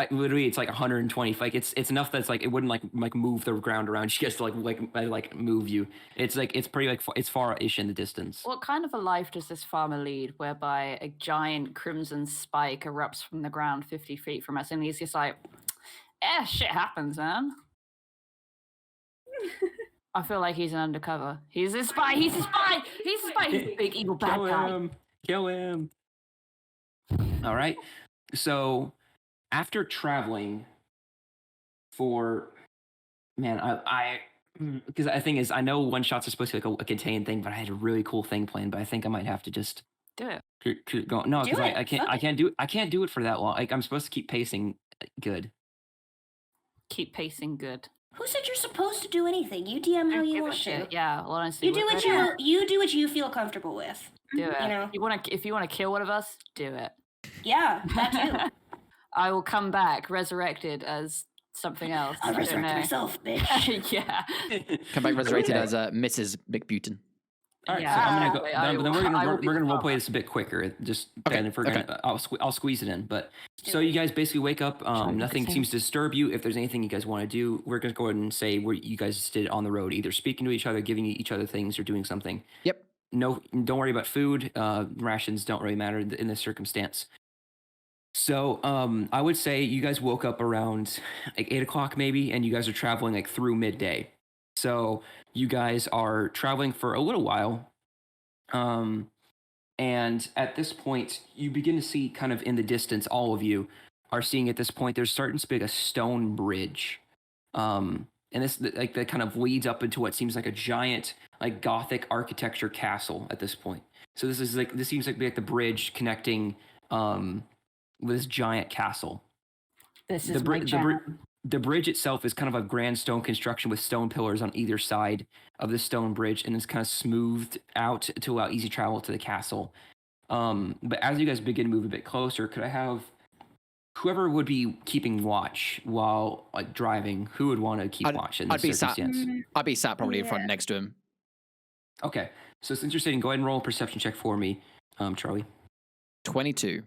literally it's like 120. Like it's enough that's like it wouldn't like move the ground around you guys to like move you. It's like it's pretty like it's far-ish in the distance. What kind of a life does this farmer lead whereby a giant crimson spike erupts from the ground 50 feet from us and he's just like, shit happens, man. I feel like he's an undercover. He's a spy. He's a spy. He's a spy. He's a big evil bad guy. Kill him. All right. So after traveling for, because the thing is, I know one shots are supposed to be like a contained thing, but I had a really cool thing planned. But I think I might have to just Do it. keep going. No, because I can't do it for that long. Like I'm supposed to keep pacing good. Keep pacing good. Who said you're supposed to do anything? You DM how Don't you give a want shit. to. Yeah, well, honestly, You do what you feel comfortable with. do it. you know. If you want to kill one of us, do it. Yeah, that too. I will come back resurrected as something else. I'll I don't resurrect know. myself, bitch. Yeah. Come back resurrected Okay. as Mrs. McButin. All right, Yeah, so I'm exactly. gonna go. Then I will we're be gonna the role play farmer. this a bit quicker. Just Okay, then if we're gonna, I'll squeeze it in. But so you guys basically wake up. Nothing same. seems to disturb you. If there's anything you guys want to do, we're gonna go ahead and say where you guys did on the road, either speaking to each other, giving each other things, or doing something. Yep. No, don't worry about food. Rations don't really matter in this circumstance. So I would say you guys woke up around like 8 o'clock maybe, and you guys are traveling like through midday. So you guys are traveling for a little while. And at this point, you begin to see kind of in the distance, all of you are seeing at this point, there's starting to be like a stone bridge in and this like that kind of leads up into what seems like a giant like Gothic architecture castle at this point. So this seems like the bridge connecting with this giant castle. This is my jam. The bridge itself is kind of a grand stone construction with stone pillars on either side of the stone bridge, and it's kind of smoothed out to allow easy travel to the castle. But as you guys begin to move a bit closer, could I have whoever would be keeping watch while like driving? Who would want to keep watch in this circumstance? I'd be sat probably in front next to him. Okay, so since you're sitting, go ahead and roll a perception check for me, Charlie. 22.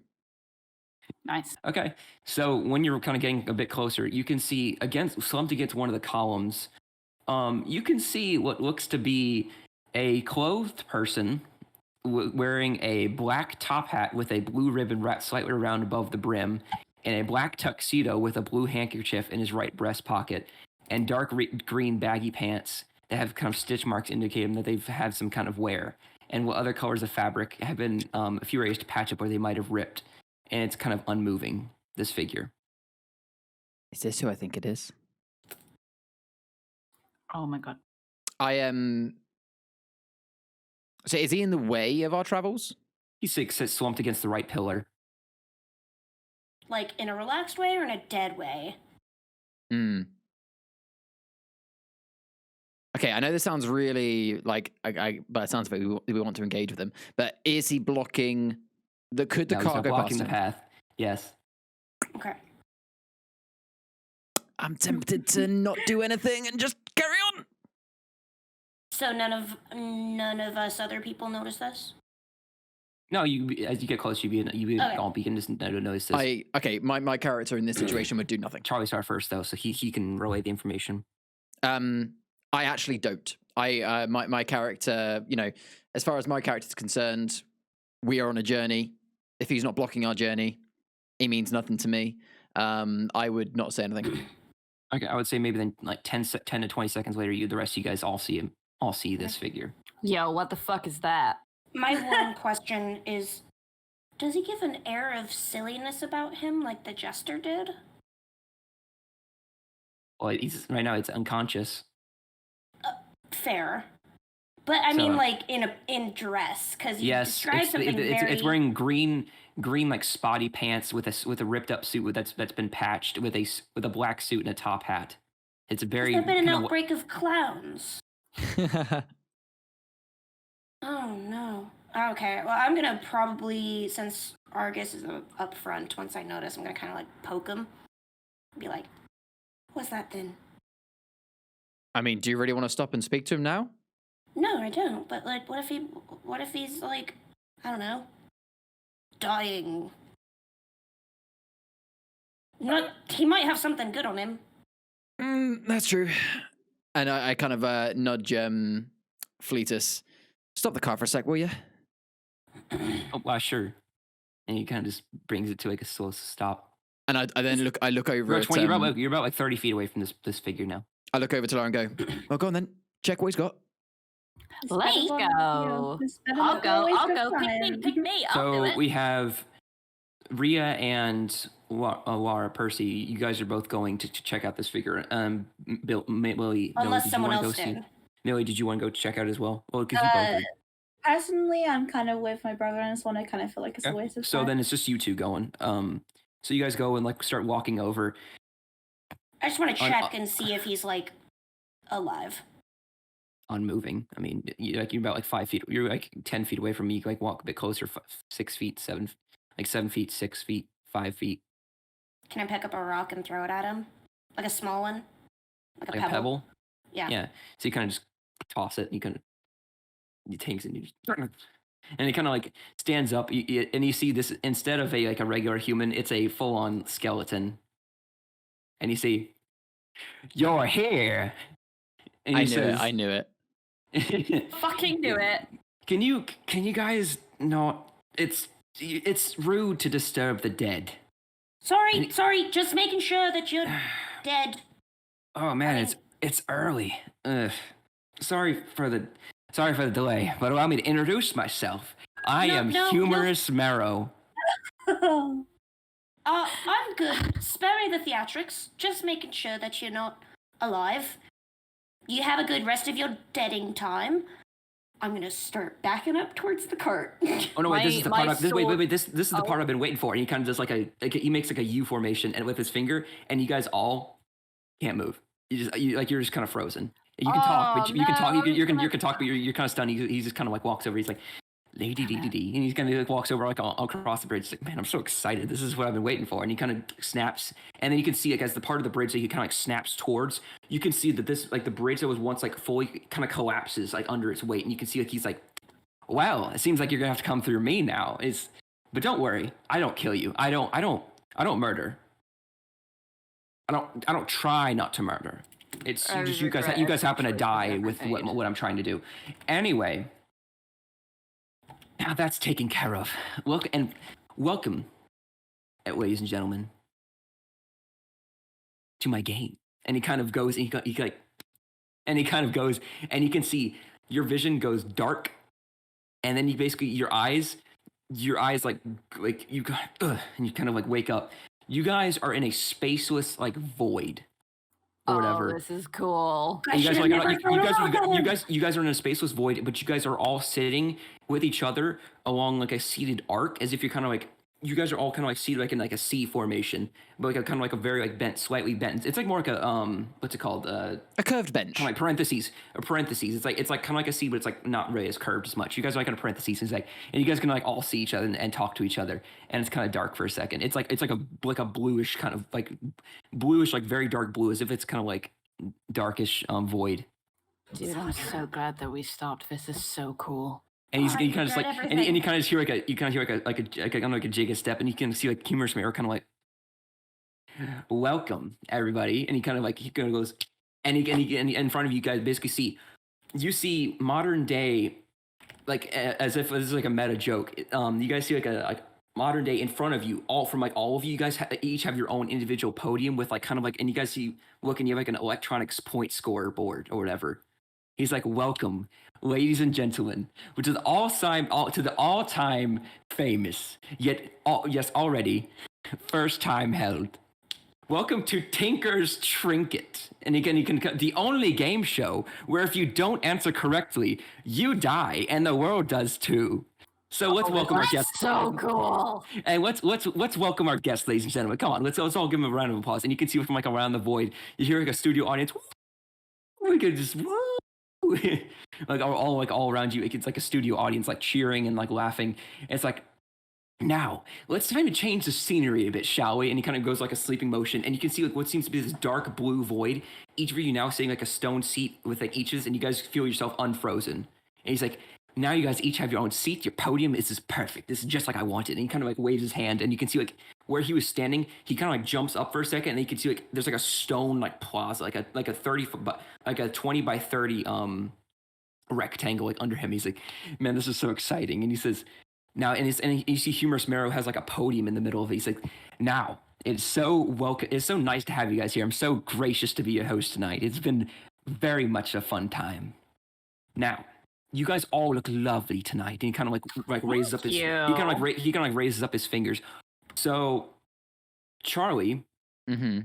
Nice. Okay, so when you're kind of getting a bit closer, you can see slumped against one of the columns. You can see what looks to be a clothed person wearing a black top hat with a blue ribbon wrapped slightly around above the brim, and a black tuxedo with a blue handkerchief in his right breast pocket, and dark green baggy pants that have kind of stitch marks indicating that they've had some kind of wear, and what other colors of fabric have been a few areas to patch up where they might have ripped. And it's kind of unmoving, this figure. Is this who I think it is? Oh my god. I am. So is he in the way of our travels? He's slumped against the right pillar. Like in a relaxed way or in a dead way? Okay, I know this sounds really like, but it sounds like we want to engage with him. But is he blocking? Could the car go blocking past the him? path? Yes. Okay. I'm tempted to not do anything and just carry on. So none of us other people notice this? No, as you get closer, all begin to notice this. My character in this situation would do nothing. Charlie started first though, so he can relay the information. I actually don't. My character, as far as my character is concerned, we are on a journey. If he's not blocking our journey, it means nothing to me. I would not say anything. Okay, I would say maybe then like 10 to 20 seconds later, the rest of you guys all see this figure. Yo, what the fuck is that? My one question is, does he give an air of silliness about him like the jester did? Well, right now it's unconscious. Fair. But I mean, like in dress, because you described something very. It's wearing green like spotty pants with a ripped up suit that's been patched with a black suit and a top hat. It's very. Has there been an outbreak of clowns? Oh no. Okay. Well, I'm gonna probably, since Argus is up front, once I notice, I'm gonna kind of like poke him, be like, "What's that then?" I mean, do you really want to stop and speak to him now? No, I don't. But like, what if he's like, I don't know, dying? He might have something good on him. That's true. And I kind of nudge Fleetus. Stop the car for a sec, will you? Oh, sure. And he kind of just brings it to like a slow stop. And I then look over at... You're about like 30 feet away from this figure now. I look over to Lara and go, well, go on then. Check what he's got. Let's go. I'll go. Pick me. I'll do it. So we have Rhea and Lara, Percy. You guys are both going to check out this figure. Millie, unless someone else did. Millie, did you want to go check out as well? Well, because you both did. Personally, I'm kind of with my brother on this one. I kind of feel like it's a waste of time. So then it's just you two going. So you guys go and like start walking over. I just want to check and see if he's like alive. Unmoving. I mean, you're about like 5 feet. You're like 10 feet away from me. You like walk a bit closer, 6 feet, 7 feet, 6 feet, 5 feet. Can I pick up a rock and throw it at him? Like a small one? Like a pebble? Yeah. Yeah. So you kind of just toss it and he takes it and he kind of like stands up and you see this, instead of a regular human, it's a full-on skeleton. And you see, "You're here." And I knew it. Fucking do it. Can you guys not? It's rude to disturb the dead. Sorry. Just making sure that you're dead. Oh man, it's early. Sorry for the delay, but allow me to introduce myself. I am Humorous Marrow. I'm good. Spare me the theatrics. Just making sure that you're not alive. you have a good rest of your deading time. I'm gonna start backing up towards the cart. Oh no! Wait, this is the part. Wait. This is the part Oh. I've been waiting for. And he kind of does he makes like a U formation and with his finger, and you guys all can't move. You're just kind of frozen. You can talk, but you can talk. You can talk, but you're kind of stunned. He just kind of like walks over. He's like, lady dee dee dee, and he's kind of like walks over like all across the bridge. He's like, man, I'm so excited. This is what I've been waiting for. And he kind of snaps, and then you can see like as the part of the bridge that he kind of like snaps towards, you can see that this like the bridge that was once like fully kind of collapses like under its weight, and you can see like he's like, well, it seems like you're gonna have to come through me now. But don't worry, I don't kill you. I don't murder. I don't try not to murder. It's just you guys happen to die with what I'm trying to do. Anyway. Now that's taken care of. Welcome, ladies and gentlemen, to my game. And he kind of goes, and he kind of goes, and you can see your vision goes dark, and then you basically your eyes like you and you kind of like wake up. You guys are in a spaceless like void. Or whatever. Oh, this is cool. And you guys are you guys are in a spaceless void, but you guys are all sitting with each other along like a seated arc, as if you're kind of like you guys are all kind of like seated like in like a C formation, but like a kind of like a very like bent, slightly bent. It's like more like a what's it called? A curved bench. Kind of like parentheses. It's like kind of like a C, but it's like not really as curved as much. You guys are like in a parentheses, and you guys can like all see each other and talk to each other, and it's kind of dark for a second. It's like a bluish kind of like bluish, like very dark blue, as if it's kind of like darkish void. Dude, I'm so glad that we stopped. This is so cool. And you kind of just like, and you kind of hear like a jig step, and you can see like Humorous Mirror kind of like, welcome everybody, and he kind of like he kind of goes, and he in front of you guys basically see modern day, like as if this is like a meta joke. You guys see like a modern day in front of you, all of you guys each have your own individual podium with like kind of like, and you guys see and you have like an electronics point score board or whatever. He's like, welcome, ladies and gentlemen, which is to the all-time famous, already first time held. Welcome to Tinker's Trinket. And again, the only game show where if you don't answer correctly, you die, and the world does too. So let's welcome our guests. So cool. And let's welcome our guests, ladies and gentlemen. Come on, let's all give them a round of applause. And you can see from like around the void, you hear like a studio audience. We could just like all around you. It's like a studio audience like cheering and like laughing. It's like, now let's maybe change the scenery a bit, shall we? And he kind of goes like a sleeping motion, and you can see like what seems to be this dark blue void. Each of you now sitting like a stone seat with like eaches, and you guys feel yourself unfrozen. And he's like, now you guys each have your own seat. Your podium is just perfect. This is just like I wanted. And he kind of like waves his hand, and you can see like where he was standing. He kind of like jumps up for a second, and you can see like there's like a stone like plaza, like a 30 foot, like a 20 by 30 rectangle like under him. He's like, man, this is so exciting. And he says, now, and you see Humorous Marrow has like a podium in the middle of it. He's like, now it's so nice to have you guys here. I'm so gracious to be your host tonight. It's been very much a fun time. Now, you guys all look lovely tonight. And he kind of like raises up his he kind of raises up his fingers. So, Charlie,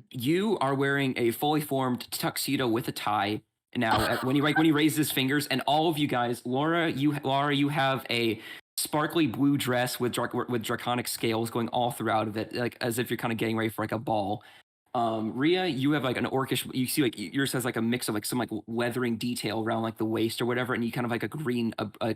you are wearing a fully formed tuxedo with a tie. Now, when he raises his fingers, and all of you guys, Laura, you have a sparkly blue dress with draconic scales going all throughout of it, like as if you're kind of getting ready for like a ball. Rhea, you have like an orcish. You see like yours has like a mix of like some like leathering detail around like the waist or whatever, and you kind of like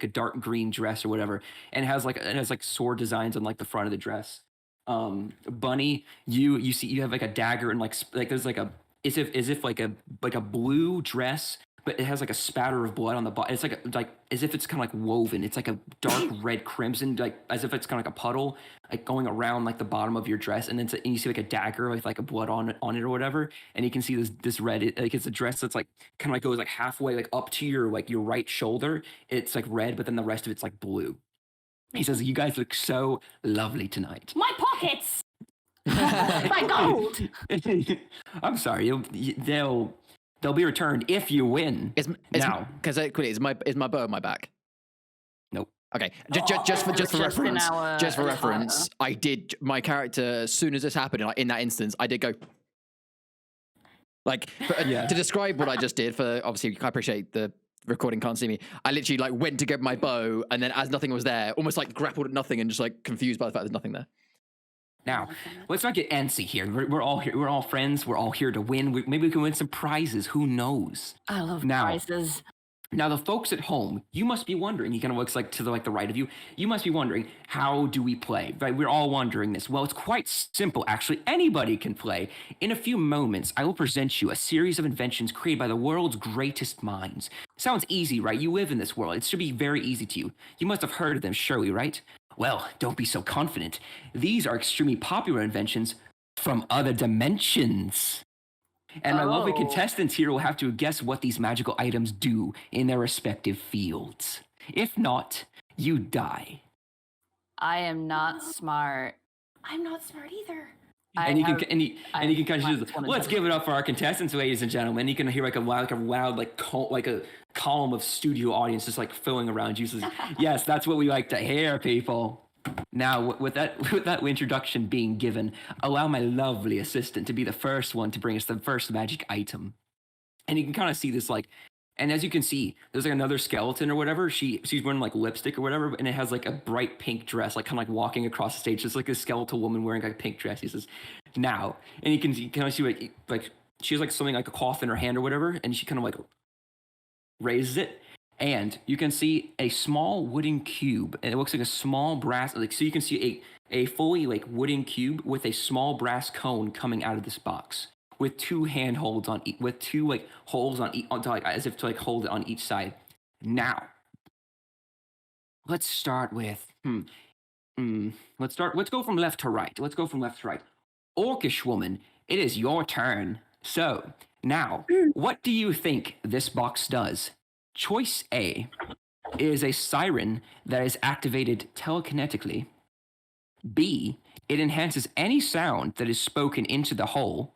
a dark green dress or whatever, and it has like sword designs on like the front of the dress. Bunny, you see you have like a dagger and like there's like a as if like a blue dress, but it has like a spatter of blood on the bottom. It's like as if it's kind of like woven. It's like a dark red crimson, like as if it's kind of like a puddle, like going around like the bottom of your dress, and then and you see like a dagger with like a blood on it or whatever. And you can see this red, like it's a dress that's like kind of like goes like halfway like up to your right shoulder. It's like red, but then the rest of it's like blue. He says, "You guys look so lovely tonight." My pockets. My gold. I'm sorry. They'll be returned if you win. Now, because is my bow on my back? Nope. Okay, just for reference, I did my character as soon as this happened. In that instance, I did go. Like to describe what I just did, for obviously I appreciate the recording can't see me. I literally like went to get my bow, and then as nothing was there, almost like grappled at nothing and just like confused by the fact there's nothing there. Now, let's not get antsy here. We're all here. We're all friends. We're all here to win. Maybe we can win some prizes. Who knows? I love prizes. Now, the folks at home, you must be wondering. He kind of looks like to the right of you. You must be wondering, how do we play? Right? We're all wondering this. Well, it's quite simple, actually. Anybody can play. In a few moments, I will present you a series of inventions created by the world's greatest minds. Sounds easy, right? You live in this world. It should be very easy to you. You must have heard of them, surely, right? Well, don't be so confident. These are extremely popular inventions from other dimensions. And my lovely contestants here will have to guess what these magical items do in their respective fields. If not, you die. I am not smart. I'm not smart either. And you can kind of just, let's give it up for our contestants, ladies and gentlemen. You can hear like a loud like a column of studio audience just like filling around you. Says, yes, that's what we like to hear, people. Now, with that introduction being given, allow my lovely assistant to be the first one to bring us the first magic item. And you can kind of see this like, and as you can see, there's like another skeleton or whatever. She's wearing like lipstick or whatever, and it has like a bright pink dress, like kind of like walking across the stage, just like a skeletal woman wearing like a pink dress. He says, now, and you can kind of see like she has like something like a cloth in her hand or whatever, and she kind of like raises it. And you can see a small wooden cube, and it looks like a small brass. Like so, you can see a fully like wooden cube with a small brass cone coming out of this box, with two handholds on with two like holes on each, like as if to like hold it on each side. Now, let's start with Let's go from left to right. Orcish woman, it is your turn. So now, what do you think this box does? Choice A is a siren that is activated telekinetically. B, it enhances any sound that is spoken into the hole.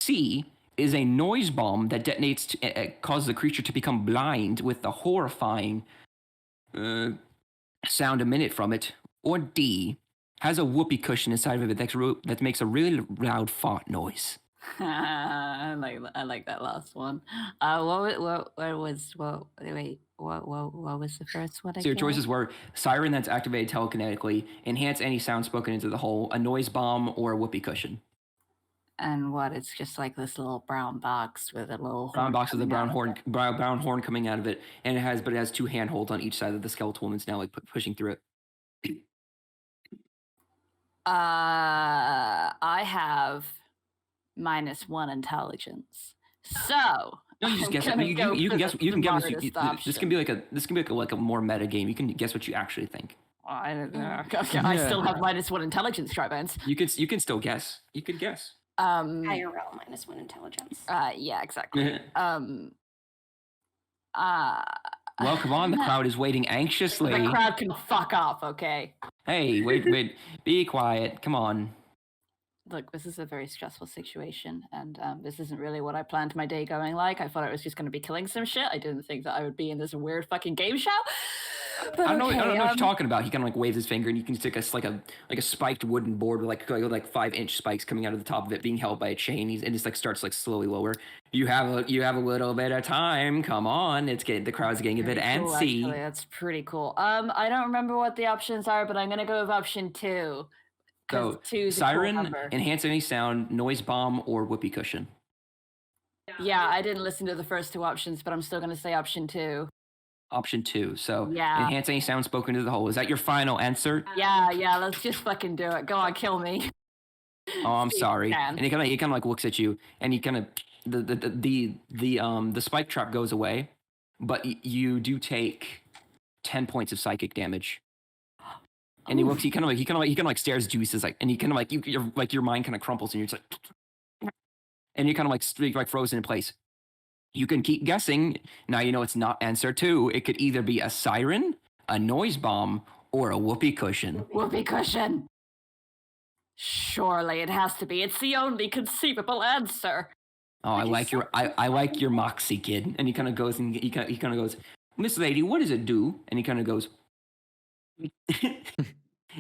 C is a noise bomb that detonates causes the creature to become blind with the horrifying sound emitted from it. Or D has a whoopee cushion inside of it that makes a really loud fart noise. I like that last one. What was the first one again? So your choices were siren that's activated telekinetically, enhance any sound spoken into the hole, a noise bomb, or a whoopee cushion. And what? It's just like this little brown box with a little brown box with a brown horn coming out of it, and it has two handholds on each side that the skeletal woman's now like pushing through it. I have -1 intelligence. So no, you just guess it. You can guess. You can guess. This can be like a more meta game. You can guess what you actually think. I don't know. Okay, I still have -1 intelligence, Tribans. You can still guess. You could guess. Higher roll -1 intelligence. Yeah, exactly. Well, come on, the crowd is waiting anxiously. The crowd can fuck off, okay? Hey, wait, be quiet. Come on. Look, this is a very stressful situation, and this isn't really what I planned my day going like. I thought I was just going to be killing some shit. I didn't think that I would be in this weird fucking game show. But I don't know what you're talking about. He kind of like waves his finger, and you can stick a spiked wooden board with like 5-inch spikes coming out of the top of it, being held by a chain. And just like starts like slowly lower. You have a little bit of time. Come on, the crowd's getting a bit antsy. Actually, that's pretty cool. I don't remember what the options are, but I'm gonna go with option 2. So siren, enhance any sound, noise bomb, or whoopee cushion. Yeah, I didn't listen to the first 2 options, but I'm still gonna say option 2. Option 2. So yeah. Enhance any sound spoken into the hole. Is that your final answer? Yeah. Let's just fucking do it. Go on, kill me. Oh, I'm sorry. And he kind of like looks at you, and he kind of the spike trap goes away, but you do take 10 points of psychic damage. And he looks. He kind of like stares at you. He says like, and he kind of like your mind kind of crumples, and you're just like, and you kind of like frozen in place. You can keep guessing. Now you know it's not answer 2. It could either be a siren, a noise bomb, or a whoopee cushion. Whoopee cushion. Surely it has to be. It's the only conceivable answer. Oh, I like your moxie, kid. And he kind of goes and he kind of goes, Miss Lady, what does it do? And he kind of goes,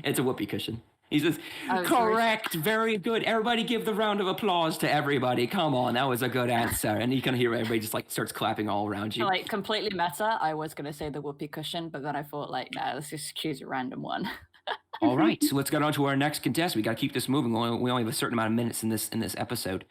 it's a whoopee cushion. He says, correct, very good. Everybody give the round of applause to everybody. Come on, that was a good answer. And you can hear everybody just like starts clapping all around you. Like completely meta, I was going to say the whoopee cushion, but then I thought like, nah, let's just choose a random one. All right, so let's get on to our next contest. We got to keep this moving. We only have a certain amount of minutes in this episode.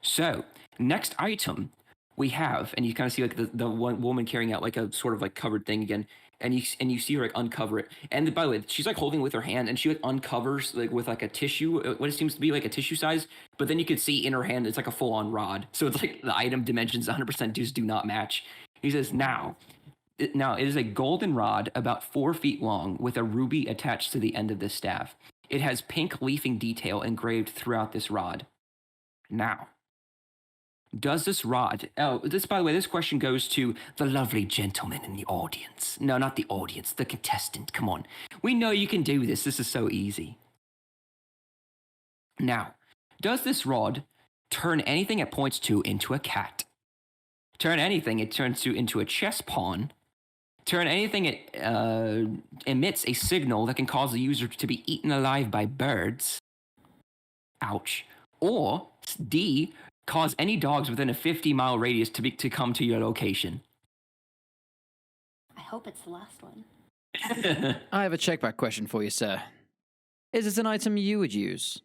So next item we have, and you kind of see like the one woman carrying out like a sort of like covered thing again. And you see her like uncover it. And by the way, she's like holding it with her hand, and she like uncovers like with like a tissue, what it seems to be like a tissue size. But then you can see in her hand, it's like a full on rod. So it's like the item dimensions 100% do not match. He says, now it is a golden rod about 4 feet long with a ruby attached to the end of this staff. It has pink leafing detail engraved throughout this rod. Now, does this rod... Oh, by the way, this question goes to the lovely gentleman in the audience. No, not the audience, the contestant. Come on. We know you can do this. This is so easy. Now, does this rod turn anything it points to into a cat? Turn anything it turns to into a chess pawn? Turn anything it emits a signal that can cause the user to be eaten alive by birds? Ouch. Or D... cause any dogs within a 50-mile radius to come to your location. I hope it's the last one. I have a checkback question for you, sir. Is this an item you would use?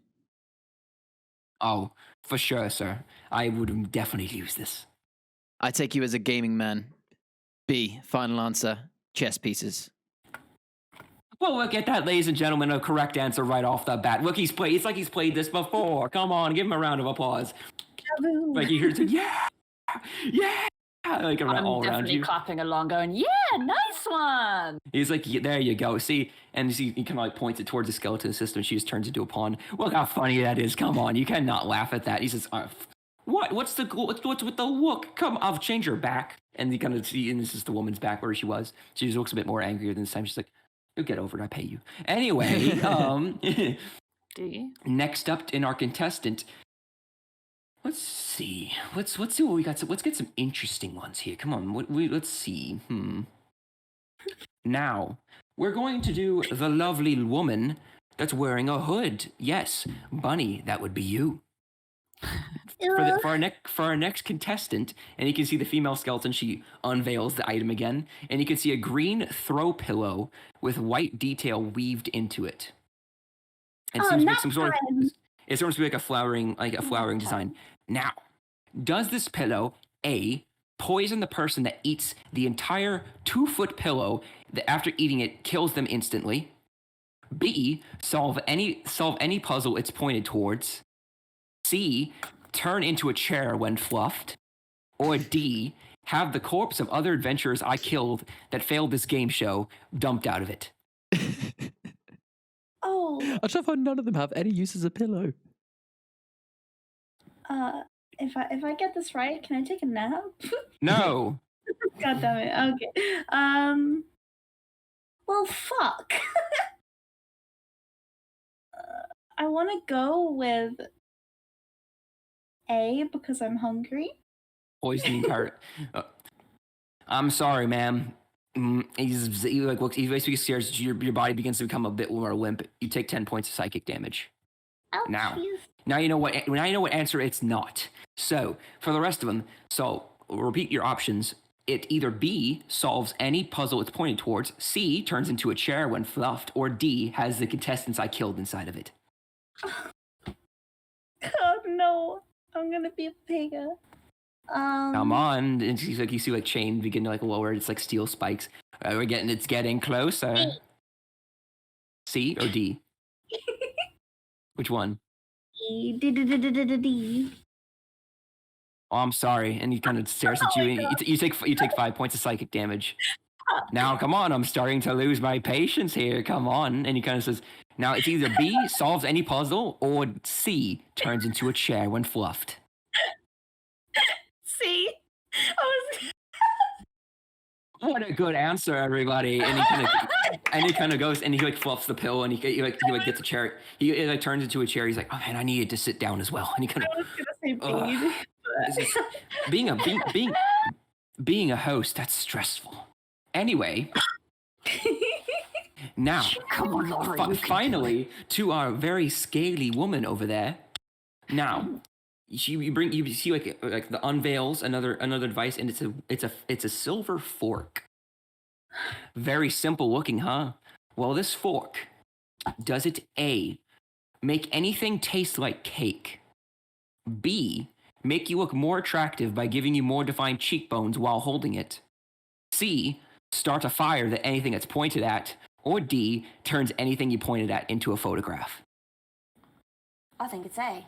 Oh, for sure, sir. I would definitely use this. I take you as a gaming man. B, final answer, chess pieces. Well, look at that, ladies and gentlemen, a correct answer right off the bat. Look, it's like he's played this before. Come on, give him a round of applause. Like you hear it, yeah, like all around definitely you. Clapping along, going, yeah, nice one. He's like, yeah, there you go. See, and he kind of like points it towards the skeleton system. She just turns into a pawn. Look how funny that is. Come on, you cannot laugh at that. He says, what's with the look? Come, I'll change her back. And you kind of see, and this is the woman's back where she was. She just looks a bit more angrier than this time. She's like, you'll get over it. I pay you. Anyway, next up in our contestant. Let's see. Let's see what we got. Let's get some interesting ones here. Come on. Let's see. Now, we're going to do the lovely woman that's wearing a hood. Yes, Bunny, that would be you. For our next contestant, and you can see the female skeleton, she unveils the item again, and you can see a green throw pillow with white detail weaved into it. And it seems to be some sort of... It seems to be like a flowering design. Now, does this pillow, A, poison the person that eats the entire 2-foot pillow that after eating it kills them instantly? B, solve any puzzle it's pointed towards? C, turn into a chair when fluffed? Or D, have the corpse of other adventurers I killed that failed this game show dumped out of it? Oh. I just find none of them have any use as a pillow. If I get this right, can I take a nap? No. God damn it. Okay. Well, fuck. I want to go with A because I'm hungry. Poisoning part. I'm sorry, ma'am. He basically scares your body begins to become a bit more limp. You take 10 points of psychic damage. Oh, Now you know what answer it's not. So for the rest of them, repeat your options. It either B, solves any puzzle it's pointed towards, C, turns into a chair when fluffed, or D, has the contestants I killed inside of it. God, no. I'm gonna be a pigger. Come on. And she's like, you see like chain begin to like lower, it's like steel spikes. It's getting closer. C or D? Which one? D. Oh, I'm sorry. And he kind of stares at you. And you take 5 points of psychic damage. Now, come on. I'm starting to lose my patience here. Come on. And he kind of says, now it's either B, solves any puzzle, or C, turns into a chair when fluffed. See? What a good answer, everybody! And he kind of goes and he like fluffs the pill and he gets a chair. He like turns into a chair. He's like, oh man, I needed to sit down as well. And he kind of. I was gonna say baby. Being a host, that's stressful. Anyway, Now, Come on, Laura. You can do finally, to our very scaly woman over there. Now, you see like the unveils another device, and it's a silver fork. Very simple looking, huh? Well, this fork, does it A, make anything taste like cake? B, make you look more attractive by giving you more defined cheekbones while holding it? C, start a fire that anything that's pointed at? Or D, turns anything you pointed at into a photograph? I think it's A.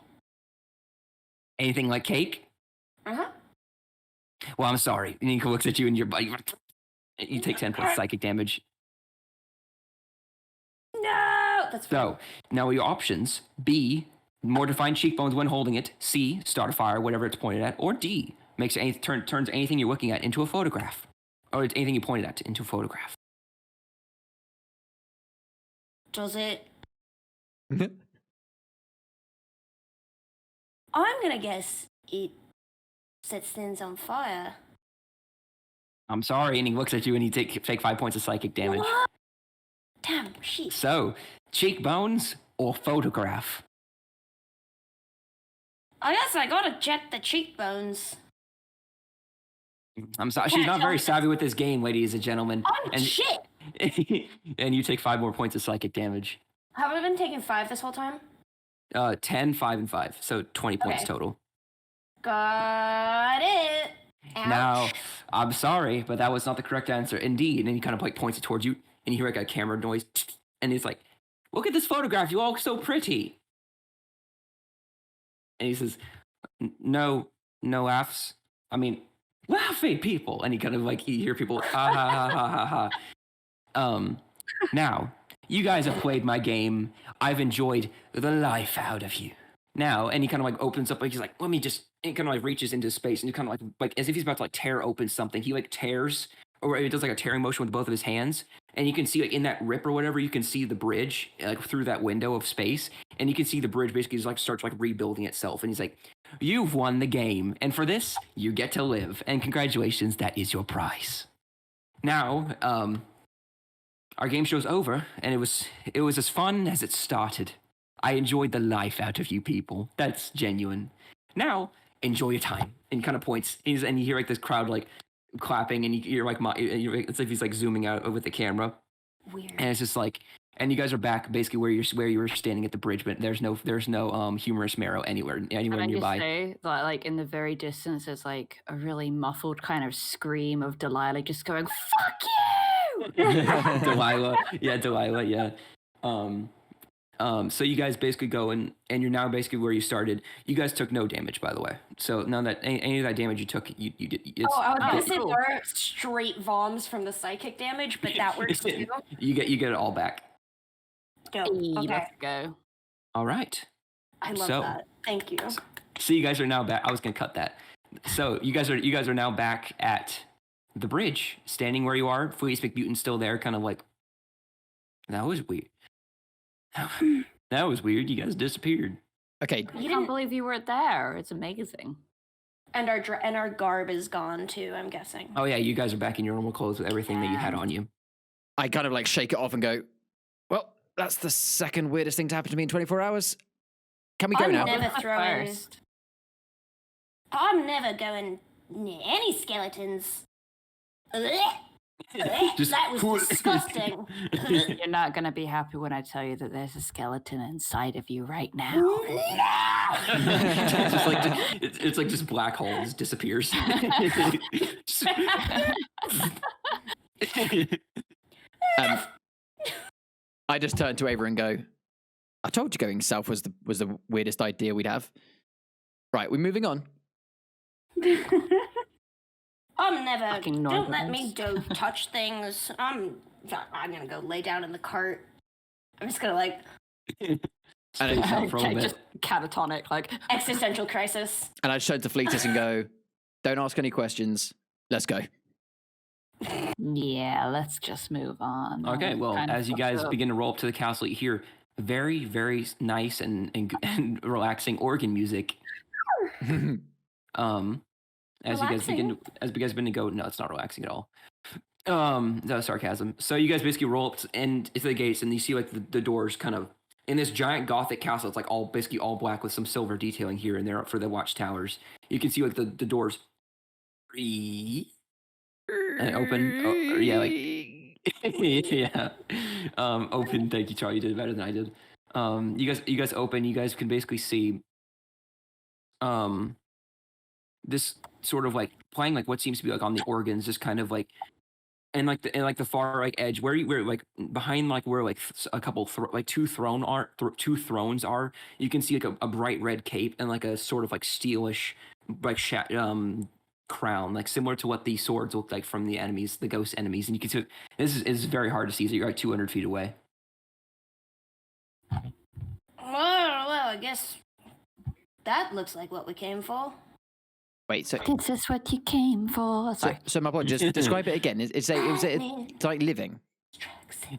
Anything like cake? Uh-huh. Well, I'm sorry. Nico looks at you and your body. You take 10 points psychic damage. No! That's fine. So, now your options. B, more defined cheekbones when holding it. C, start a fire, whatever it's pointed at. Or D, turns anything you're looking at into a photograph. Or anything you pointed at into a photograph. Does it? I'm gonna guess it sets things on fire. I'm sorry. And he looks at you and you take 5 points of psychic damage. What? Damn, shit. So, cheekbones or photograph? I guess I gotta check the cheekbones. I'm sorry. She's not very savvy with this game, ladies and gentlemen. Oh, shit! And you take 5 more points of psychic damage. Have I been taking 5 this whole time? 10, 5, and 5. So 20 points total. Got it. Ouch. Now, I'm sorry, but that was not the correct answer. Indeed. And then he kind of like points it towards you, and you hear like a camera noise, and he's like, "Look at this photograph. You all look so pretty." And he says, "No laughs. I mean, laughing people." And he kind of like, you hear people, ha ha ha ha ha ha. Now, you guys have played my game. I've enjoyed the life out of you. Now, and he kind of like opens up, like he's like, let me just, and he kind of like reaches into space, and he kind of like as if he's about to like tear open something. He like tears, or he does like a tearing motion with both of his hands, and you can see like in that rip or whatever, you can see the bridge like through that window of space, and you can see the bridge basically just like starts like rebuilding itself, and he's like, "You've won the game, and for this, you get to live, and congratulations, that is your prize." Now, our game show's over, and it was as fun as it started. I enjoyed the life out of you people. That's genuine. Now, enjoy your time. And kind of points, and you hear like this crowd like clapping, and you're like, it's like he's like zooming out with the camera. Weird. And it's just like, and you guys are back basically where you were standing at the bridge, but there's no humorous marrow anywhere nearby. Say that, like in the very distance, there's like a really muffled kind of scream of Delilah just going, "Fuck you!" Delilah, yeah. So you guys basically go and you're now basically where you started. You guys took no damage, by the way. So none of that, any of that damage you took, you did. I was gonna say there are straight voms from the psychic damage, but that works too. You get it all back. Dope. Okay. Let's go. All right. I love that. Thank you. So you guys are now back. I was gonna cut that. So you guys are now back at the bridge, standing where you are. Fleece McButen's still there, kind of like. That was weird. That was weird. You guys disappeared. Okay. I can't believe you were there. It's amazing. And our garb is gone too, I'm guessing. Oh yeah, you guys are back in your normal clothes with everything that you had on you. I kind of like shake it off and go, well, that's the second weirdest thing to happen to me in 24 hours. Can we go now? I'm never going near any skeletons. That was disgusting. You're not going to be happy when I tell you that there's a skeleton inside of you right now. It's just like it's like just black hole just disappears. I just turn to Ava and go, I told you going south was the weirdest idea we'd have. Right, we're moving on. I'm never. Don't let me go touch things. I'm gonna go lay down in the cart. I'm just gonna like. Just catatonic, like existential crisis. And I turn to Fleetus and go, "Don't ask any questions. Let's go." Yeah, let's just move on. Okay, well, as you guys begin to roll up to the castle, you hear very, very nice and relaxing organ music. As you guys begin to go, no, it's not relaxing at all. That was sarcasm. So you guys basically roll up into the gates, and you see like the doors kind of in this giant Gothic castle. It's like basically all black with some silver detailing here and there for the watchtowers. You can see like the doors, and open. Oh, yeah, like yeah. Open. Thank you, Charlie. You did better than I did. You guys open. You guys can basically see this sort of like playing like what seems to be like on the organs, just kind of like. And like the far like edge where like behind like where like a couple two two thrones are, you can see like a bright red cape and like a sort of like steelish like crown, like similar to what the swords look like from the enemies, the ghost enemies. And you can see this is very hard to see, so you're like 200 feet away. Well, I guess that looks like what we came for. Wait, so This is what you came for. Sorry. so my point. Just describe it again. It's like living.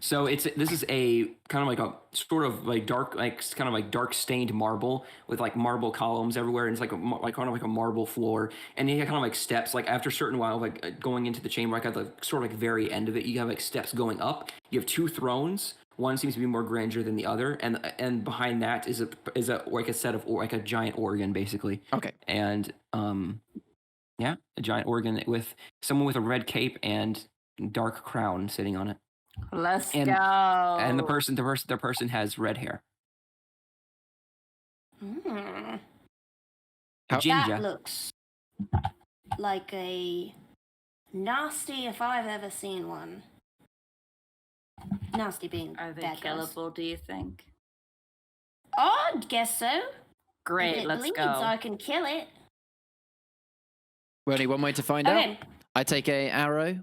So this is a kind of like a sort of like dark, like kind of like dark stained marble with like marble columns everywhere, and it's like kind of like a marble floor, and you have kind of like steps. Like after a certain while, like going into the chamber, like at the sort of like very end of it, you have like steps going up. You have two thrones. One seems to be more grandeur than the other, and behind that is a like a set of like a giant organ basically. Okay. And yeah, a giant organ with someone with a red cape and dark crown sitting on it. Let's And- go. And the person has red hair. How- Ginger. That looks like a nasty if I've ever seen one. Nasty being Are they bad guys. killable, do you think? I guess so. Great, if it let's bleeds, go. I can kill it. Well, only one way to find Okay. out. I take a arrow,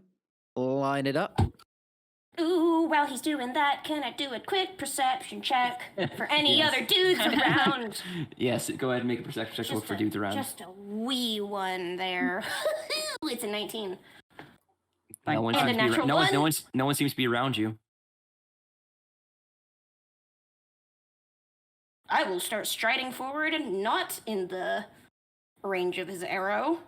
line it up. Ooh, while he's doing that, can I do a quick perception check for any other dudes around? Yes, go ahead and make a perception check to look for dudes around. Just a wee one there. It's a 19. No one And seems a to be natural no one seems to be around you. I will start striding forward and not in the range of his arrow.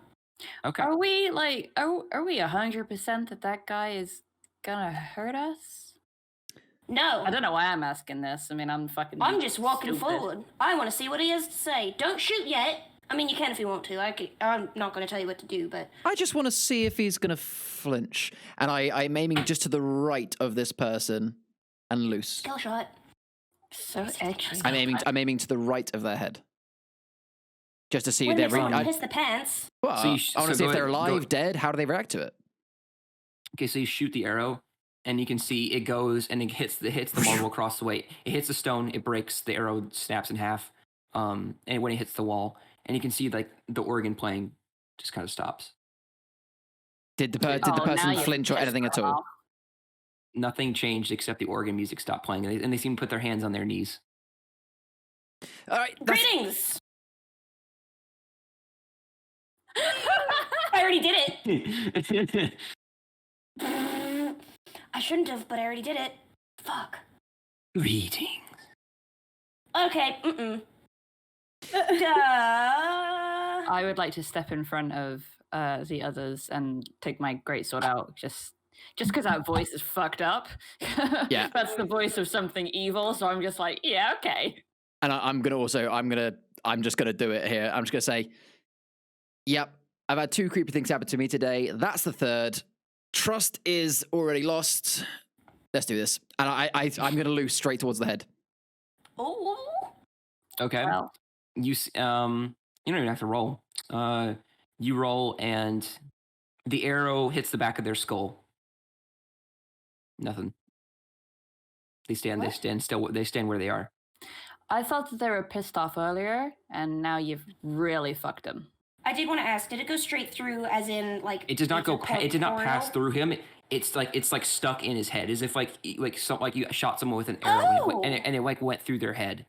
Okay. Are we like are we 100% that guy is gonna hurt us? No. I don't know why I'm asking this. I mean, I'm I'm just walking stupid. forward. I want to see what he has to say. Don't shoot yet. I mean, you can if you want to. I'm not going to tell you what to do, but... I just want to see if he's going to flinch. And I'm aiming just to the right of this person and loose. Skill shot. So edgy. I'm aiming to the right of their head. Just to see When if they they're... piss the pants. Well, So you I want to so see go if they're ahead- alive, go- dead. How do they react to it? Okay, so you shoot the arrow, and you can see it goes and it hits the marble across the way. It hits the stone, it breaks, the arrow snaps in half. And when it hits the wall, and you can see like the organ playing just kind of stops. Did the now person you're flinch or pissed anything at her all? off. Nothing changed except the organ music stopped playing, and they seem to put their hands on their knees. All right. Greetings! I already did it. I shouldn't have, but I already did it. Fuck. Greetings. Okay, I would like to step in front of the others and take my greatsword out, just because that voice is fucked up. Yeah. That's the voice of something evil, so I'm just like, yeah, okay. And I'm just gonna do it here. I'm just gonna say, yep, I've had 2 creepy things happen to me today. That's the third. Trust is already lost. Let's do this. And I'm gonna loose straight towards the head. Oh. Okay. Well, You don't even have to roll. You roll, and the arrow hits the back of their skull. Nothing. They stand still. They stand where they are. I thought that they were pissed off earlier, and now you've really fucked them. I did want to ask, did it go straight through as in like It does not it's a go. It did not pass portal? through him. It's like stuck in his head, as if like you shot someone with an arrow, and it like went through their head.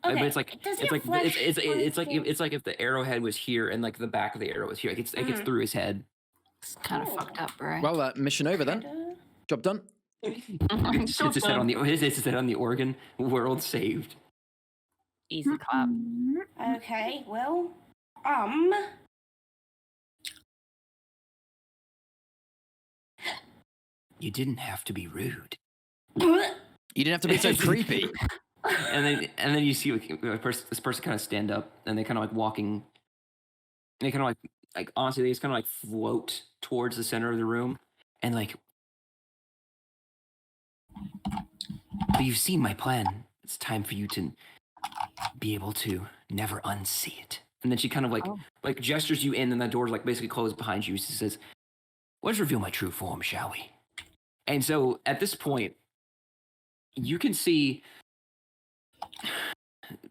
Okay. But it's like Does he it's have like flesh it's like on his it's like if the arrowhead was here and like the back of the arrow was here. Like it gets through his head. It's kind of fucked up, right? Well, mission over then. Kinda. Job done. Hits his head on the organ. World saved. Easy clap. Okay, well, You didn't have to be rude. You didn't have to be so creepy. And then you see like, this person kind of stand up, and they kind of like walking. They kind of like honestly, they just kind of like float towards the center of the room, and like. But you've seen my plan. It's time for you to be able to never unsee it. And then she kind of like gestures you in, and the door's like basically closed behind you. She says, "Let's reveal my true form, shall we?" And so at this point, you can see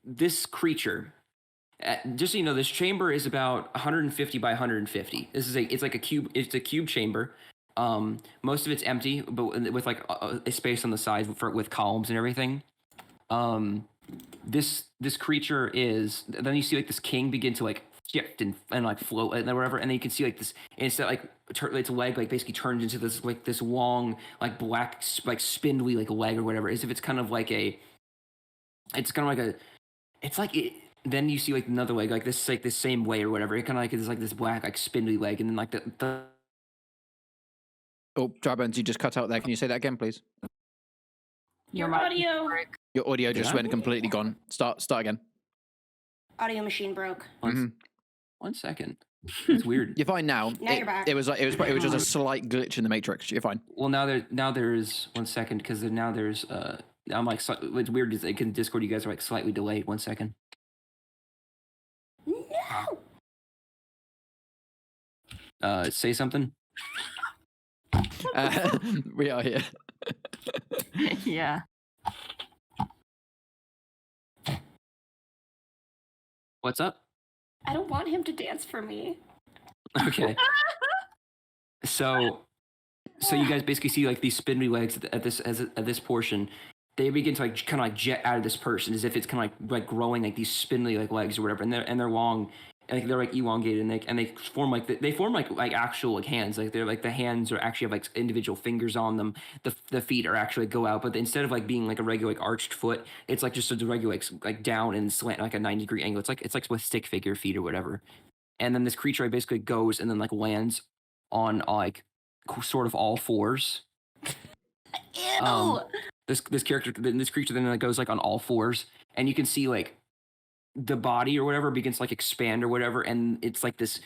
this creature. Just so you know, this chamber is about 150 by 150. It's like a cube. It's a cube chamber. Most of it's empty, but with like a space on the sides with columns and everything. This creature is. Then you see like this king begin to like shift and like float and whatever, and then you can see like this. Instead, like its leg like basically turns into this long like black like spindly like leg or whatever, as if it's kind of like a. It's kind of like a. It's like it. Then you see like another leg like this like the same way or whatever. It kind of like is like this black like spindly leg, and then like the. Oh, Drybones, you just cut out there. Can you say that again, please? Your audio. Your audio just went completely gone. Start again. Audio machine broke. Mhm. 1 second. It's weird. You're fine now. Now you're back. It was just a slight glitch in the matrix. You're fine. Well, now there's 1 second because now there's I'm like what's weird is like in Discord you guys are like slightly delayed. 1 second. No. Say something. We are here. Yeah. What's up? I don't want him to dance for me. Okay. So you guys basically see like these spindly legs at this portion. They begin to like kind of like jet out of this person as if it's kind of like growing like these spindly like legs or whatever, and they're long, like they're like elongated, and they form like actual like hands. Like they're like the hands are actually have like individual fingers on them. The feet are actually go out, but instead of like being like a regular like arched foot, it's like just a regular like down and slant like a 90-degree angle. It's like with stick figure feet or whatever. And then this creature basically goes and then like lands on like sort of all fours. Ew. This creature then like goes like on all fours, and you can see like the body or whatever begins to like expand or whatever, and it's like this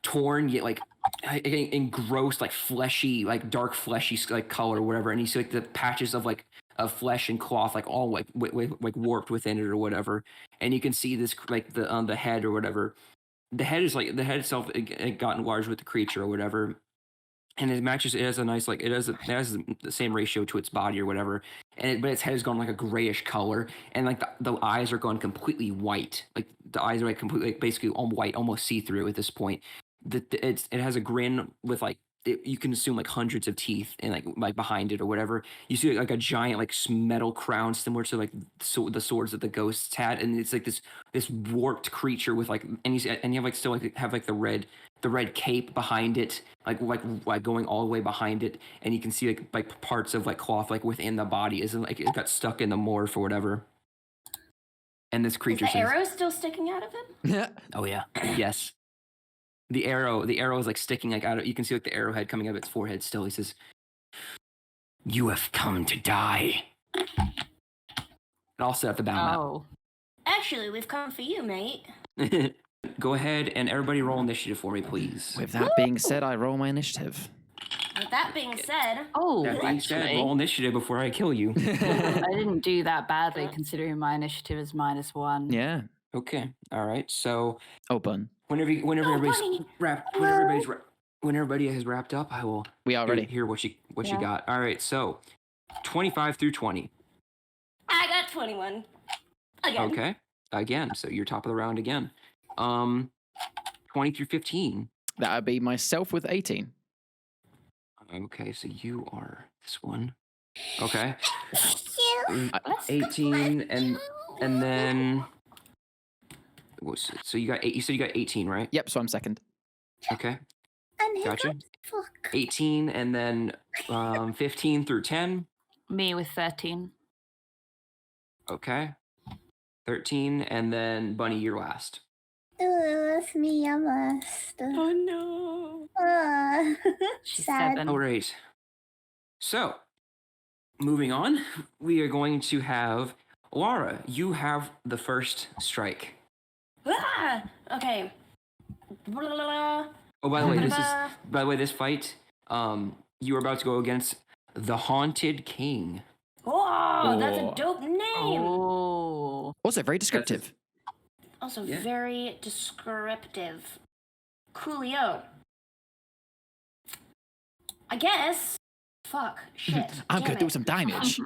torn yet like engrossed like fleshy like dark fleshy like color or whatever, and you see like the patches of like of flesh and cloth like all like like warped within it or whatever, and you can see this like the head or whatever. The head itself it gotten large with the creature or whatever. And it matches. It has a nice, like it has the same ratio to its body or whatever. But its head has gone like a grayish color, and like the eyes are gone completely white. Like the eyes are like completely, like, basically all white, almost see through at this point. It has a grin with like you can assume like hundreds of teeth and like behind it or whatever. You see like a giant like metal crown similar to like the swords that the ghosts had, and it's like this warped creature with like and you have like still like have like the red cape behind it, like going all the way behind it, and you can see like parts of like cloth like within the body, isn't like it got stuck in the morph or whatever. And this creature Is the arrow still sticking out of him? Oh yeah, yes. The arrow is like sticking like out of. You can see like the arrowhead coming out of its forehead. Still, he says, "You have come to die." And I'll set up the battle Actually, we've come for you, mate. map. Go ahead and everybody roll initiative for me, please. With that being said, I roll my initiative. With that being said, That being said, roll initiative before I kill you. I didn't do that badly considering my initiative is -1. Yeah. Okay. All right. So. Oh, bun. When everybody has wrapped up, I will. We are ready. Hear what you got. All right, so 25 through 20. I got 21. Again. Okay, again. So you're top of the round again. 20 through 15. That would be myself with 18. Okay, so you are this one. Okay. 18 and then. So you got 8. You said you got 18, right? Yep. So I'm second. Okay. And Gotcha. fuck. 18 and then 15 through 10. Me with 13. Okay. 13 and then Bunny, you're last. Oh, that's me. I'm last. Oh no. She's Sad. 7. All right. So, moving on, we are going to have Laura. You have the first strike. Ah! Okay. Oh, by the way, this fight, you are about to go against the Haunted King. Whoa, that's a dope name. Oh. Also very descriptive. Also very descriptive. Coolio. I guess. Fuck. Shit. I'm damn gonna do it. some damage.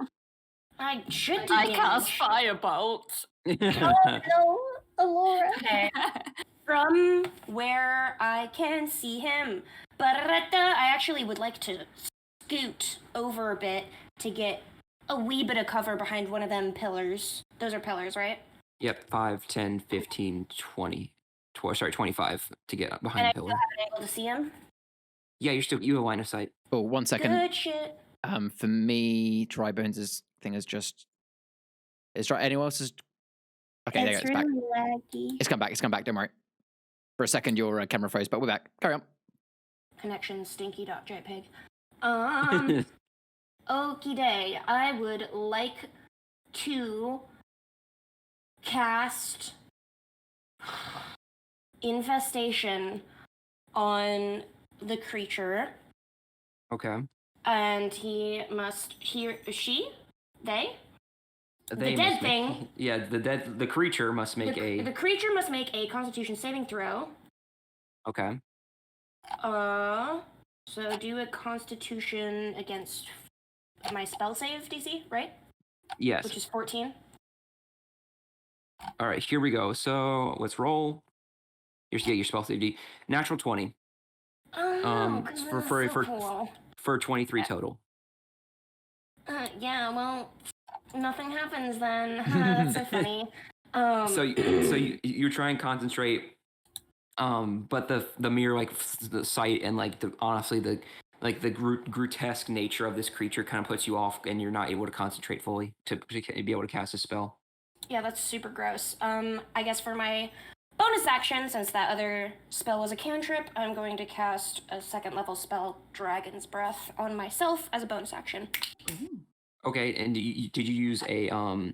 I should do I damage. cast firebolt. Oh no, Alora. Okay. From where I can see him. I actually would like to scoot over a bit to get a wee bit of cover behind one of them pillars. Those are pillars, right? Yep, 5, 10, 15, 20. 25 to get behind And I the pillar. still haven't able to see him. Yeah, you have a line of sight. Oh, 1 second. Good shit. For me, Dry Bones' thing is just. Is dry. Anyone else's? Okay, there you It's go. It's back. really laggy. It's come back. It's come back. Don't worry. For a second, your camera froze, but we're back. Carry on. Connection stinky.jpg. Okie day. I would like to cast Infestation on the creature, Okay. and they They dead must thing. Yeah, the creature must make the creature must make a Constitution saving throw. Okay. So do a Constitution against my spell save DC, right? Yes. Which is 14. All right, here we go. So let's roll. Your spell save D. Natural 20 Oh, for 23 total. Yeah, well, nothing happens then. That's so funny. So you try and concentrate, but the mere the sight and honestly the grotesque nature of this creature kind of puts you off, and you're not able to concentrate fully to be able to cast a spell. Yeah, that's super gross. I guess for my bonus action, since that other spell was a cantrip, I'm going to cast a 2nd level spell, Dragon's Breath, on myself as a bonus action. Okay, and did you use a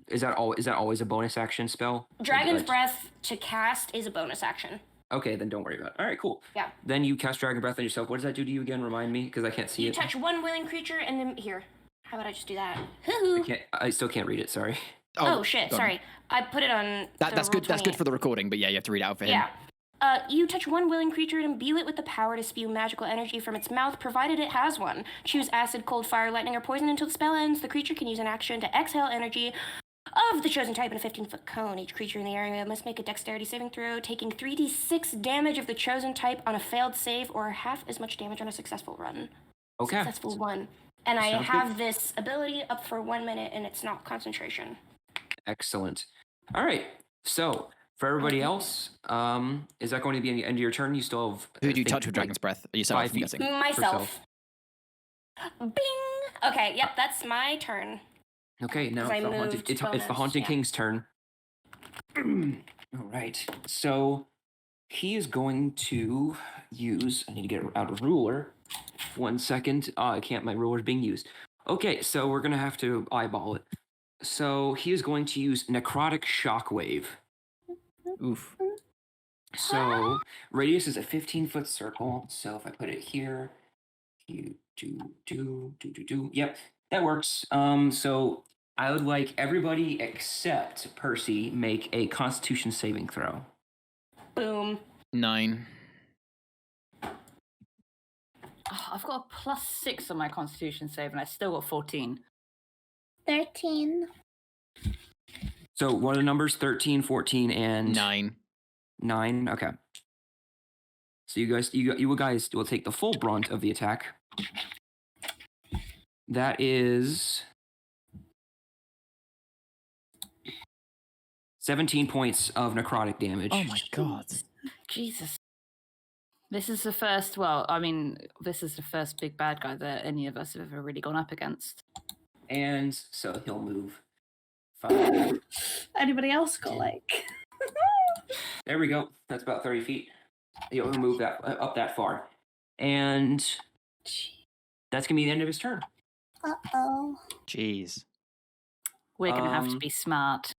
is that always a bonus action spell? Dragon's Breath to cast is a bonus action. Okay, then don't worry about it. All right, cool. Yeah. Then you cast Dragon Breath on yourself. What does that do to you again? Remind me, because I can't see You it. touch one willing creature, and then here. How about I just do that? I still can't read it. Sorry. Oh shit! Sorry, I put it on. That's good. That's good for the recording, but yeah, you have to read out for him. Yeah. You touch one willing creature and imbue it with the power to spew magical energy from its mouth, provided it has one. Choose acid, cold, fire, lightning, or poison until the spell ends. The creature can use an action to exhale energy of the chosen type in a 15-foot cone. Each creature in the area must make a dexterity saving throw, taking 3d6 damage of the chosen type on a failed save, or half as much damage on a successful run. Okay. Successful one. And I Sounds have good. this ability up for 1 minute, and it's not concentration. Excellent. All right. So for everybody else, is that going to be the end of your turn? You still have. Who do you touch with Dragon's Breath? Yourself, 5 I'm feet. guessing. Myself. Bing! Okay, yep, that's my turn. Okay, now 'Cause I it's the moved it's the bonus, Haunted yeah. King's turn. All right. So he is going to use. I need to get out a ruler. 1 second. I can't. My ruler's being used. Okay, so we're gonna have to eyeball it. So he is going to use Necrotic Shockwave. Oof. So radius is a 15-foot circle. So if I put it here, Yep, that works. So I would like everybody except Percy make a Constitution saving throw. Boom. 9. Oh, I've got a +6 on my Constitution save, and I still got 14. 13. So what are the numbers? 13, 14, and 9. 9. Okay. So you guys will take the full brunt of the attack. That is 17 points of necrotic damage. Oh my god. Jesus. This is the first, well, I mean, this is the first big bad guy that any of us have ever really gone up against. And so he'll move 5. Anybody else got like? There we go. That's about 30 feet. He'll move that up that far. And that's going to be the end of his turn. Uh-oh. Jeez. We're gonna have to be smart.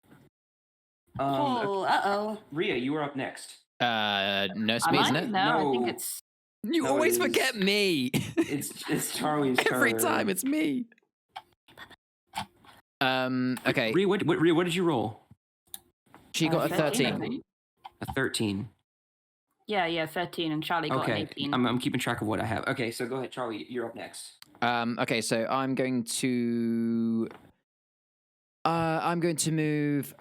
Uh-oh. Rhea, you were up next. No, it's Am me, I? isn't it? No, I think No. it's. You No, always it is. forget me. It's Charlie's Every turn. time it's me. Okay. Rhea, what did you roll? She got a 13. A 13. Yeah, 13, and Charlie got an Okay, 18. I'm keeping track of what I have. Okay, so go ahead, Charlie. You're up next. Okay, so I'm going to move.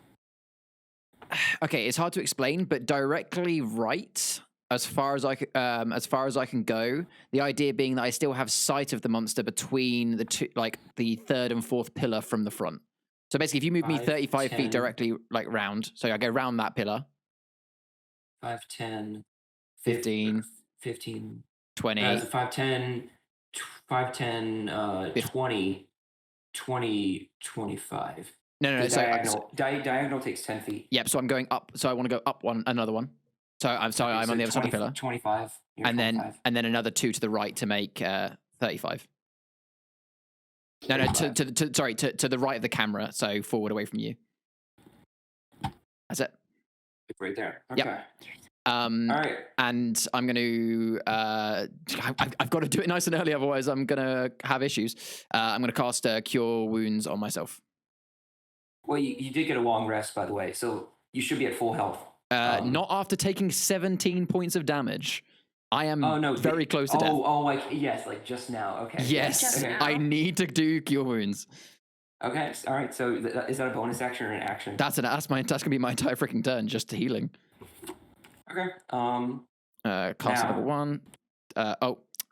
Okay, it's hard to explain, but directly right, as far as I can go. The idea being that I still have sight of the monster between the two, like the third and fourth pillar from the front. So basically, if you move me 35 feet directly, like round, so I go round that pillar. 5, 10, 15, 15, 20. 5, 10, 5, 10, 20, 20, 25. No. The So diagonal takes 10 feet. Yep. So I'm going up. So I want to go up another one. So I'm sorry. Okay, I'm on the other side of the pillar. 25. And 25. then another 2 to the right to make 35. No, to the right of the camera, so forward away from you. That's it. Right there. Okay. Yep. All right. And I'm going to. I've got to do it nice and early, otherwise I'm going to have issues. I'm going to cast Cure Wounds on myself. Well, you did get a long rest, by the way, so you should be at full health. Not after taking 17 points of damage. I am very close to death. Like just now. Okay. Yes, okay. I need to do Cure Wounds. Okay. All right. So is that a bonus action or an action? That's gonna be my entire freaking turn, just healing. Okay. Cast level 1.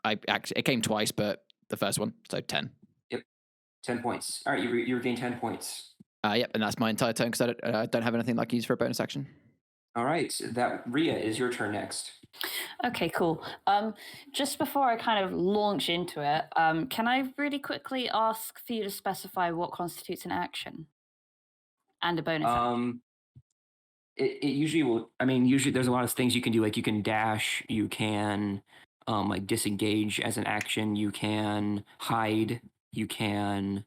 It came twice, but the first one, so 10. Yep. 10 points. All right. You regain 10 points. Yep, and that's my entire turn because I don't have anything like use for a bonus action. All right. Rhea, is your turn next. Okay, cool. Just before I kind of launch into it, can I really quickly ask for you to specify what constitutes an action and a bonus action? It usually will. I mean, usually there's a lot of things you can do. Like you can dash, you can like disengage as an action, you can hide, you can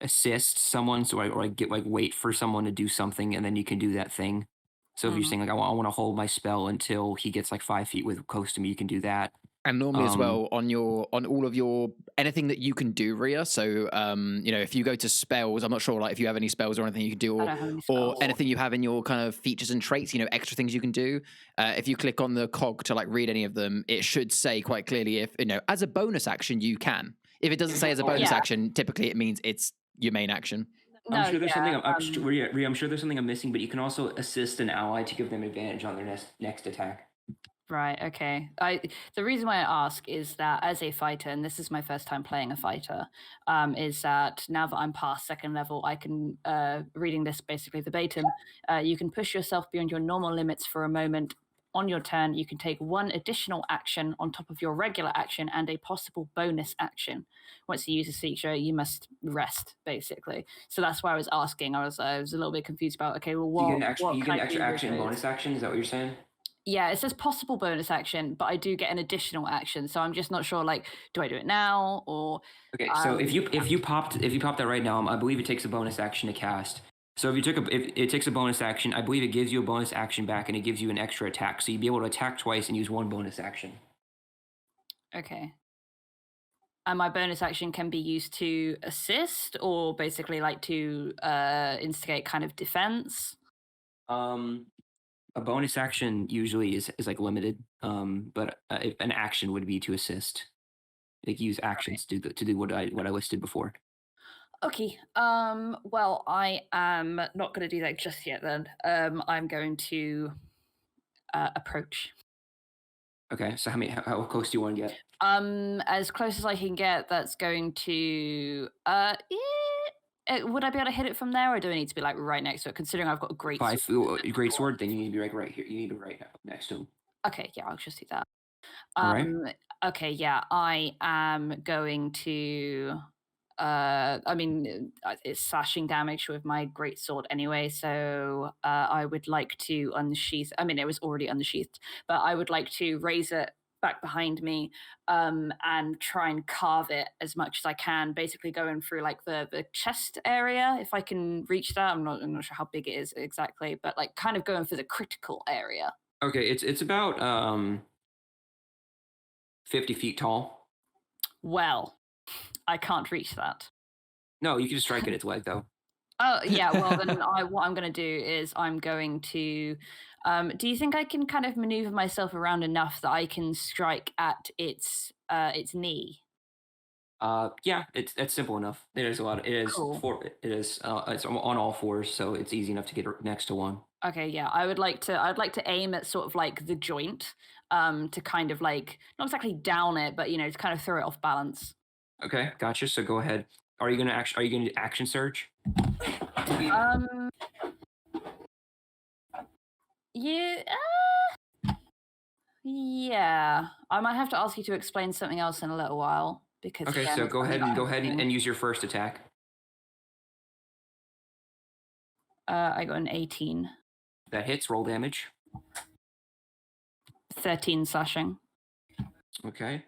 assist someone, or get like wait for someone to do something, and then you can do that thing. So if you're saying like I want to hold my spell until he gets like 5 feet close to me, you can do that. And normally as well on all of your anything that you can do, Rhea. So if you go to spells, I'm not sure like if you have any spells or anything you can do, or anything you have in your kind of features and traits, extra things you can do. If you click on the cog to like read any of them, it should say quite clearly if as a bonus action you can. If it doesn't say as a bonus action, typically it means it's your main action. I'm sure there's something. I'm sure there's something I'm missing, but you can also assist an ally to give them advantage on their next attack. Right. Okay. The reason why I ask is that as a fighter, and this is my first time playing a fighter, is that now that I'm past second level, I can reading this basically verbatim. You can push yourself beyond your normal limits for a moment. On your turn, you can take one additional action on top of your regular action and a possible bonus action. Once you use this feature, you must rest, basically. So that's why I was asking. I was a little bit confused about, okay, well, what you get an extra action and with bonus action? Is that what you're saying? Yeah, it says possible bonus action, but I do get an additional action. So I'm just not sure, like, do I do it now or... Okay, so if you popped that right now, I believe it takes a bonus action to cast. So if it takes a bonus action, I believe it gives you a bonus action back and it gives you an extra attack. So you'd be able to attack twice and use one bonus action. Okay. And my bonus action can be used to assist or basically like to instigate kind of defense? A bonus action usually is like limited, but an action would be to assist. Like use actions to do what I listed before. Okay. Well, I am not going to do that just yet. Then I'm going to approach. Okay. So how close do you want to get? As close as I can get. That's going to. Would I be able to hit it from there, or do I need to be like right next to it? Considering I've got a great sword, then you need to be like right here. You need to be right next to him. Okay. Yeah, I'll just do that. All right. Okay. Yeah, I am going to. It's slashing damage with my greatsword anyway, so I would like to unsheath. I mean, it was already unsheathed, but I would like to raise it back behind me and try and carve it as much as I can, basically going through like the chest area, if I can reach that. I'm not sure how big it is exactly, but like kind of going for the critical area. Okay, it's about 50 feet tall. Well, I can't reach that. No, you can just strike at its leg, though. Oh, yeah, well, then what I'm going to do is I'm going to... do you think I can kind of maneuver myself around enough that I can strike at its knee? Yeah, it's simple enough. It is a lot. It is Cool. it's on all fours, so it's easy enough to get next to one. Okay, yeah, I'd like to aim at sort of like the joint, to kind of like not exactly down it, but to kind of throw it off balance. Okay, gotcha. So go ahead. Are you gonna action surge? Yeah. Yeah. I might have to ask you to explain something else in a little while because. Okay, so go ahead and use your first attack. I got an 18. That hits. Roll damage. 13 slashing. Okay.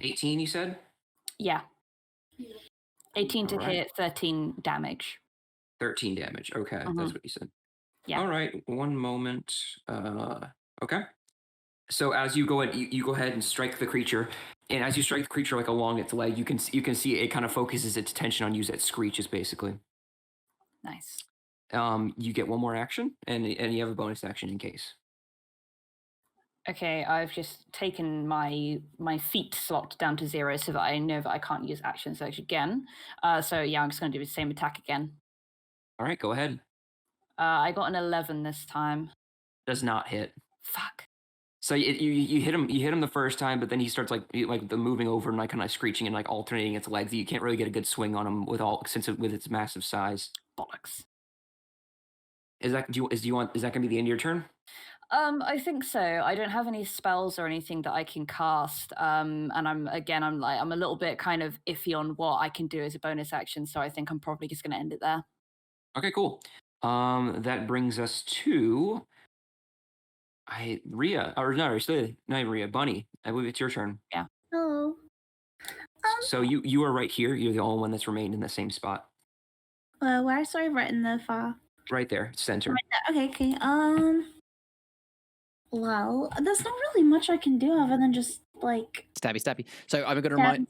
18, you said? Yeah. 18 to hit, 13 damage. 13 damage. Okay, that's what you said. Yeah. All right, one moment. Okay. So as you go ahead and strike the creature, and as you strike the creature like along its leg, you can see it kind of focuses its attention on you as it screeches, basically. Nice. You get one more action, and you have a bonus action in case. Okay, I've just taken my feet slot down to 0 so that I know that I can't use action surge again. So yeah, I'm just going to do the same attack again. All right, go ahead. I got an 11 this time. Does not hit. Fuck. So you hit him the first time, but then he starts like the moving over and like kind of screeching and like alternating its legs. You can't really get a good swing on him with its massive size. Bollocks. Is that gonna be the end of your turn? I think so. I don't have any spells or anything that I can cast. And I'm a little bit kind of iffy on what I can do as a bonus action. So I think I'm probably just going to end it there. Okay, cool. That brings us to Rhea, or no, not Rhea, Bunny. I believe it's your turn. Yeah. Hello. So you are right here. You're the only one that's remained in the same spot. Where? Sorry, right in the far. Right there, center. Right there. Okay. Well, there's not really much I can do other than just like stabby. So I'm going to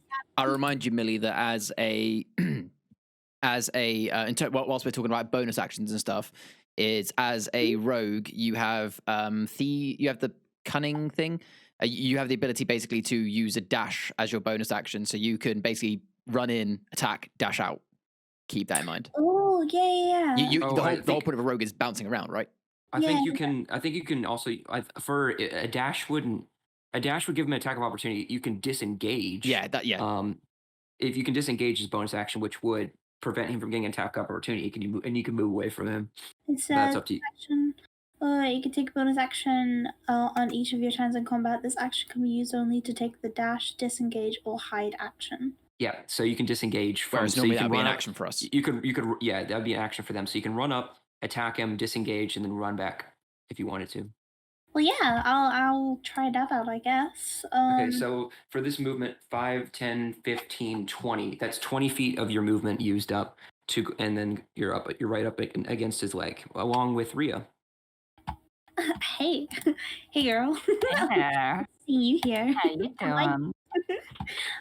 remind you, Millie, that whilst we're talking about bonus actions and stuff, is as a rogue you have the cunning thing. You have the ability basically to use a dash as your bonus action, so you can basically run in, attack, dash out. Keep that in mind. Oh yeah. The whole point of a rogue is bouncing around, right? I think you can also for a dash would give him an attack of opportunity. You can disengage. Yeah. If you can disengage his bonus action, which would prevent him from getting an attack of opportunity, you can move away from him. That's up to you. Action. You can take a bonus action on each of your turns in combat. This action can be used only to take the dash, disengage, or hide action. Yeah, so you can disengage from. Whereas normally that would be an action for us. You could that would be an action for them. So you can run up, attack him, disengage, and then run back if you wanted to. Well, yeah, I'll try that out, I guess. Okay, so for this movement, 5, 10, 15, 20. That's 20 feet of your movement used up, and then you're right up against his leg, along with Rhea. Hey girl. Yeah. See you here. How you doing?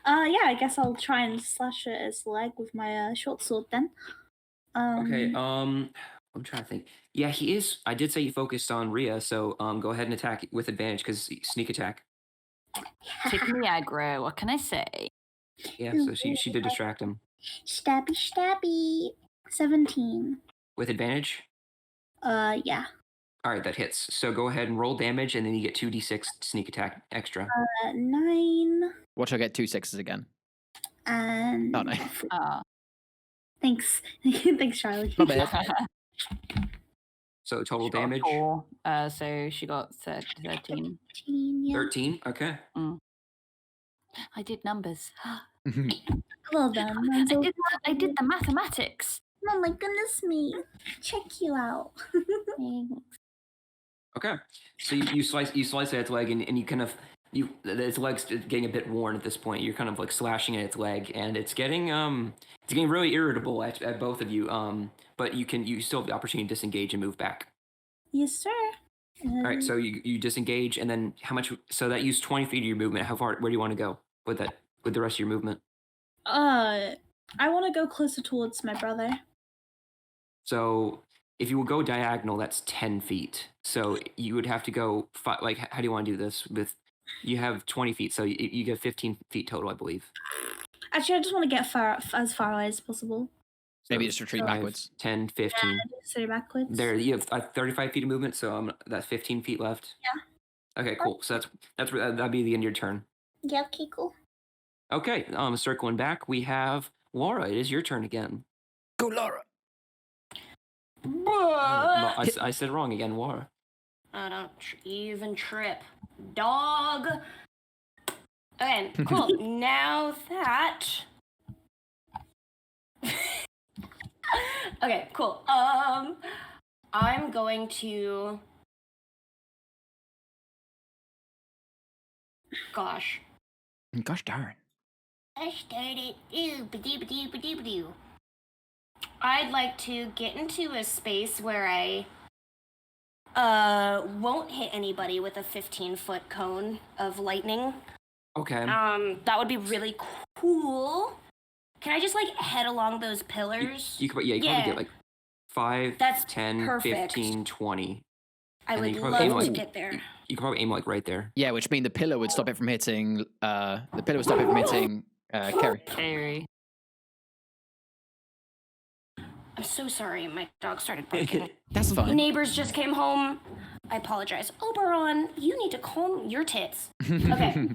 Yeah, I guess I'll try and slash at his leg with my short sword then. Okay, I'm trying to think. Yeah, he is. I did say you focused on Rhea, so go ahead and attack with advantage because sneak attack. Take me aggro. What can I say? Yeah, so she did distract him. Stabby. 17. With advantage? Yeah. All right, that hits. So go ahead and roll damage, and then you get 2d6 sneak attack extra. 9. Watch, I get 2 6s again. And oh no. Thanks. Thanks, Charlie. Not bad. So total damage? 4. So she got 13. 13, yeah. 13? Okay. I did numbers. Well done. I did the mathematics. Oh my goodness me. Check you out. Thanks. Okay. So you slice at its leg, and you kind of its leg's getting a bit worn at this point. You're kind of like slashing at its leg, and it's getting really irritable at both of you. But you still have the opportunity to disengage and move back. Yes, sir. All right. So you disengage, and then how much? So that used 20 feet of your movement. How far? Where do you want to go with that? With the rest of your movement? I want to go closer towards my brother. So if you will go diagonal, that's 10 feet. So you would have to go, like, how do you want to do this? You have 20 feet, so you get 15 feet total, I believe. Actually, I just want to get as far away as possible. Maybe just retreat 5, backwards. 10, 15. Yeah, so backwards. There, you have 35 feet of movement, so that's 15 feet left. Yeah. Okay, cool. So that'd be the end of your turn. Yeah, okay, cool. Okay, circling back, we have Laura. It is your turn again. Go, Laura. I said wrong again, Laura. I don't even trip. Dog. Okay, cool. Now that... Okay, cool. I'm going to... Gosh. Gosh darn. I started. I'd like to get into a space where I won't hit anybody with a 15-foot cone of lightning. Okay. That would be really cool. Can I just like head along those pillars? You could probably get like 5, That's 10, perfect. 15, 20. I and would you probably love to aim, get there. You could probably aim like right there. Yeah, which means the pillar would stop it from hitting. The pillar would stop it from hitting Carry. Carry. I'm so sorry. My dog started barking. That's fine. Neighbors just came home. I apologize. Oberon, you need to comb your tits. Okay.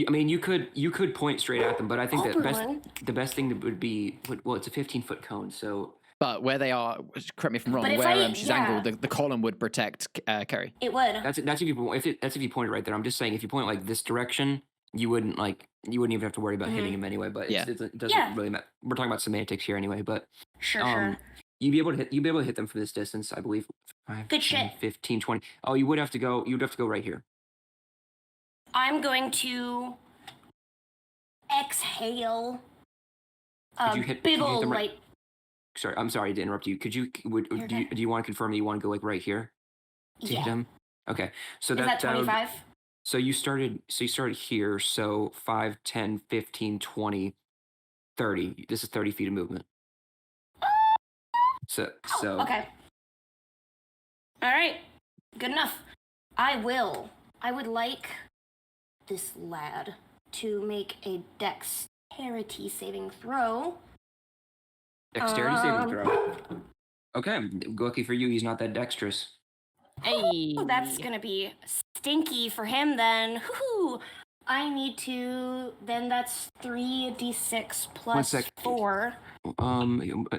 I mean, you could point straight at them, but I think that Oberon. the best thing would be, well, it's a 15-foot cone, so. But where they are, correct me if I'm wrong, But if where I- she's yeah. angled, the column would protect Carry. It would. That's if you point it right there. I'm just saying, if you point like this direction, you wouldn't even have to worry about hitting him anyway. But Yeah. it doesn't Yeah. really matter. We're talking about semantics here anyway. But Sure. you'd be able to hit them from this distance, I believe. 5, Good 10, shit. 15, 20. Oh, you would have to go right here. I'm going to exhale Could a you hit big ol' them right- light. Sorry, I'm sorry to interrupt you. Could you You're do okay. you want to confirm that you want to go like right here to hit Yeah. them? Okay. So Is that would- 25? So you started here, so 5, 10, 15, 20, 30. This is 30 feet of movement. So Okay. All right. Good enough. I would like this lad to make a dexterity saving throw. dexterity saving Um, throw. Okay, lucky for you, he's not that dexterous. Hey. Oh, that's gonna be stinky for him then. Whoo! I need to. Then that's 3d6 plus sec. 4. I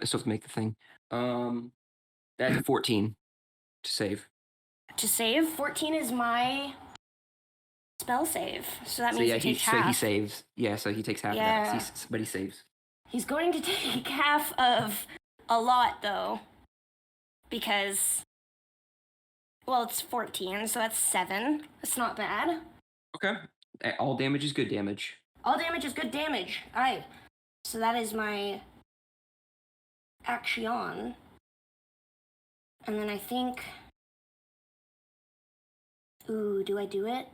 still have to make the thing. That's a 14 to save. To save. 14 is my spell save, so that So means yeah, he takes he half. saves. Yeah, so he takes half Yeah. of that. But he saves. He's going to take half of a lot though, because well, it's 14, so that's 7. That's not bad. Okay. All damage is good damage. All damage is good damage. Alright. So that is my action. And then I think... Ooh, do I do it?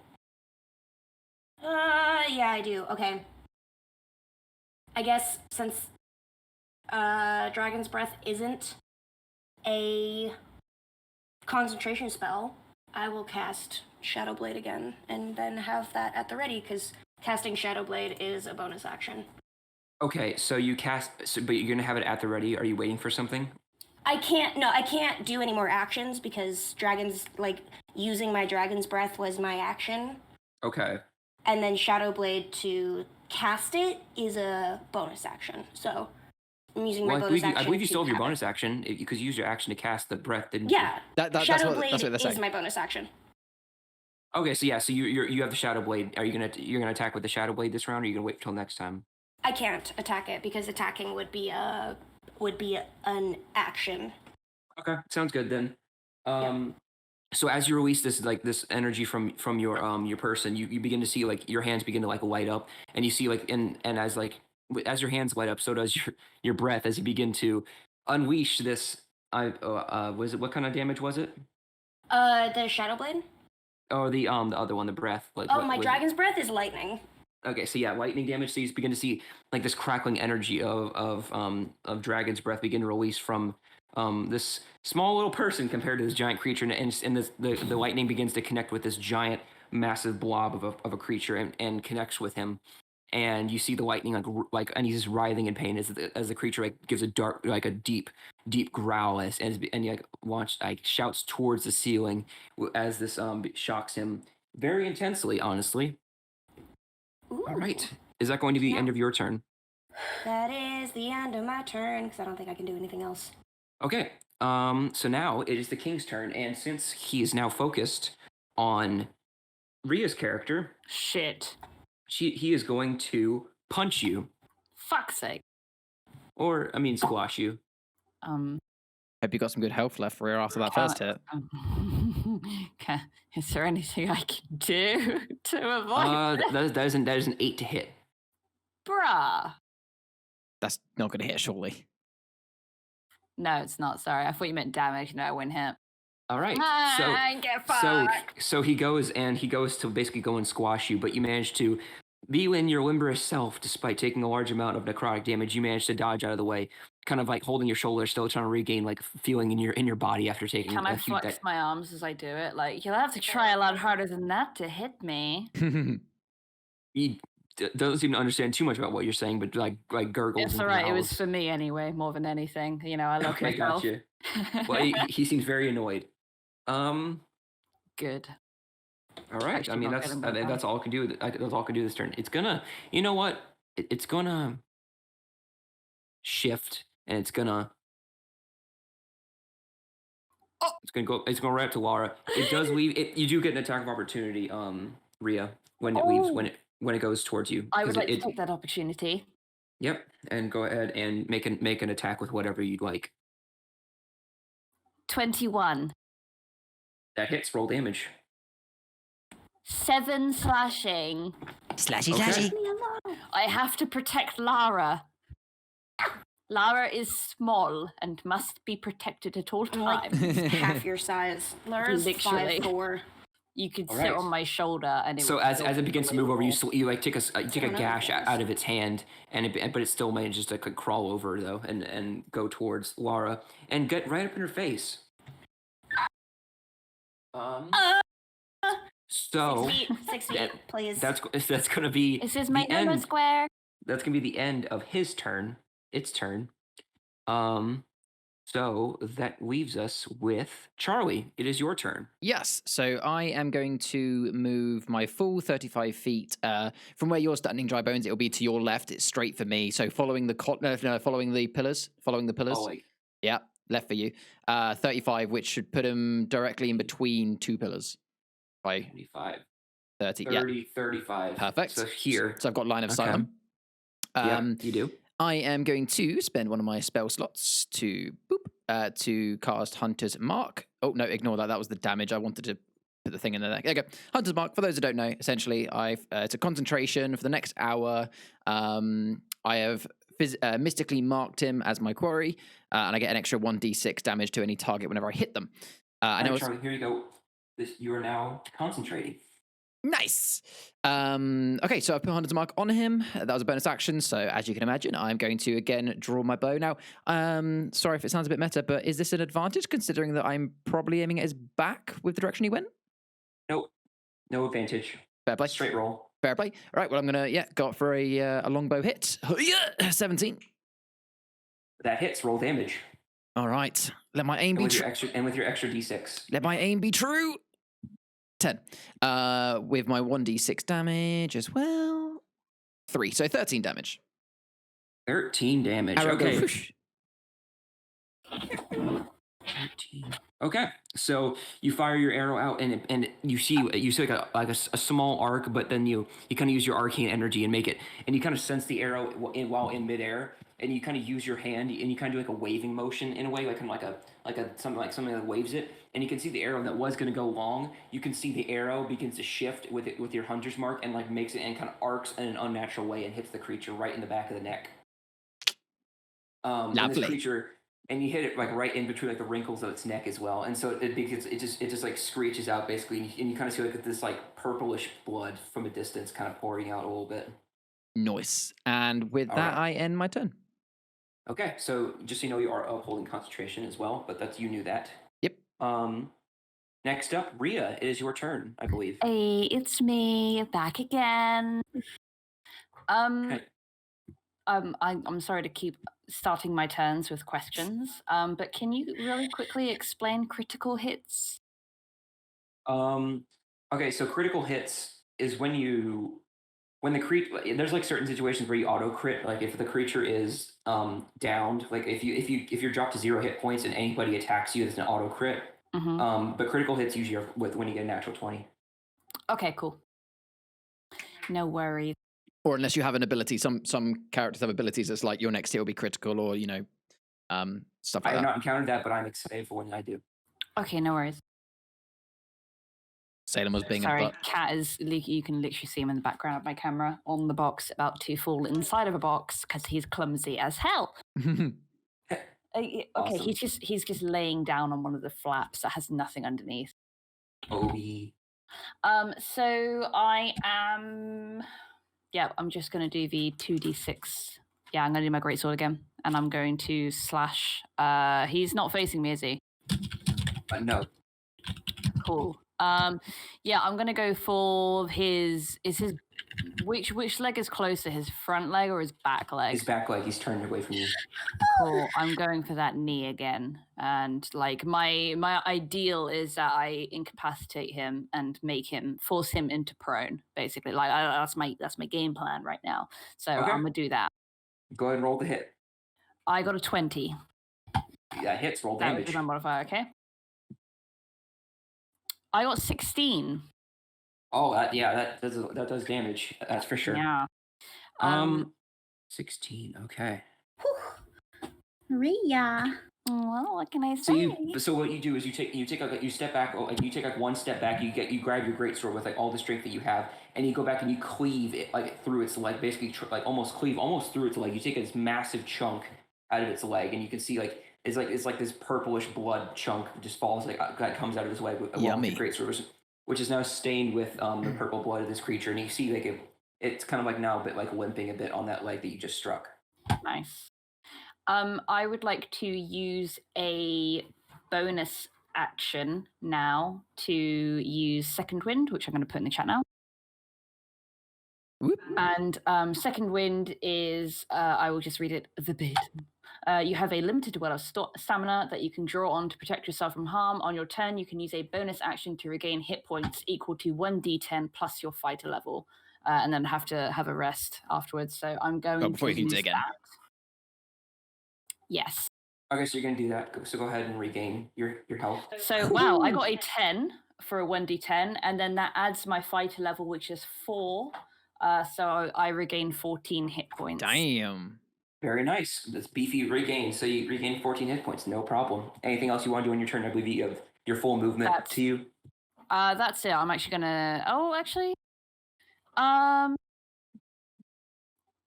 Yeah, I do. Okay. I guess since Dragon's Breath isn't a concentration spell, I will cast Shadow Blade again and then have that at the ready, because casting Shadow Blade is a bonus action. Okay, so you cast, but you're gonna have it at the ready. Are you waiting for something? I can't do any more actions because using my Dragon's Breath was my action. Okay. And then Shadow Blade to cast it is a bonus action. So I'm using my bonus action. I believe you to still have your have it. bonus action because you used your action to cast the breath, didn't Yeah. That's Shadow what Blade they're saying. is my bonus action. you? Okay, so yeah, so you have the Shadow Blade. Are you're gonna attack with the Shadow Blade this round, or are you gonna wait till next time? I can't attack it because attacking would be an action. Okay, sounds good then. So as you release this energy from your person, you begin to see like your hands begin to like light up, and you see like and as your hands light up, so does your breath as you begin to unleash this. Was it, what kind of damage was it? The Shadow Blade? Or the other one, the breath. Like Oh, what my was dragon's breath is lightning. Okay, so yeah, lightning damage. So you begin to see like this crackling energy of dragon's breath begin to release from this small little person compared to this giant creature, and the lightning begins to connect with this giant, massive blob of a creature and connects with him, and you see the lightning and he's just writhing in pain as the creature like gives a deep growl and he like shouts towards the ceiling as this shocks him very intensely, honestly. Ooh. All right. Is that going to be the end of your turn? That is the end of my turn, because I don't think I can do anything else. Okay. So now it is the king's turn, and since he is now focused on Rhea's character, Shit. he is going to punch you, Fuck's sake. or I mean squash you. Hope you got some good health left for you after that first hit. Is there anything I can do to avoid this? That is an 8 to hit. Bruh. That's not going to hit, surely. No, it's not. Sorry. I thought you meant damage. No, I wouldn't hit. All right. Get fucked. So he goes to basically go and squash you, but you manage to be in your limberest self despite taking a large amount of necrotic damage. You manage to dodge out of the way, kind of like holding your shoulder, still trying to regain like feeling in your body after taking. Can I flex my arms as I do it? Like, you'll have to try a lot harder than that to hit me. He doesn't seem to understand too much about what you're saying, but like gurgles. It's all right. It was for me anyway, more than anything. You know, I love okay, myself. gotcha. Well, he seems very annoyed. Good. All right. Actually, I mean, not getting more that's all I can do. That's all I can do this turn. It's gonna, you know what? It's gonna shift, and it's gonna. Oh, it's gonna go. It's going right up to Lara. It does leave. You do get an attack of opportunity, Rhea, when it leaves when it goes towards you. I would like to take that opportunity. Yep, and go ahead and make an attack with whatever you'd like. 21. That hits. Roll damage. 7 slashing. Slashy. I have to protect Lara. Lara is small and must be protected at all times. Half your size. Lara's Literally. 5'4". You could All sit right. on my shoulder, and So as it begins to move over, you like take a gash out of its hand, but it still manages to crawl over though, and go towards Lara and get right up in her face. So 6 feet, please. that's gonna be This is the my yellow end. square. That's gonna be the end of his turn. Its turn. So that leaves us with Charlie. It is your turn. Yes, so I am going to move my full 35 feet from where you're standing, Dry Bones. It'll be to your left. It's straight for me. So following the pillars. Oh wait. Yeah, left for you. 35, which should put him directly in between two pillars. By 25. 30. 30, Yeah, 35. perfect. So here. So I've got line of sight Okay. on. Yeah, you do. I am going to spend one of my spell slots to cast Hunter's Mark. Oh, no, ignore that. That was the damage. I wanted to put the thing in there. There you go. Hunter's Mark, for those who don't know, essentially, it's a concentration for the next hour. I have mystically marked him as my quarry, and I get an extra 1d6 damage to any target whenever I hit them. Charlie, here you go. You are now concentrating. Nice. Okay, so I've put Hunter's Mark on him. That was a bonus action, so as you can imagine, I'm going to again draw my bow. Now, sorry if it sounds a bit meta, but is this an advantage considering that I'm probably aiming at his back with the direction he went? Nope. No advantage. Fair play. Straight roll. Fair play. All right, well, I'm going to, go for a longbow hit. 17. That hits. Roll damage. All right. Let my aim be true. With your extra d6. Let my aim be true. 10. With my 1d6 damage as well. 3. So 13 damage. 13 damage. Arrow Okay. go whoosh. 13. Okay. So you fire your arrow out, and you see like a small arc, but then you kind of use your arcane energy and make it, and you kind of sense the arrow while in midair, and you kind of use your hand, and you kind of do like a waving motion in a way, like something that waves it, and you can see the arrow that was going to go long. You can see the arrow begins to shift with your hunter's mark, and like makes it and kind of arcs in an unnatural way and hits the creature right in the back of the neck. And this creature, and you hit it like right in between like the wrinkles of its neck as well, and so it just like screeches out basically, and you kind of see like this like purplish blood from a distance kind of pouring out a little bit. Nice. And with that, I end my turn. Okay, so just so you know, you are upholding concentration as well, but you knew that. Yep. Next up, Rhea, it is your turn, I believe. Hey, it's me back again. Okay. I'm sorry to keep starting my turns with questions. But can you really quickly explain critical hits? Okay, so critical hits is when the creature, there's like certain situations where you auto crit, like if the creature is downed, like if you're dropped to 0 hit points and anybody attacks you, it's an auto crit. But critical hits usually are when you get a natural 20. Okay, cool. No worries. Or unless you have an ability, some characters have abilities that's like your next hit will be critical, or stuff like that. I have not encountered that, but I'm excited for when I do. Okay, no worries. Salem was being Sorry, a butt. Cat is. You can literally see him in the background of my camera on the box, about to fall inside of a box because he's clumsy as hell. Okay, Awesome. he's just laying down on one of the flaps that has nothing underneath. Obi. So I am. Yeah, I'm just gonna do the 2d6. Yeah, I'm gonna do my greatsword again, and I'm going to slash. He's not facing me, is he? No. Cool. Yeah, I'm gonna go for his. Which leg is closer, his front leg or his back leg? His back leg. He's turned away from you. Cool. I'm going for that knee again, and like my ideal is that I incapacitate him and force him into prone. Basically, like that's my game plan right now. So Okay. I'm gonna do that. Go ahead and roll the hit. I got a 20. That hits. Roll That damage. was my modifier. Okay. I got 16. Oh, that does damage. That's for sure. Yeah. 16. Okay. Rhea. Well, what can I say? So what you do is you step back. You take like one step back. You grab your greatsword with like all the strength that you have, and you go back and you cleave it like through its leg, basically almost through its leg. You take this massive chunk out of its leg, and you can see like it's like this purplish blood chunk just falls that comes out of his leg with the greatsword, which is now stained with the purple blood of this creature, and you see like it's kind of like now a bit like limping a bit on that leg that you just struck. Nice. I would like to use a bonus action now to use Second Wind, which I'm going to put in the chat now. Whoop. And Second Wind is, I will just read it verbatim. You have a limited well of stamina that you can draw on to protect yourself from harm. On your turn, you can use a bonus action to regain hit points equal to 1d10 plus your fighter level, and then have to have a rest afterwards. So I'm going before to you can use dig in. that. Yes. Okay, so you're going to do that. So go ahead and regain your health. So, wow, I got a 10 for a 1d10, and then that adds my fighter level, which is 4. So I regain 14 hit points. Damn. Very nice. That's beefy regain. So you regain 14 hit points. No problem. Anything else you want to do on your turn? I believe you have your full movement to you. That's it. I'm actually going to... Oh, actually...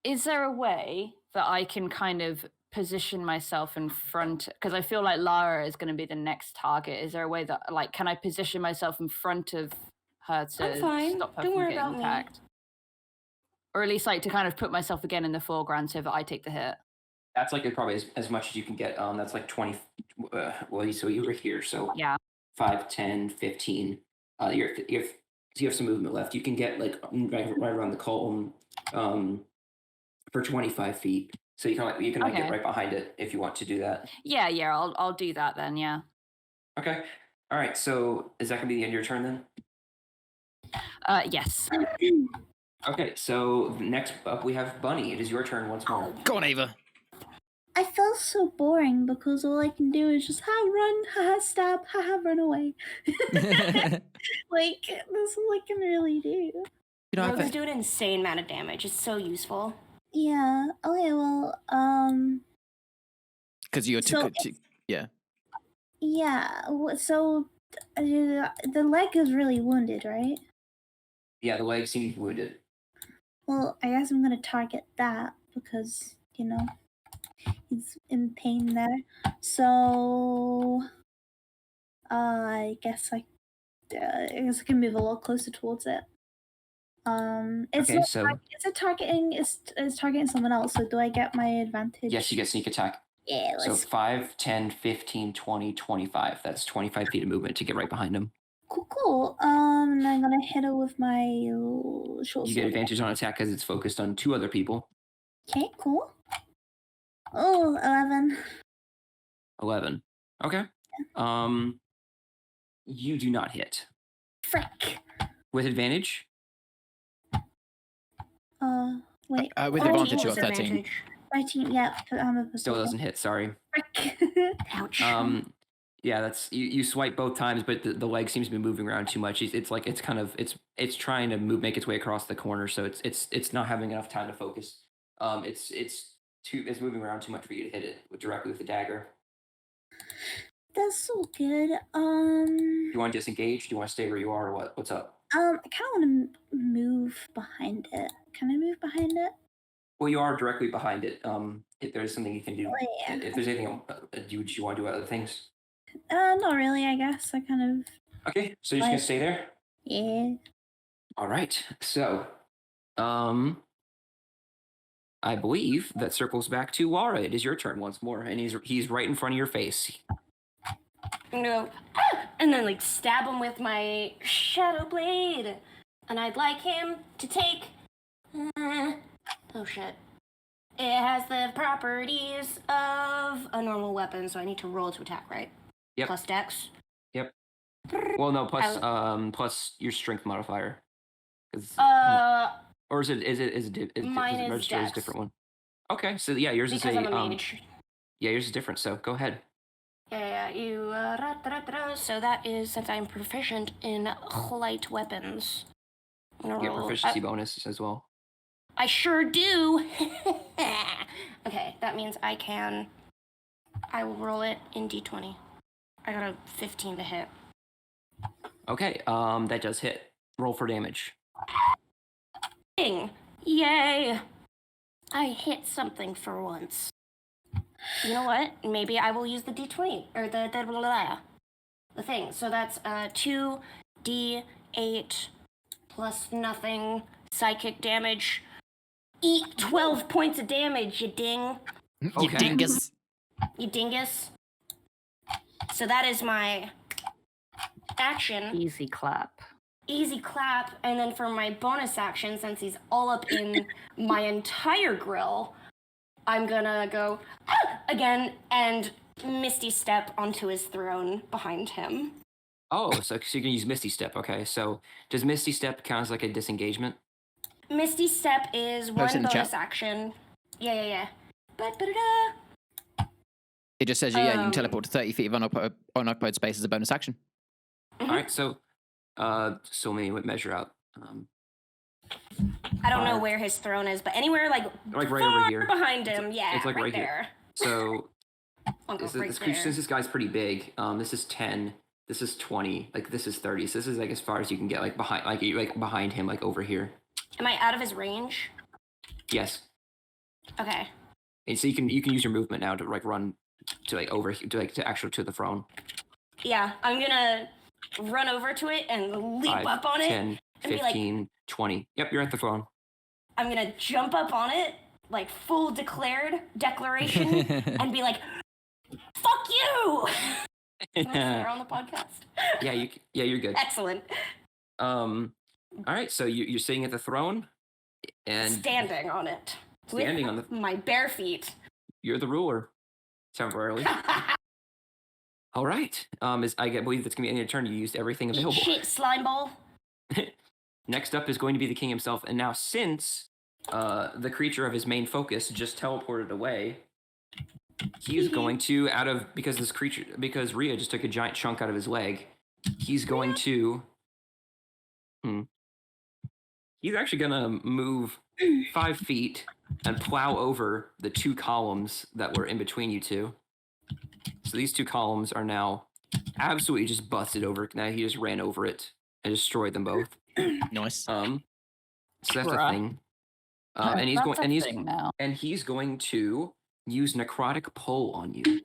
Is there a way that I can kind of position myself in front, because I feel like Lara is going to be the next target. Is there a way that, like, can I position myself in front of her to stop her from getting attacked? Or at least like to kind of put myself again in the foreground so that I take the hit. That's like probably as much as you can get. That's like 20. So you were here. So yeah, 5, 10, 15. You have some movement left. You can get like right around the column for 25 feet. So you can get right behind it if you want to do that. Yeah. I'll do that then. Yeah. Okay. All right. So is that gonna be the end of your turn then? Yes. Okay. So next up we have Bunny. It is your turn once more. Go on, Ava. I feel so boring because all I can do is just run, stab, run away. Like that's all I can really do. Rogues do an insane amount of damage. It's so useful. Yeah. Okay. Well. Because you're So yeah. yeah. So the leg is really wounded, right? Yeah, the leg seems wounded. Well, I guess I'm gonna target that because he's in pain there. So I guess I can move a little closer towards it. It's Okay, not so is it targeting is targeting someone else, so do I get my advantage? yes, you get sneak attack. Yeah, So let's 5, 10, 15, 20, 25. That's 25 feet of movement to get right behind him. cool. And I'm gonna hit her with my short You get sword. advantage on attack because it's focused on 2 other people. Okay, cool. Oh, 11. 11. Okay. You do not hit. Frick. With advantage? Wait. With advantage, you got 13. 13, yeah. Still doesn't hit, sorry. Frick. Ouch. Yeah, that's you swipe both times, but the leg seems to be moving around too much. It's like it's trying to make its way across the corner, so it's not having enough time to focus. It's moving around too much for you to hit it directly with the dagger. That's so good. Do you want to disengage? Do you want to stay where you are, or what? What's up? I kind of want to move behind it. Can I move behind it? Well, you are directly behind it. If there's something you can do, Yeah. if there's anything, do you want to do other things? Not really, I guess. I kind of... Okay, so you're just gonna stay there? Yeah. All right. So, I believe that circles back to Laura. It is your turn once more, and he's right in front of your face. I'm gonna go, and then like stab him with my shadow blade, and I'd like him to take. Oh shit! It has the properties of a normal weapon, so I need to roll to attack, right? Yep. Plus dex. Yep. Well, no, plus your strength modifier. Or is it Mine is register as a dex. different one? Okay, so yeah, yours Because is I'm a mage. Yeah, yours is different. So go ahead. Yeah, you. So that is since I'm proficient in light weapons. You get proficiency bonus as well. I sure do. Okay, that means I will roll it in d20. I got a 15 to hit. Okay, that does hit. Roll for damage. Yay! I hit something for once. You know what? Maybe I will use the d20 or the thing. So that's 2d8 plus nothing psychic damage. Eat 12 points of damage, you ding. Okay. You dingus. You dingus. So that is my action. Easy clap. Easy clap, and then for my bonus action, since he's all up in my entire grill, I'm gonna go again and Misty Step onto his throne behind him. Oh, so you can use Misty Step. Okay, so does Misty Step count as like a disengagement? Misty Step is one bonus action. Yeah. It just says you can teleport to 30 feet of unoccupied space as a bonus action. All right, so many would measure out. I don't know where his throne is, but anywhere like right over here behind him. It's like right there. So this creature, since this guy's pretty big, this is 10. This is 20. Like this is 30. So this is like as far as you can get, like behind him, like over here. Am I out of his range? Yes. Okay. And so you can use your movement now to like run to like over to actually to the throne. Yeah, I'm gonna run over to it and leap 5, up on 10, it. 10, 15, like, 20. Yep, you're at the throne. I'm gonna jump up on it, like full declaration, and be like, "Fuck you!" Can I swear on the podcast? Yeah, you're good. Excellent. All right, so you're sitting at the throne, and standing on it. Standing on my bare feet. You're the ruler, temporarily. All right. I believe that's gonna be in your turn. You used everything available. Shit, slime ball. Next up is going to be the king himself, and now since the creature of his main focus just teleported away, he's going to because Rhea just took a giant chunk out of his leg. He's going to. He's actually gonna move 5 feet and plow over the 2 columns that were in between you two. So these 2 columns are now absolutely just busted over. Now he just ran over it and destroyed them both. Nice. So that's the Bruh. thing. And he's That's going a thing now. and he's going to use necrotic pull on you.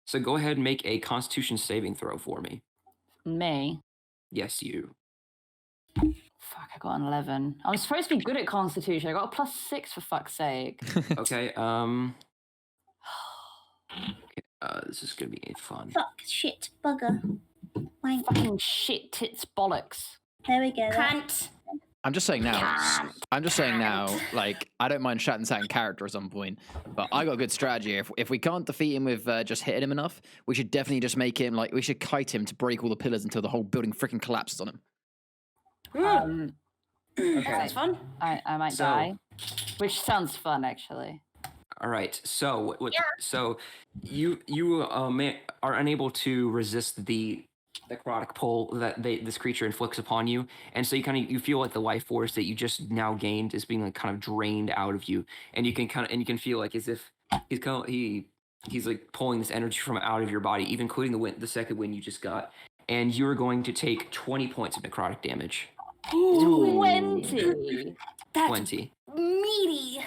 So go ahead and make a Constitution saving throw for me. Me. Yes, you. Fuck, I got an 11. I'm supposed to be good at Constitution. I got a +6 for fuck's sake. Okay. This is gonna be fun. Fuck, shit, bugger. Wank. Fucking shit tits bollocks. There we go. Cunt. I'm just saying now, like, I don't mind chatting out in character at some point, but I got a good strategy. If we can't defeat him with just hitting him enough, we should definitely just make him, like, we should kite him to break all the pillars until the whole building freaking collapses on him. Okay. Sounds fun. I might die. Which sounds fun, actually. All right. So so you are unable to resist the necrotic pull that this creature inflicts upon you, and so you feel like the life force that you just now gained is being like kind of drained out of you, and you can feel like as if he's like pulling this energy from out of your body, even including the second wind you just got, and you're going to take 20 points of necrotic damage. 20. That's 20. meaty.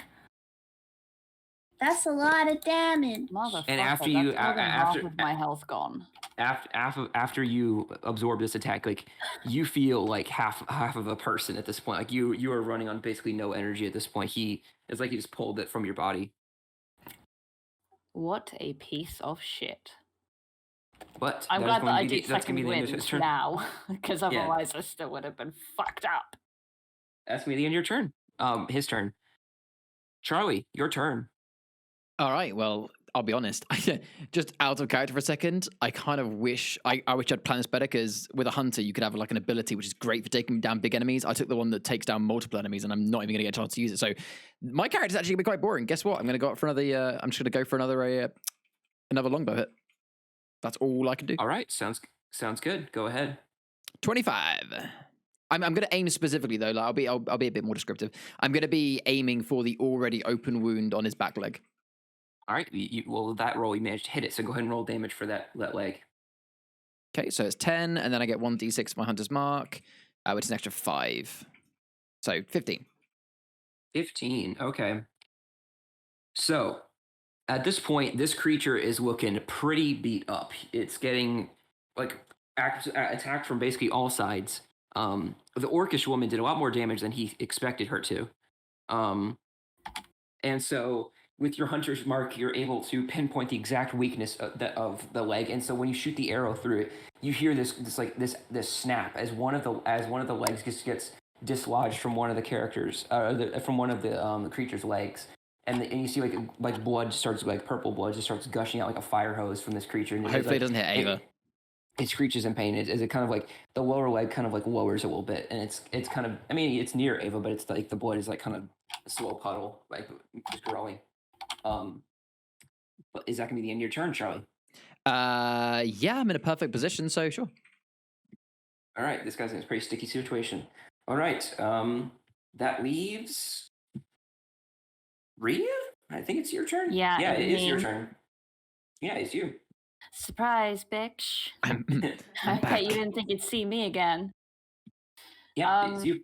That's a lot of damage. Motherfucker, And after that's you- more than after- half of my health gone. After you absorb this attack, like you feel like half of a person at this point. Like you are running on basically no energy at this point. It's like he just pulled it from your body. What a piece of shit. But I'm glad that I did that's gonna second be the end of wind his turn. now, because otherwise I still would have been fucked up. That's gonna be the end of your turn. His turn. Charlie, your turn. All right, well, I'll be honest. Just out of character for a second, I kind of wish I wish I'd planned this better, because with a hunter, you could have like an ability which is great for taking down big enemies. I took the one that takes down multiple enemies, and I'm not even going to get a chance to use it. So my character's actually going to be quite boring. Guess what? I'm going to go up for another. I'm just going to go for another longbow hit. That's all I can do. All right, sounds good. Go ahead. 25. I'm going to aim specifically though. Like, I'll be a bit more descriptive. I'm going to be aiming for the already open wound on his back leg. All right. Well, that roll you managed to hit it, so go ahead and roll damage for that leg. Okay, so it's 10, and then I get 1d6 for my hunter's mark, which is an extra 5. So 15. 15. Okay. So at this point, this creature is looking pretty beat up. It's getting like attacked from basically all sides. The orcish woman did a lot more damage than he expected her to. And so with your hunter's mark, you're able to pinpoint the exact weakness of the leg. And so when you shoot the arrow through it, you hear this snap as one of the legs gets dislodged from one of the characters, from one of the creature's legs. And you see like blood starts, like purple blood just starts gushing out like a fire hose from this creature. And Hopefully it doesn't hit Ava. It screeches in pain. It kind of like the lower leg kind of like lowers a little bit, and it's kind of, I mean, it's near Ava, but it's like the blood is like kind of a slow puddle, like just growing. But is that gonna be the end of your turn, Charlie? Yeah, I'm in a perfect position, so sure. All right, this guy's in a pretty sticky situation. All right, that leaves Rhea. I think it's your turn. Yeah, it is your turn. Yeah, it's you. Surprise, bitch. I'm I bet back. you didn't think you'd see me again. Yeah, it's you.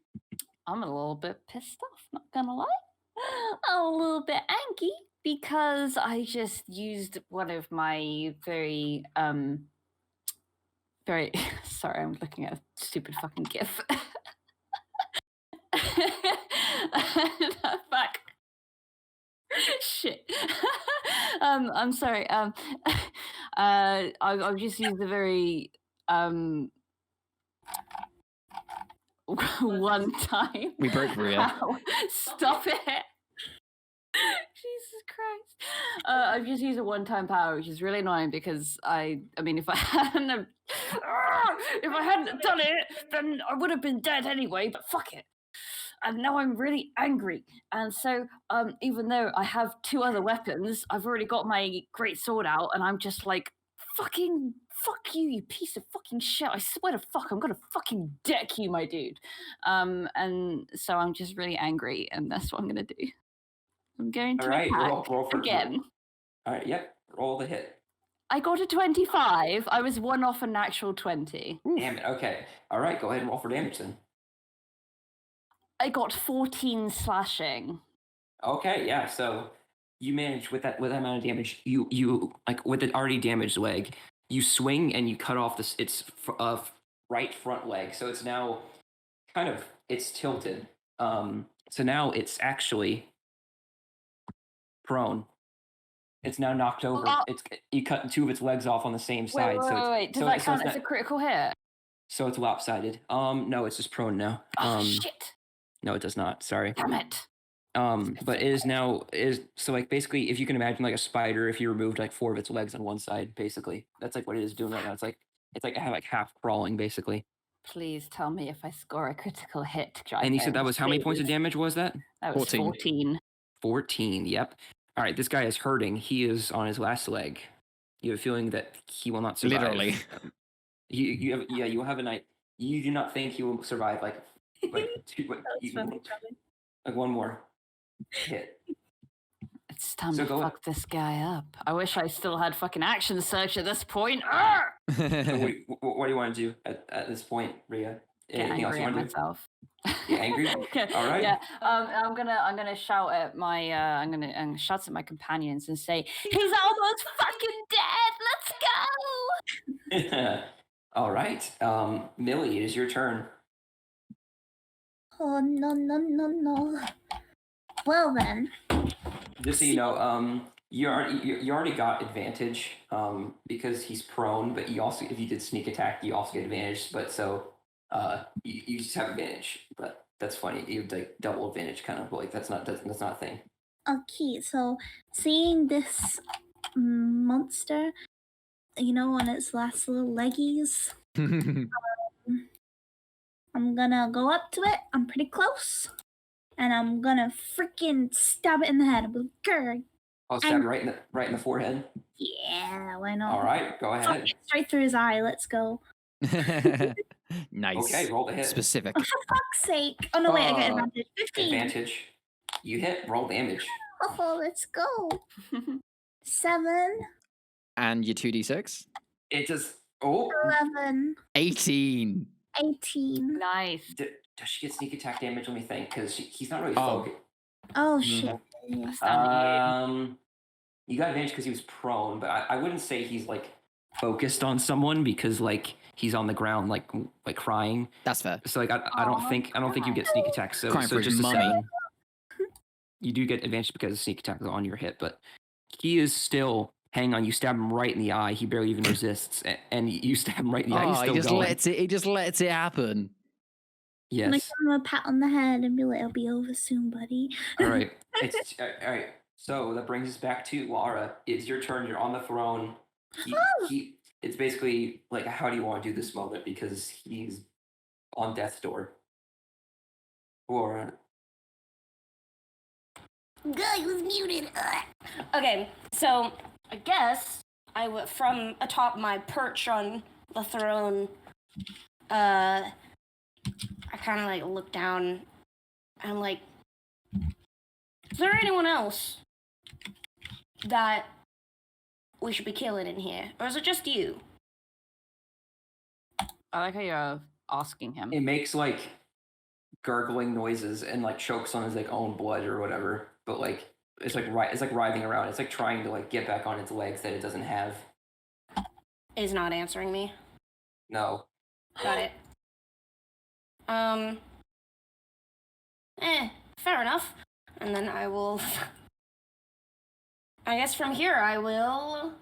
I'm a little bit pissed off, not gonna lie. I'm a little bit angry because I just used one of my very sorry, I'm looking at a stupid fucking GIF. Fuck. Shit. I'm sorry. I've just used a very one time. We broke Rhea. Ow, stop it. Jesus Christ. I've just used a one-time power, which is really annoying because I mean, if I hadn't done it, then I would have been dead anyway, but fuck it. And now I'm really angry. And so, even though I have 2 other weapons, I've already got my great sword out, and I'm just like, fuck you, you piece of fucking shit. I swear to fuck, I'm gonna fucking deck you, my dude. And so I'm just really angry, and that's what I'm gonna do. I'm going to All right, attack roll for again. All right, yep. Roll the hit. I got a 25. I was one off a natural 20. Damn it. Okay. All right, go ahead and roll for damage then. I got 14 slashing. Okay, yeah. So you manage with that amount of damage. You like with the already damaged leg, you swing and you cut off its right front leg. So it's now it's tilted. So now it's actually prone. It's now knocked over. You cut 2 of its legs off on the same side. Wait. Does that count as a critical hit? So it's lopsided. No, it's just prone now. Oh shit! No, it does not. Sorry. Damn it. But it is so like basically if you can imagine like a spider if you removed like 4 of its legs on one side, basically. That's like what it is doing right now. It's like half crawling basically. Please tell me if I score a critical hit. And you said that was how many points of damage was that? That was 14. 14, yep. All right, this guy is hurting. He is on his last leg. You have a feeling that he will not survive. Literally. You have a night. You do not think he will survive like 2 like one more hit. It's time to fuck this guy up. I wish I still had fucking action search at this point. So what do you want to do at this point, Rhea? Get angry at myself. Get angry? Okay. All right. Yeah. I'm gonna shout at my I'm gonna shout at my companions and say, he's almost fucking dead. Let's go. All right. Millie, it is your turn. Oh, no. Well then. Just so you know, you already got advantage because he's prone, but you also, if you did sneak attack, you also get advantage. But so you just have advantage. But that's funny. You have like double advantage, kind of like that's not a thing. Okay, so seeing this monster, on its last little leggies, I'm gonna go up to it. I'm pretty close. And I'm gonna freaking stab it in the head. I'll be like, grr. I'll stab right in the forehead. Yeah, why not? All right, go ahead. Straight through his eye. Let's go. Nice. Okay, roll the hit. Specific. Oh, for fuck's sake! Oh no, wait, I get advantage. 15. Advantage. You hit. Roll damage. Oh, let's go. 7. And your 2d6? It just 11. 18. 18. Nice. Does she get sneak attack damage? Let me think, because he's not really focused. Oh shit. You got advantage because he was prone, but I wouldn't say he's like focused on someone because like he's on the ground like crying. That's fair. So like I don't think you get sneak attack. So Crying for his just mummy. You do get advantage because sneak attack is on your hit, but he is still. Hang on, you stab him right in the eye. He barely even resists, and you stab him right in the eye. He's still going. He just lets it happen. Yes. I'm gonna give him a pat on the head and be like, "It'll be over soon, buddy." All right. All right. So that brings us back to Laura. It's your turn. You're on the throne. It's basically like, how do you want to do this moment? Because he's on death's door. Laura. Guy was muted. Okay, so I guess I would, from atop my perch on the throne, I kind of like look down and I'm like, is there anyone else that we should be killing in here? Or is it just you? I like how you're asking him. It makes like gurgling noises and like chokes on his like own blood or whatever. But like it's like writhing around. It's like trying to like get back on its legs that it doesn't have. Is not answering me. No. Got it. Fair enough. And then I will. I guess from here I will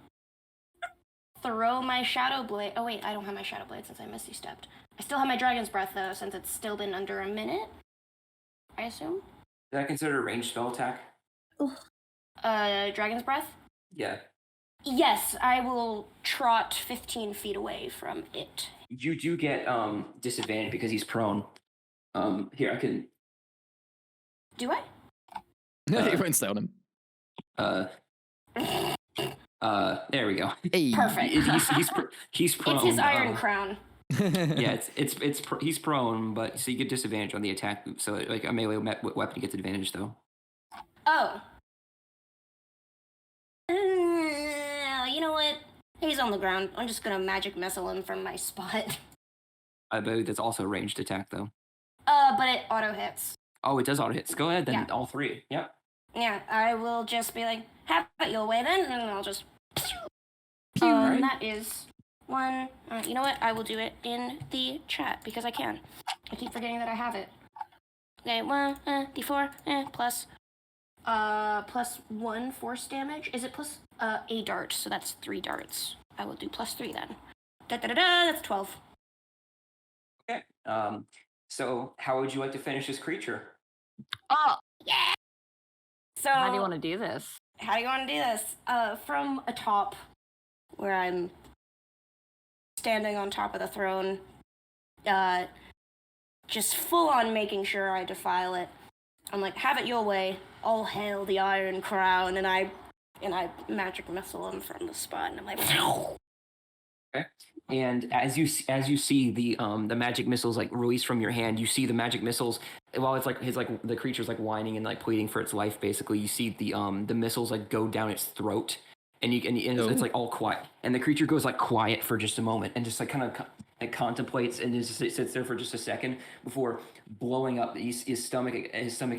throw my shadow blade. Oh wait, I don't have my shadow blade since I misty stepped. I still have my dragon's breath though, since it's still been under a minute. I assume. Is that considered a ranged spell attack? Oh. Dragon's breath? Yeah. Yes, I will trot 15 feet away from it. You do get disadvantage because he's prone. Here I can. Do I? You won't stay on him. There we go. Hey. Perfect. He's prone. It's his iron crown. Yeah, he's prone, but so you get disadvantage on the attack. So like a melee weapon gets advantage though. Oh, You know what? He's on the ground. I'm just gonna magic missile him from my spot. I believe that's also a ranged attack, though. But it auto hits. Oh, it does auto hits. Go ahead, then. Yeah. All three. Yep. Yeah, I will just be like, have it your way then, and I'll just. Alright. That is one. You know what? I will do it in the chat because I can. I keep forgetting that I have it. Okay, one d4 plus +1 force damage. Is it plus a dart? So that's 3 darts. I will do +3 then. That's 12. Okay. So how would you like to finish this creature? Oh, Yeah. So how do you want to do this? How do you want to do this? From atop, where I'm standing on top of the throne, just full on making sure I defile it. I'm like, have it your way. All hail the Iron Crown, and I magic missile him from the spot, and I'm like, Okay. And as you see the magic missiles like release from your hand, you see the magic missiles while it's like the creature's like whining and like pleading for its life. Basically, you see the missiles like go down its throat, and it's like all quiet, and the creature goes like quiet for just a moment and just like kind of contemplates and just sits there for just a second before blowing up. His stomach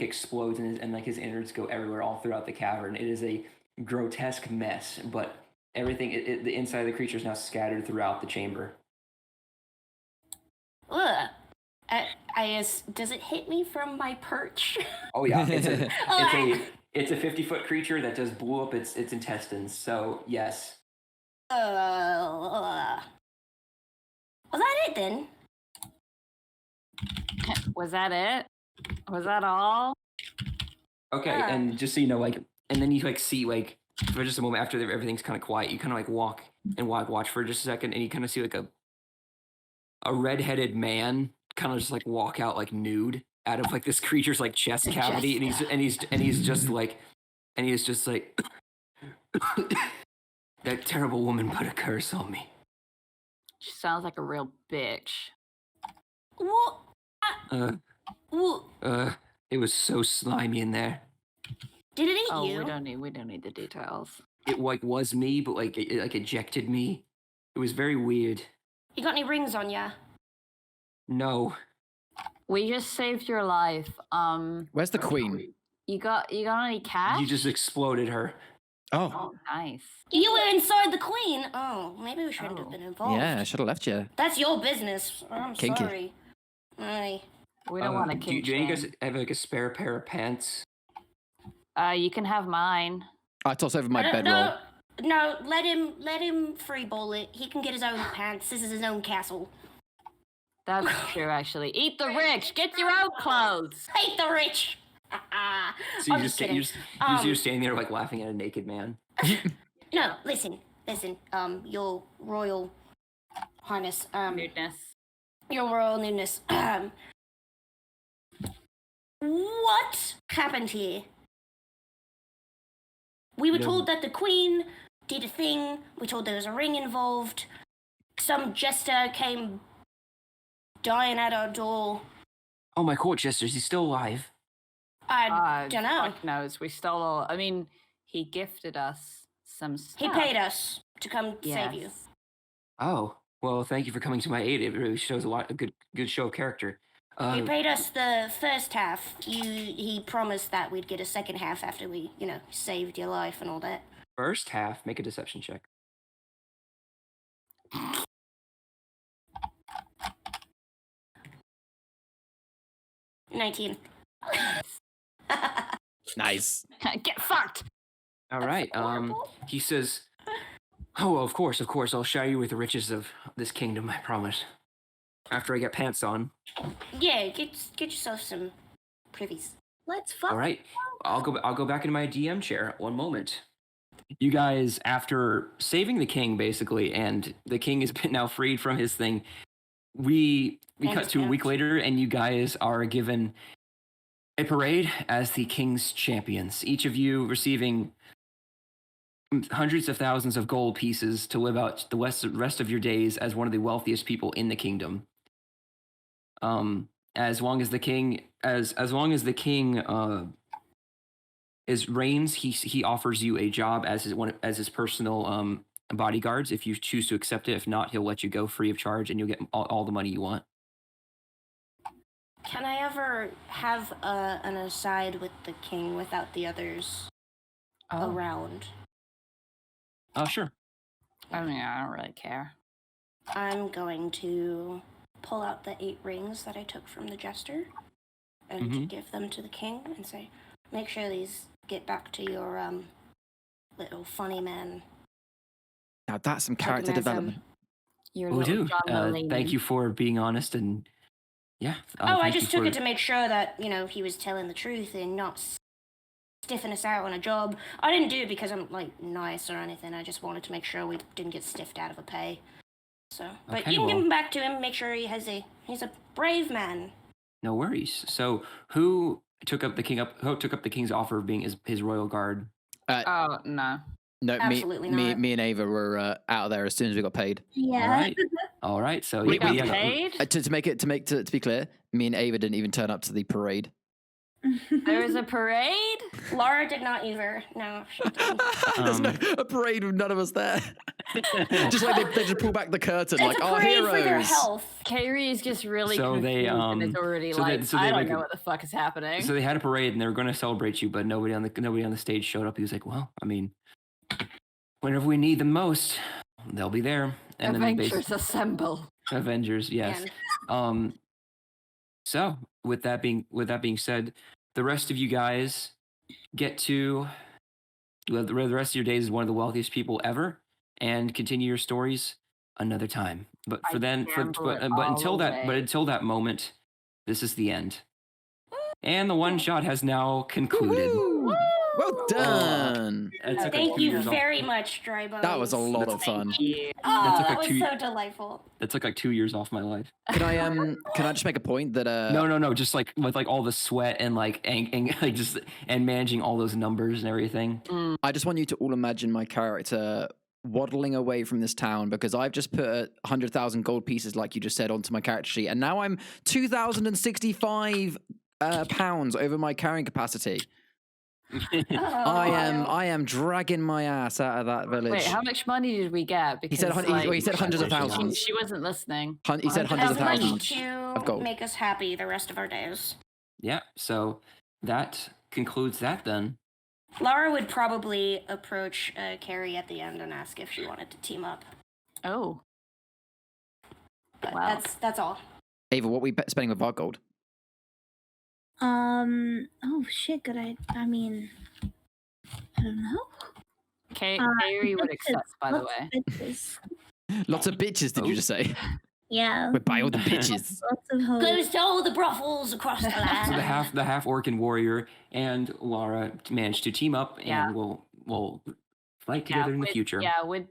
explodes and like his innards go everywhere all throughout the cavern. It is a grotesque mess, but everything, the inside of the creature is now scattered throughout the chamber. ugh. Does it hit me from my perch? Oh yeah, it's a 50-foot creature that just blew up its intestines. So yes. Was that it then? Was that it? Was that all? Okay, and just so you know, like, and then you like see like for just a moment after everything's kind of quiet, you kind of like watch for just a second, and you kind of see like a red-headed man kind of just like walk out like nude out of like this creature's like chest cavity, and he's just like that terrible woman put a curse on me. She sounds like a real bitch. What? What? It was so slimy in there. Did it eat Oh, you? we don't need the details. It like was me, but like it like ejected me. It was very weird. You got any rings on ya? No. We just saved your life. Where's the queen? You got any cash? You just exploded her. Oh, Oh, nice. You were inside the queen. Oh, maybe we shouldn't have been involved. yeah, I should have left you. That's your business. I'm Kinky. sorry. Aye. We don't want to do kink you guys shame. have like a spare pair of pants? You can have mine. I toss over my bedroll. No, let him freeball it. He can get his own pants. This is his own castle. That's true, actually. Eat the rich. Get your own clothes. Hate the rich. So I'm just kidding. you're standing there like laughing at a naked man. No, listen. Your royal highness. Nudeness. Your royal newness. What happened here? We were told that the queen did a thing. We told there was a ring involved. Some jester came dying at our door. Oh, my court jester, is he still alive? I don't know. Fuck knows. We stole all. I mean, he gifted us some stuff. He paid us to come save you. Yes. Oh, well, thank you for coming to my aid. It really shows a good show of character. He paid us the first half. He promised that we'd get a second half after we, saved your life and all that. First half, make a deception check. 19. Nice. Get fucked. All right. He says, "Oh, well, of course. I'll shower you with the riches of this kingdom. I promise. After I get pants on." Yeah, get yourself some privies. Let's fuck. All right. I'll go back into my DM chair. One moment. You guys, after saving the king, basically, and the king has been now freed from his thing, we cut to a week later, and you guys are given a parade as the king's champions. Each of you receiving hundreds of thousands of gold pieces to live out the rest of your days as one of the wealthiest people in the kingdom. As long as the king is Reigns. He offers you a job as his personal bodyguards if you choose to accept it. If not, he'll let you go free of charge, and you'll get all the money you want. Can I ever have an aside with the king without the others around? Oh, sure. I mean, I don't really care. I'm going to pull out the 8 rings that I took from the jester and give them to the king and say, make sure these get back to your little funny man. Now that's some character development. Your We little do. John Mulaney. Thank you for being honest and yeah. I just took it to make sure that, he was telling the truth and not stiffing us out on a job. I didn't do it because I'm, nice or anything. I just wanted to make sure we didn't get stiffed out of a pay. So, but Okay, you can give him back to him, make sure he's a brave man. No worries. So who took up the king's offer of being his royal guard? Oh, no. No, Absolutely me not. and Ava were out there as soon as we got paid. Yeah. All right. So We got paid? To be clear, me and Ava didn't even turn up to the parade. There was a parade? Laura did not either. No, she didn't. There's a parade with none of us there. Just like they just pull back the curtain, It's like a our parade heroes. for their health. Carrie is just really So they, confused and is already so they- like, so they I don't make know a- what the fuck is happening. So they had a parade and they were going to celebrate you, but nobody on the stage showed up. He was like, "Well, I mean, whenever we need them most, they'll be there." And Avengers assemble. Avengers, yes. Man. So with that being said, the rest of you guys get to the rest of your days as one of the wealthiest people ever, and continue your stories another time. But I gamble it all until that moment, this is the end. And the one shot has now concluded. Woo! Well done. It took like Thank 2 you years off- very much, Drybones. That was a lot of fun. Yeah. Oh, took that like was 2 so delightful. That took like 2 years off my life. Can I just make a point that No, just like with like all the sweat and like and managing all those numbers and everything. I just want you to all imagine my character waddling away from this town because I've just put 100,000 gold pieces, like you just said, onto my character sheet, and now I'm 2,065 pounds over my carrying capacity. I am dragging my ass out of that village. Wait, how much money did we get? Because he said hundreds of thousands. She wasn't listening. He said hundreds of As much thousands to of gold. make us happy the rest of our days. Yeah, so that concludes that then. Laura would probably approach Carrie at the end and ask if she wanted to team up. Oh. But Wow. that's all. Ava, what are we spending with our gold? Oh shit, good I mean, I don't know. Carrie would accept, by the way. Bitches. Lots of bitches, did you just say? Yeah. We buy all the bitches. Lots of hoes. Goes to all the brothels across the land. So the half orc and warrior and Laura managed to team up, and Yeah. we'll fight together in the future. Yeah, we'd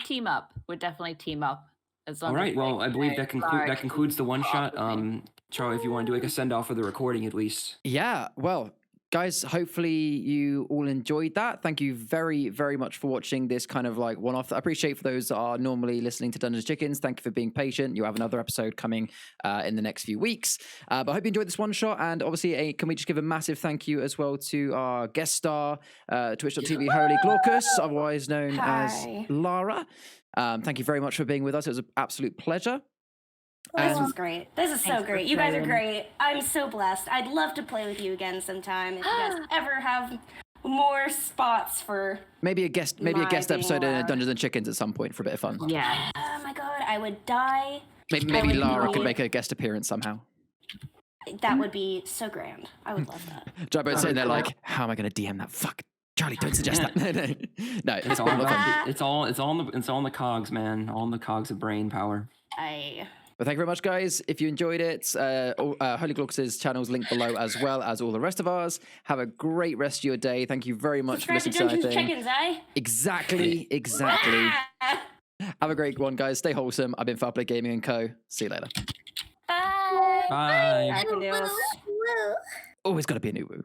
team up. We'd definitely team up. As long All right. as Well, I believe that Laura concludes the one shot. probably. Charlie, if you want to do like a send off for the recording at least. Yeah, well, guys, hopefully you all enjoyed that. Thank you very, very much for watching this kind of like one-off. I appreciate for those that are normally listening to Dungeons & Chickens. Thank you for being patient. You have another episode coming in the next few weeks. But I hope you enjoyed this one shot. And obviously, can we just give a massive thank you as well to our guest star, twitch.tv HolyGlaucus, otherwise known as Lara. Thank you very much for being with us. It was an absolute pleasure. This was great. This is so Thanks for great. You guys are playing. great. I'm so blessed. I'd love to play with you again sometime. If you guys ever have more spots for... Maybe a guest My episode being in Dungeons & Chickens at some point for a bit of fun. Yeah. Oh my god, I would die. Maybe would Lara could really- make a guest appearance somehow. That would be so grand. I would love that. Jabbo's sitting there like, how am I going to DM that? Fuck. Charlie, don't suggest that. No, it's It's all, all fun. it's all in the cogs, man. All in the cogs of brain power. But thank you very much, guys. If you enjoyed it, HolyGlaucus's channel is linked below as well as all the rest of ours. Have a great rest of your day. Thank you very much Subscribe for to listening to Dungeons our and thing. Chickens, eh? Exactly. Have a great one, guys. Stay wholesome. I've been FowlPlayGaming and Co. See you later. Bye. Bye. Adios. Always got to be a new woo.